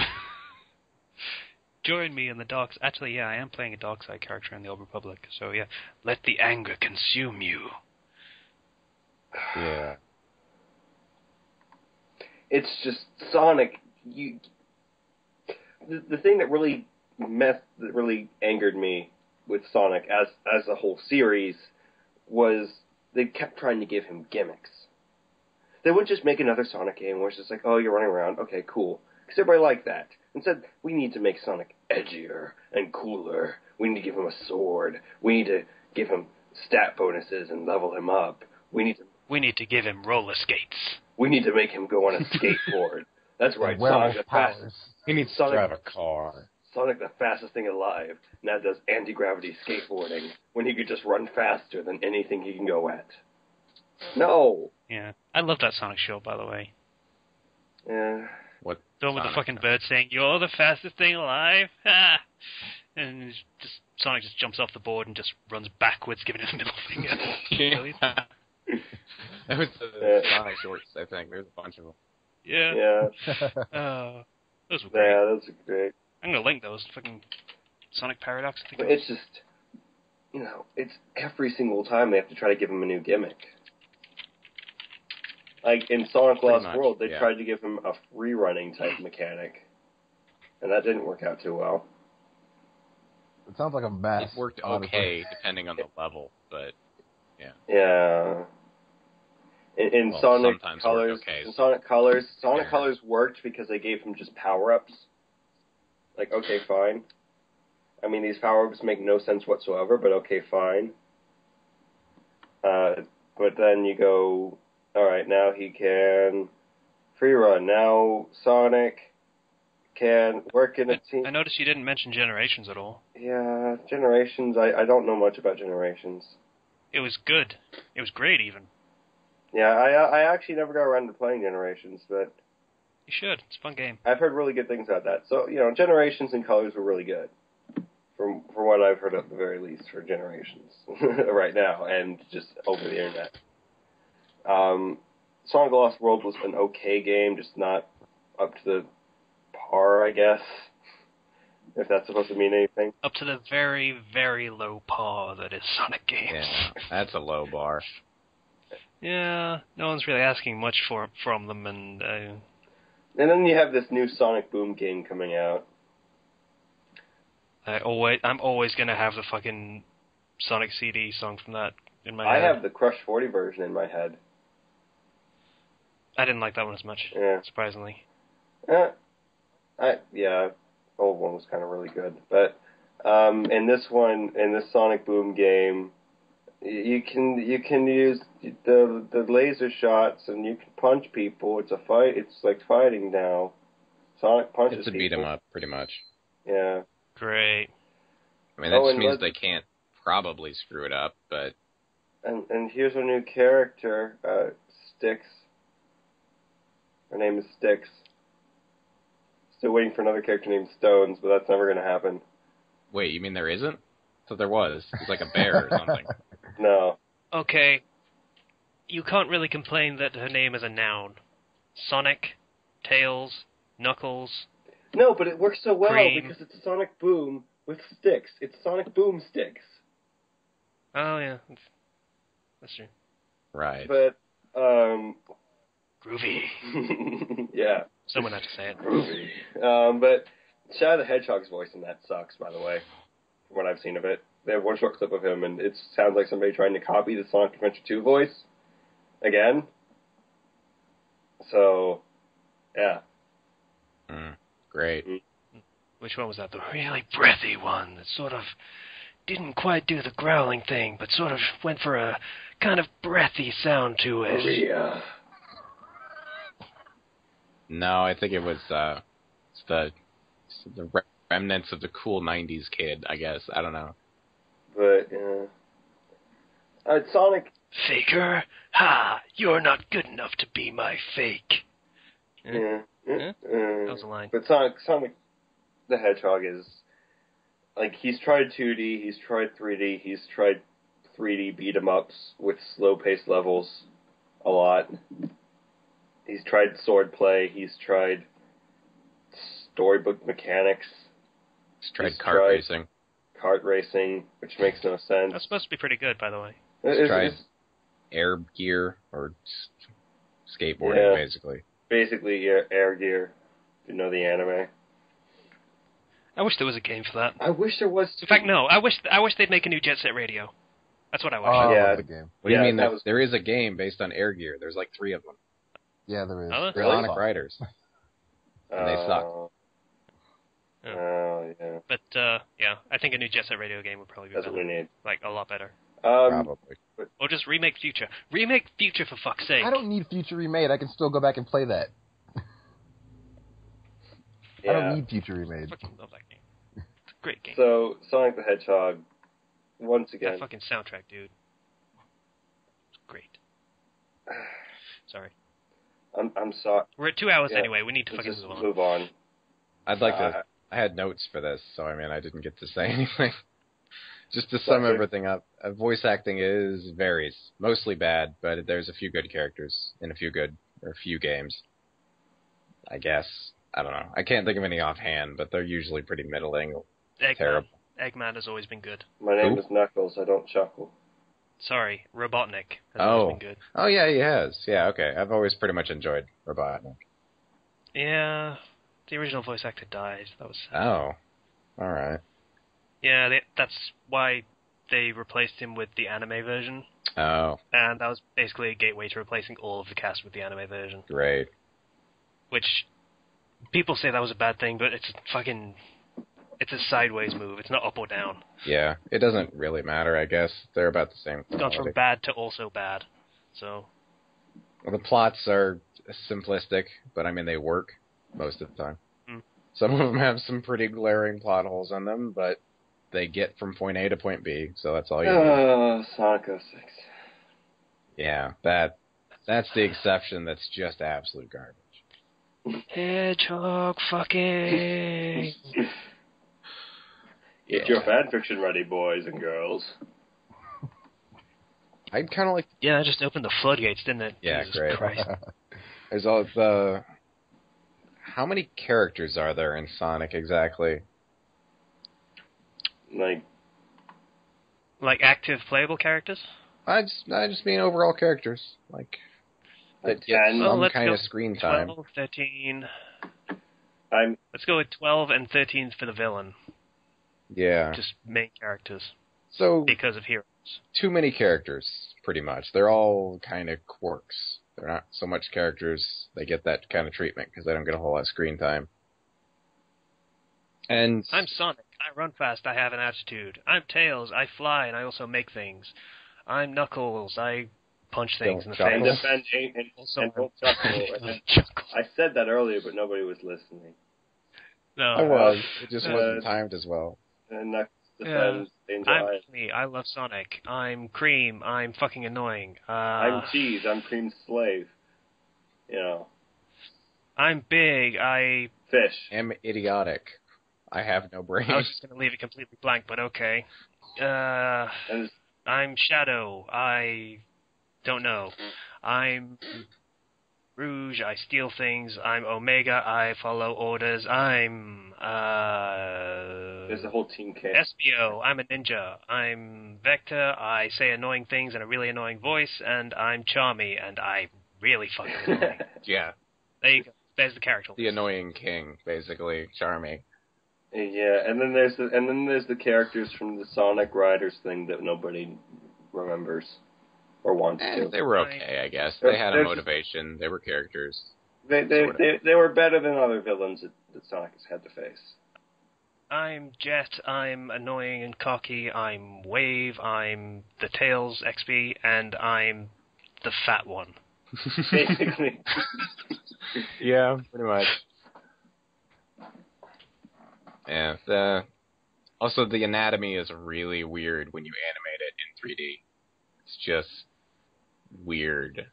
Join me in the dark... Actually, yeah, I am playing a dark side character in the Old Republic, so yeah. Let the anger consume you. Yeah. It's just Sonic. The thing that really angered me with Sonic as a whole series was they kept trying to give him gimmicks. They wouldn't just make another Sonic game where it's just like, oh, you're running around, okay, cool. Because everybody liked that. Instead, we need to make Sonic edgier and cooler. We need to give him a sword. We need to give him stat bonuses and level him up. We need to give him roller skates. We need to make him go on a skateboard. That's right, Sonic the fastest. He needs to drive a car. Sonic the fastest thing alive now does anti-gravity skateboarding when he could just run faster than anything he can go at. No. Yeah, I love that Sonic show, by the way. Yeah. What? The one with the fucking bird saying, "You're the fastest thing alive," ha! And Sonic just jumps off the board and just runs backwards, giving it a middle finger. Yeah. That was the Sonic shorts, I think. There's a bunch of them. Yeah. Those were great. Yeah, those are great. I'm gonna link those. Fucking Sonic Paradox. I think but it's just, it's every single time they have to try to give him a new gimmick. Like in Sonic Lost World, they tried to give him a free running type mechanic, and that didn't work out too well. It sounds like a mess. It worked okay, depending on the level, but yeah. Yeah. In Sonic Colors, Sonic Colors worked because they gave him just power-ups. Like, okay, fine. I mean, these power-ups make no sense whatsoever, but okay, fine. But then you go, alright, now he can free run. Now Sonic can work in a team. I noticed you didn't mention Generations at all. Yeah, Generations, I don't know much about Generations. It was good. It was great, even. Yeah, I actually never got around to playing Generations, but... You should. It's a fun game. I've heard really good things about that. So, Generations and Colors were really good. From what I've heard at the very least for Generations right now, and just over the internet. Sonic Lost World was an okay game, just not up to the par, I guess. If that's supposed to mean anything. Up to the very, very low par that is Sonic games. Yeah, that's a low bar. Yeah, no one's really asking much from them, and then you have this new Sonic Boom game coming out. I'm always gonna have the fucking Sonic CD song from that in my head. I have the Crush 40 version in my head. I didn't like that one as much, surprisingly. Old one was kind of really good, but in this Sonic Boom game, you can use the laser shots and you can punch people. It's a fight. It's like fighting now. Sonic punches people. It's a beat 'em up, pretty much. Yeah. Great. I mean, that just means they can't probably screw it up, but... And here's a new character, Styx. Her name is Styx. Still waiting for another character named Stones, but that's never going to happen. Wait, you mean there isn't? So there was. It's like a bear or something. No. Okay. You can't really complain that her name is a noun. Sonic, Tails, Knuckles... No, but it works so well Green. because it's Sonic Boom with Styx. It's Sonic Boom Styx. Oh, yeah. That's true. Right. But, Groovy. yeah. Someone had to say it. Groovy. But Shadow the Hedgehog's voice in that sucks, by the way, from what I've seen of it. They have one short clip of him, and it sounds like somebody trying to copy the Sonic Adventure 2 voice. Again. So, yeah. Great. Which one was that? The really breathy one that sort of didn't quite do the growling thing, but sort of went for a kind of breathy sound to it. Maria. No, I think it was the remnants of the cool 90s kid, I guess. I don't know. But, Sonic. Faker, ha! You're not good enough to be my fake. Yeah. That was a line. But Sonic the Hedgehog is like he's tried 2D, he's tried 3D, he's tried 3D beat 'em ups with slow paced levels a lot. He's tried swordplay. He's tried storybook mechanics. He's tried kart racing, which makes no sense. That's supposed to be pretty good, by the way. He's tried air gear or skateboarding, basically. Basically, air gear. If you know the anime. I wish there was a game for that. I wish there was. In fact, no. I wish they'd make a new Jet Set Radio. That's what I wish. Oh, Yeah. the game. What do you mean? There is a game based on air gear. There's like 3 of them. Yeah, there is. Oh, really? Sonic Riders. And they suck. Oh, yeah. But, yeah, I think a new Jet Set Radio game would probably be That's better. what we need. Like, a lot better. Probably. Or just remake Future. Remake Future, for fuck's sake. I don't need Future remade. I can still go back and play that. Yeah. I don't need Future remade. I fucking love that game. It's a great game. So, Sonic the Hedgehog, once again... That fucking soundtrack, dude. It's great. Sorry. I'm sorry. We're at 2 hours anyway. We need to fucking move on. I'd like to... I had notes for this, so I mean, I didn't get to say anything. Just to sum everything up, voice acting varies. Mostly bad, but there's a few good characters in a few games. I guess. I don't know. I can't think of any offhand, but they're usually pretty middling. Terrible. Eggman has always been good. My name is Knuckles. I don't chuckle. Sorry, Robotnik has always been good. Oh, yeah, he has. Yeah, okay. I've always pretty much enjoyed Robotnik. Yeah, the original voice actor died. That was sad. Oh, all right. Yeah, that's why they replaced him with the anime version. Oh. And that was basically a gateway to replacing all of the cast with the anime version. Great. Which, people say that was a bad thing, but it's a sideways move. It's not up or down. Yeah, it doesn't really matter, I guess. They're about the same It's gone from bad to also bad. So. Well, the plots are simplistic, but I mean, they work most of the time. Mm. Some of them have some pretty glaring plot holes in them, but they get from point A to point B, so that's all you need. Sonic 06. Yeah, that's the exception that's just absolute garbage. Hedgehog fucking... Get your fanfiction ready, boys and girls. I'd kind of like... Yeah, it just opened the floodgates, didn't it? Yeah, Jesus great. Christ. There's all the... How many characters are there in Sonic exactly? Like active playable characters? I just mean overall characters. Like that get some kind of screen time. 12, 13... I'm Let's go with 12 and 13 for the villain. Yeah. Just main characters. So because of heroes. Too many characters, pretty much. They're all kind of quirks. They're not so much characters. They get that kind of treatment because they don't get a whole lot of screen time. And I'm Sonic. I run fast. I have an attitude. I'm Tails. I fly and I also make things. I'm Knuckles. I punch things in the and face. defend and don't chuckle. Chuckle. I said that earlier, but nobody was listening. No, I was. It just wasn't timed as well. And Knuckles defends. I'm me. I love Sonic. I'm Cream. I'm fucking annoying. I'm Cheese. I'm Cream's slave. You know. I'm big. I Fish. I'm idiotic. I have no brain. I was just going to leave it completely blank, but okay. I'm Shadow. I don't know. I'm Rouge. I steal things. I'm Omega. I follow orders. I'm There's a whole team case. Espio. I'm a ninja. I'm Vector. I say annoying things in a really annoying voice, and I'm Charmy, and I'm really fucking annoying. Yeah. There you go. There's the character. The annoying king, basically, Charmy. Yeah, and then there's the characters from the Sonic Riders thing that nobody remembers or wants to. They were okay, I guess. They had a motivation. They were characters. They were better than other villains that Sonic has had to face. I'm Jet. I'm annoying and cocky. I'm Wave. I'm the Tails XP, and I'm the fat one. Basically. Yeah, pretty much. Yeah. Also, the anatomy is really weird when you animate it in 3D. It's just weird.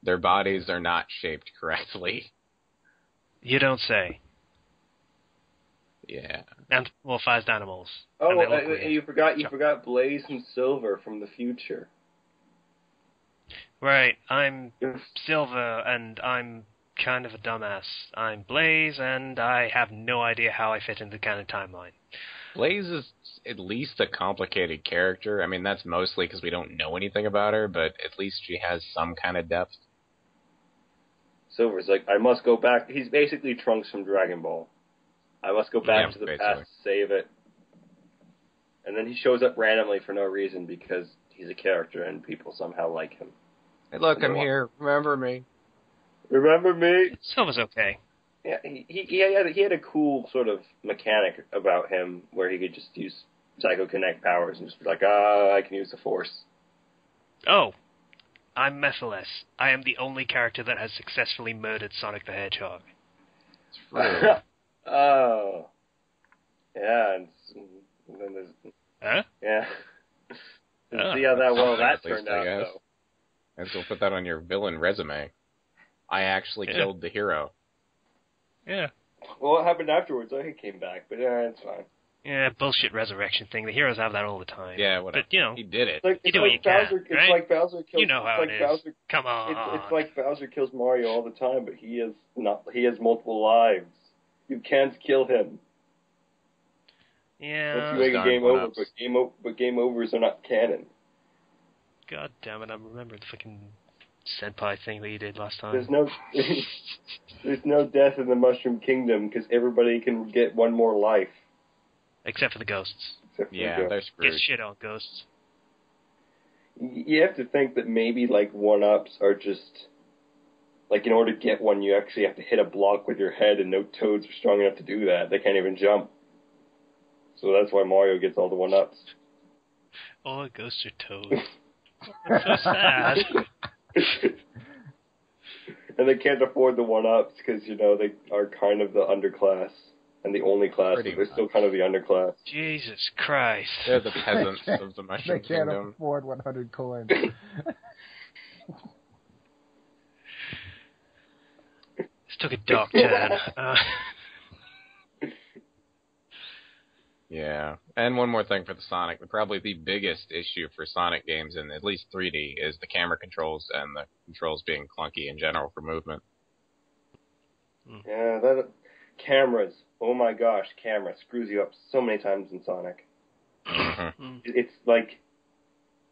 Their bodies are not shaped correctly. You don't say. Yeah. And phased animals. Oh, And you forgot Blaze and Silver from the future. Right, I'm Silver, and I'm kind of a dumbass. I'm Blaze, and I have no idea how I fit into the canon timeline. Blaze is at least a complicated character. I mean, that's mostly because we don't know anything about her, but at least she has some kind of depth. Silver's like, I must go back. He's basically Trunks from Dragon Ball. I must go back to the past to save it. And then he shows up randomly for no reason because he's a character and people somehow like him. Hey, look, I'm here. Remember me. Remember me? Silver's okay. Yeah, he had a cool sort of mechanic about him where he could just use psychokinetic powers and just be like, I can use the Force. Oh, I'm Methyles. I am the only character that has successfully murdered Sonic the Hedgehog. It's true. Oh. Yeah, and then there's... Huh? Yeah. See how that turned out, though. I guess we'll put that on your villain resume. I actually killed the hero. Yeah. Well, what happened afterwards? He came back, but it's fine. Yeah, bullshit resurrection thing. The heroes have that all the time. Yeah, whatever. But, he did it. It's like Bowser, right? It's like Bowser kills... You know how it is. Bowser, come on. It's like Bowser kills Mario all the time, but he has multiple lives. You can't kill him. Yeah. Once you make a game over, but game overs are not canon. God damn it, I remember the fucking senpai thing that you did last time. There's no death in the Mushroom Kingdom because everybody can get one more life. Except for the ghosts. They're screwed. Get shit on ghosts. You have to think that maybe, like, one-ups are just... Like, in order to get one, you actually have to hit a block with your head, and no toads are strong enough to do that. They can't even jump. So that's why Mario gets all the one-ups. All the ghosts are toads. That's so sad. And they can't afford the one-ups because, they are kind of the underclass. And the only class, but they're still kind of the underclass. Jesus Christ. They're the peasants of the Mushroom Kingdom. They can't Kingdom. afford 100 coins. This took a dark turn. Yeah. And one more thing for the Sonic. Probably the biggest issue for Sonic games in at least 3D is the camera controls and the controls being clunky in general for movement. Yeah, cameras. Oh my gosh, camera screws you up so many times in Sonic. Mm-hmm. It's like...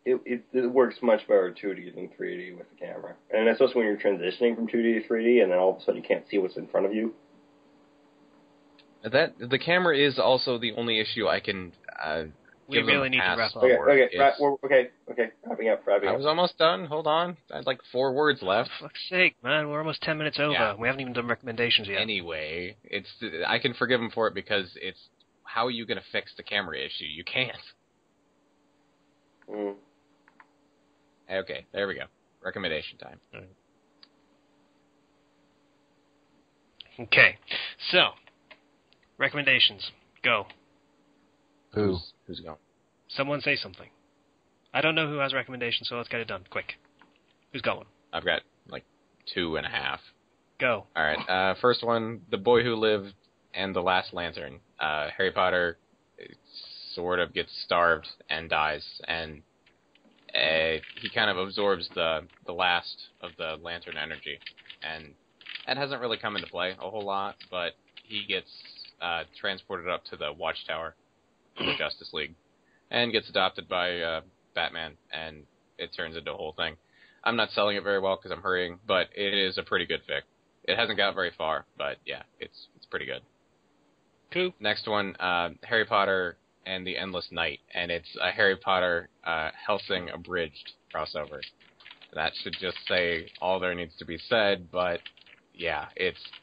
It works much better 2D than 3D with the camera. And especially when you're transitioning from 2D to 3D and then all of a sudden you can't see what's in front of you. The camera is also the only issue I can we really need to wrap up. Okay, wrapping up. I was almost done. Hold on. I had like 4 words left. For fuck's sake, man. We're almost 10 minutes over. Yeah. We haven't even done recommendations yet. Anyway, I can forgive him for it because it's how are you going to fix the camera issue? You can't. Mm. Okay, there we go. Recommendation time. Okay, so recommendations. Go. Who's going? Someone say something. I don't know who has recommendations, so let's get it done quick. Who's going? I've got like 2.5. Go. All right. First one: The Boy Who Lived and the Last Lantern. Harry Potter sort of gets starved and dies, and he kind of absorbs the last of the lantern energy, and that hasn't really come into play a whole lot, but he gets transported up to the Watchtower of the Justice League and gets adopted by Batman, and it turns into a whole thing. I'm not selling it very well because I'm hurrying, but it is a pretty good fic. It hasn't got very far, but yeah, it's pretty good. Cool. Next one, Harry Potter and the Endless Night, and it's a Harry Potter Helsing abridged crossover. That should just say all there needs to be said, but yeah,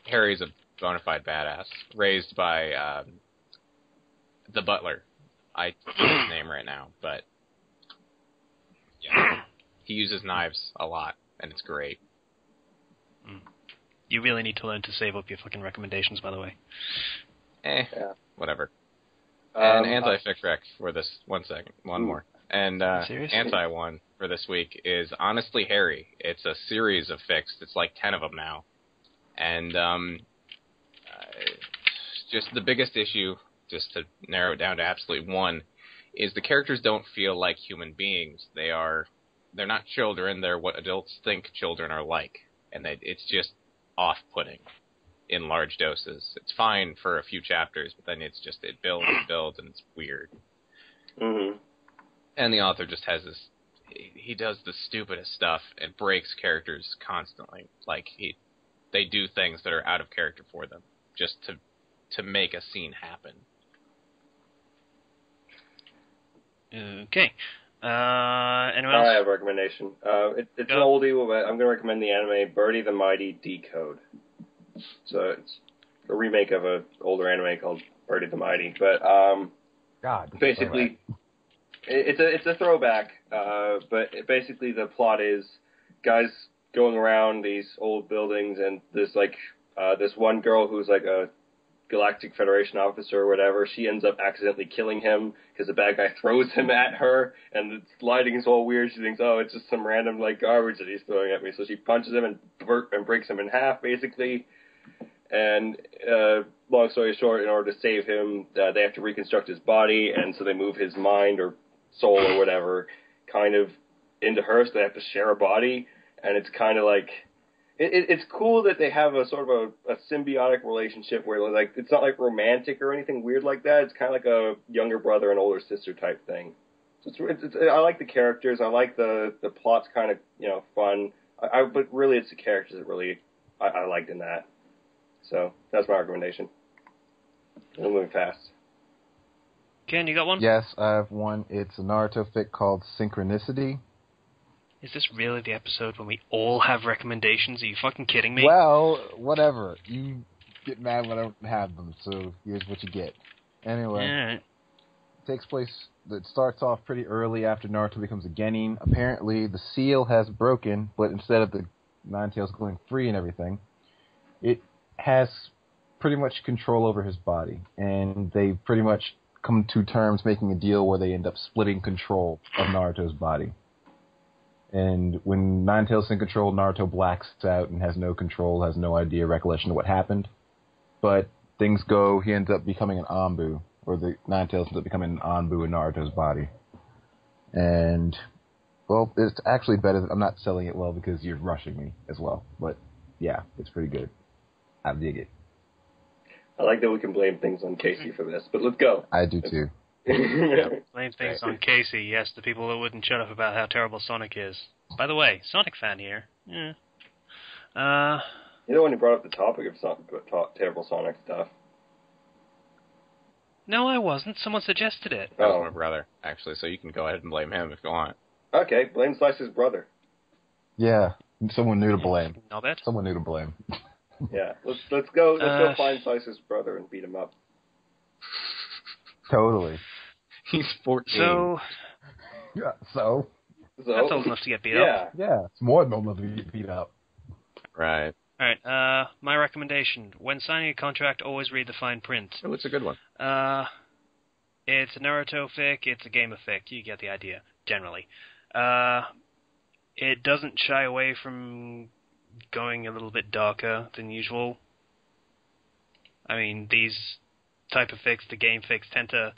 Harry's a bona fide badass, raised by the butler. I forget his name right now, but yeah, he uses knives a lot, and it's great. You really need to learn to save up your fucking recommendations, by the way. Yeah. Whatever. And anti-fic rec for this. 1 second. One more. And Seriously? anti one. for this week is Honestly Harry. It's a series of fics. It's like 10 of them now. And just the biggest issue, just to narrow it down to absolutely one, is the characters don't feel like human beings. They're not children. They're what adults think children are like. And it's just off-putting in large doses. It's fine for a few chapters, but then it builds and builds, and it's weird. Mm-hmm. And the author just has this, he does the stupidest stuff and breaks characters constantly. Like, they do things that are out of character for them, just to make a scene happen. Okay. Anyone else? I have a recommendation. It's an oldie, but I'm going to recommend the anime Birdie the Mighty Decode. So it's a remake of an older anime called Birdie the Mighty. But basically, it's a throwback. But basically, the plot is guys going around these old buildings, and there's this one girl who's like a Galactic Federation officer or whatever. She ends up accidentally killing him because the bad guy throws him at her, and the lighting is all weird. She thinks, oh, it's just some random garbage that he's throwing at me. So she punches him and breaks him in half, basically. And long story short, in order to save him, they have to reconstruct his body, and so they move his mind or soul or whatever kind of into her, so they have to share a body. And it's kind of like, it's cool that they have a sort of a symbiotic relationship where it's not like romantic or anything weird like that. It's kind of like a younger brother and older sister type thing. So I like the characters. I like the plot's kind of fun. But really it's the characters that really I liked in that. So that's my recommendation. I'm moving fast. Ken, you got one? Yes, I have one. It's a Naruto fic called Synchronicity. Is this really the episode when we all have recommendations? Are you fucking kidding me? Well, whatever. You get mad when I don't have them, so here's what you get. Anyway, Alright. It starts off pretty early after Naruto becomes a genin. Apparently, the seal has broken, but instead of the Nine Tails going free and everything, it has pretty much control over his body. And they pretty much come to terms making a deal where they end up splitting control of Naruto's body. And when Nine Tails is in control, Naruto blacks out and has no control, has no recollection of what happened. But things go, he ends up becoming an Anbu, or the Nine Tails ends up becoming an Anbu in Naruto's body. And, well, it's actually better. I'm not selling it well because you're rushing me as well. But, yeah, it's pretty good. I dig it. I like that we can blame things on Casey for this, but let's go. I do too. Blame things on Casey, yes, the people that wouldn't shut up about how terrible Sonic is. By the way, Sonic fan here. Yeah. You're the one who brought up the topic of terrible Sonic stuff. No, I wasn't. Someone suggested it. That was my brother, actually, so you can go ahead and blame him if you want. Okay, blame Slice's brother. Yeah, someone new to blame. Know that? Someone new to blame. Yeah, let's go find Slice's brother and beat him up. Totally. He's 14. So That's old enough to get beat up. Yeah, it's more than old enough to get beat up. Right. Alright, my recommendation. When signing a contract, always read the fine print. Oh, it's a good one. It's a Naruto fic, it's a game of fic. You get the idea, generally. It doesn't shy away from going a little bit darker than usual. I mean, these type of fics, the game fics, tend to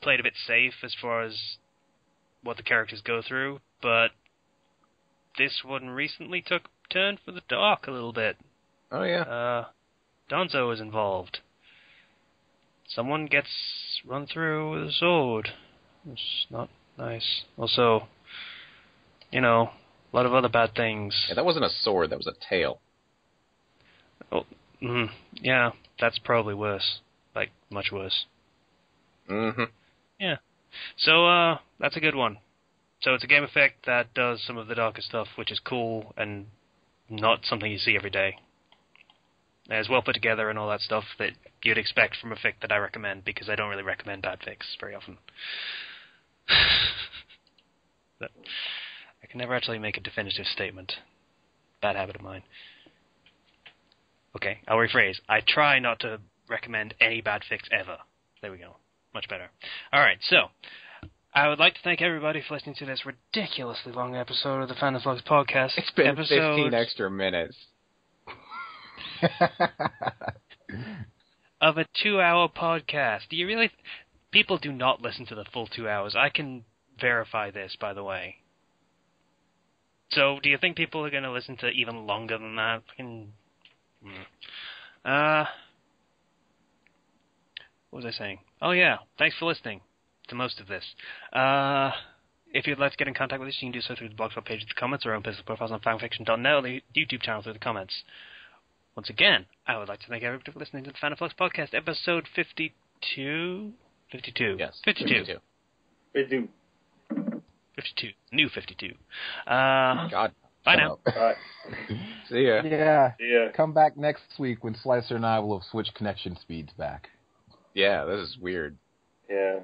play it a bit safe as far as what the characters go through, but this one recently took a turn for the dark a little bit. Oh, yeah. Donzo is involved. Someone gets run through with a sword. It's not nice. Also, a lot of other bad things. Yeah, that wasn't a sword, that was a tail. Oh, yeah, that's probably worse. Like, much worse. Mm-hmm. Yeah. So, that's a good one. So it's a game effect that does some of the darker stuff, which is cool and not something you see every day. It's well put together and all that stuff that you'd expect from a fic that I recommend, because I don't really recommend bad fics very often. But I can never actually make a definitive statement. Bad habit of mine. Okay, I'll rephrase. I try not to recommend any bad fics ever. There we go. Much better. Alright, so, I would like to thank everybody for listening to this ridiculously long episode of the Fandom Flux podcast. It's been 15 extra minutes. Of a 2-hour podcast. Do you really... People do not listen to the full 2 hours. I can verify this, by the way. So, do you think people are going to listen to even longer than that? What was I saying? Oh yeah, thanks for listening to most of this. If you'd like to get in contact with us, you can do so through the blogspot page of the comments, or our own personal profiles on fanfiction.net, or the YouTube channel through the comments. Once again, I would like to thank everybody for listening to the Fandom Flux podcast, episode 52? 52. Yes. 52. 52. 52. New 52. God. Bye now. Bye. See ya. Yeah. Yeah. Come back next week when Slicer and I will have switched connection speeds back. Yeah, this is weird. Yeah.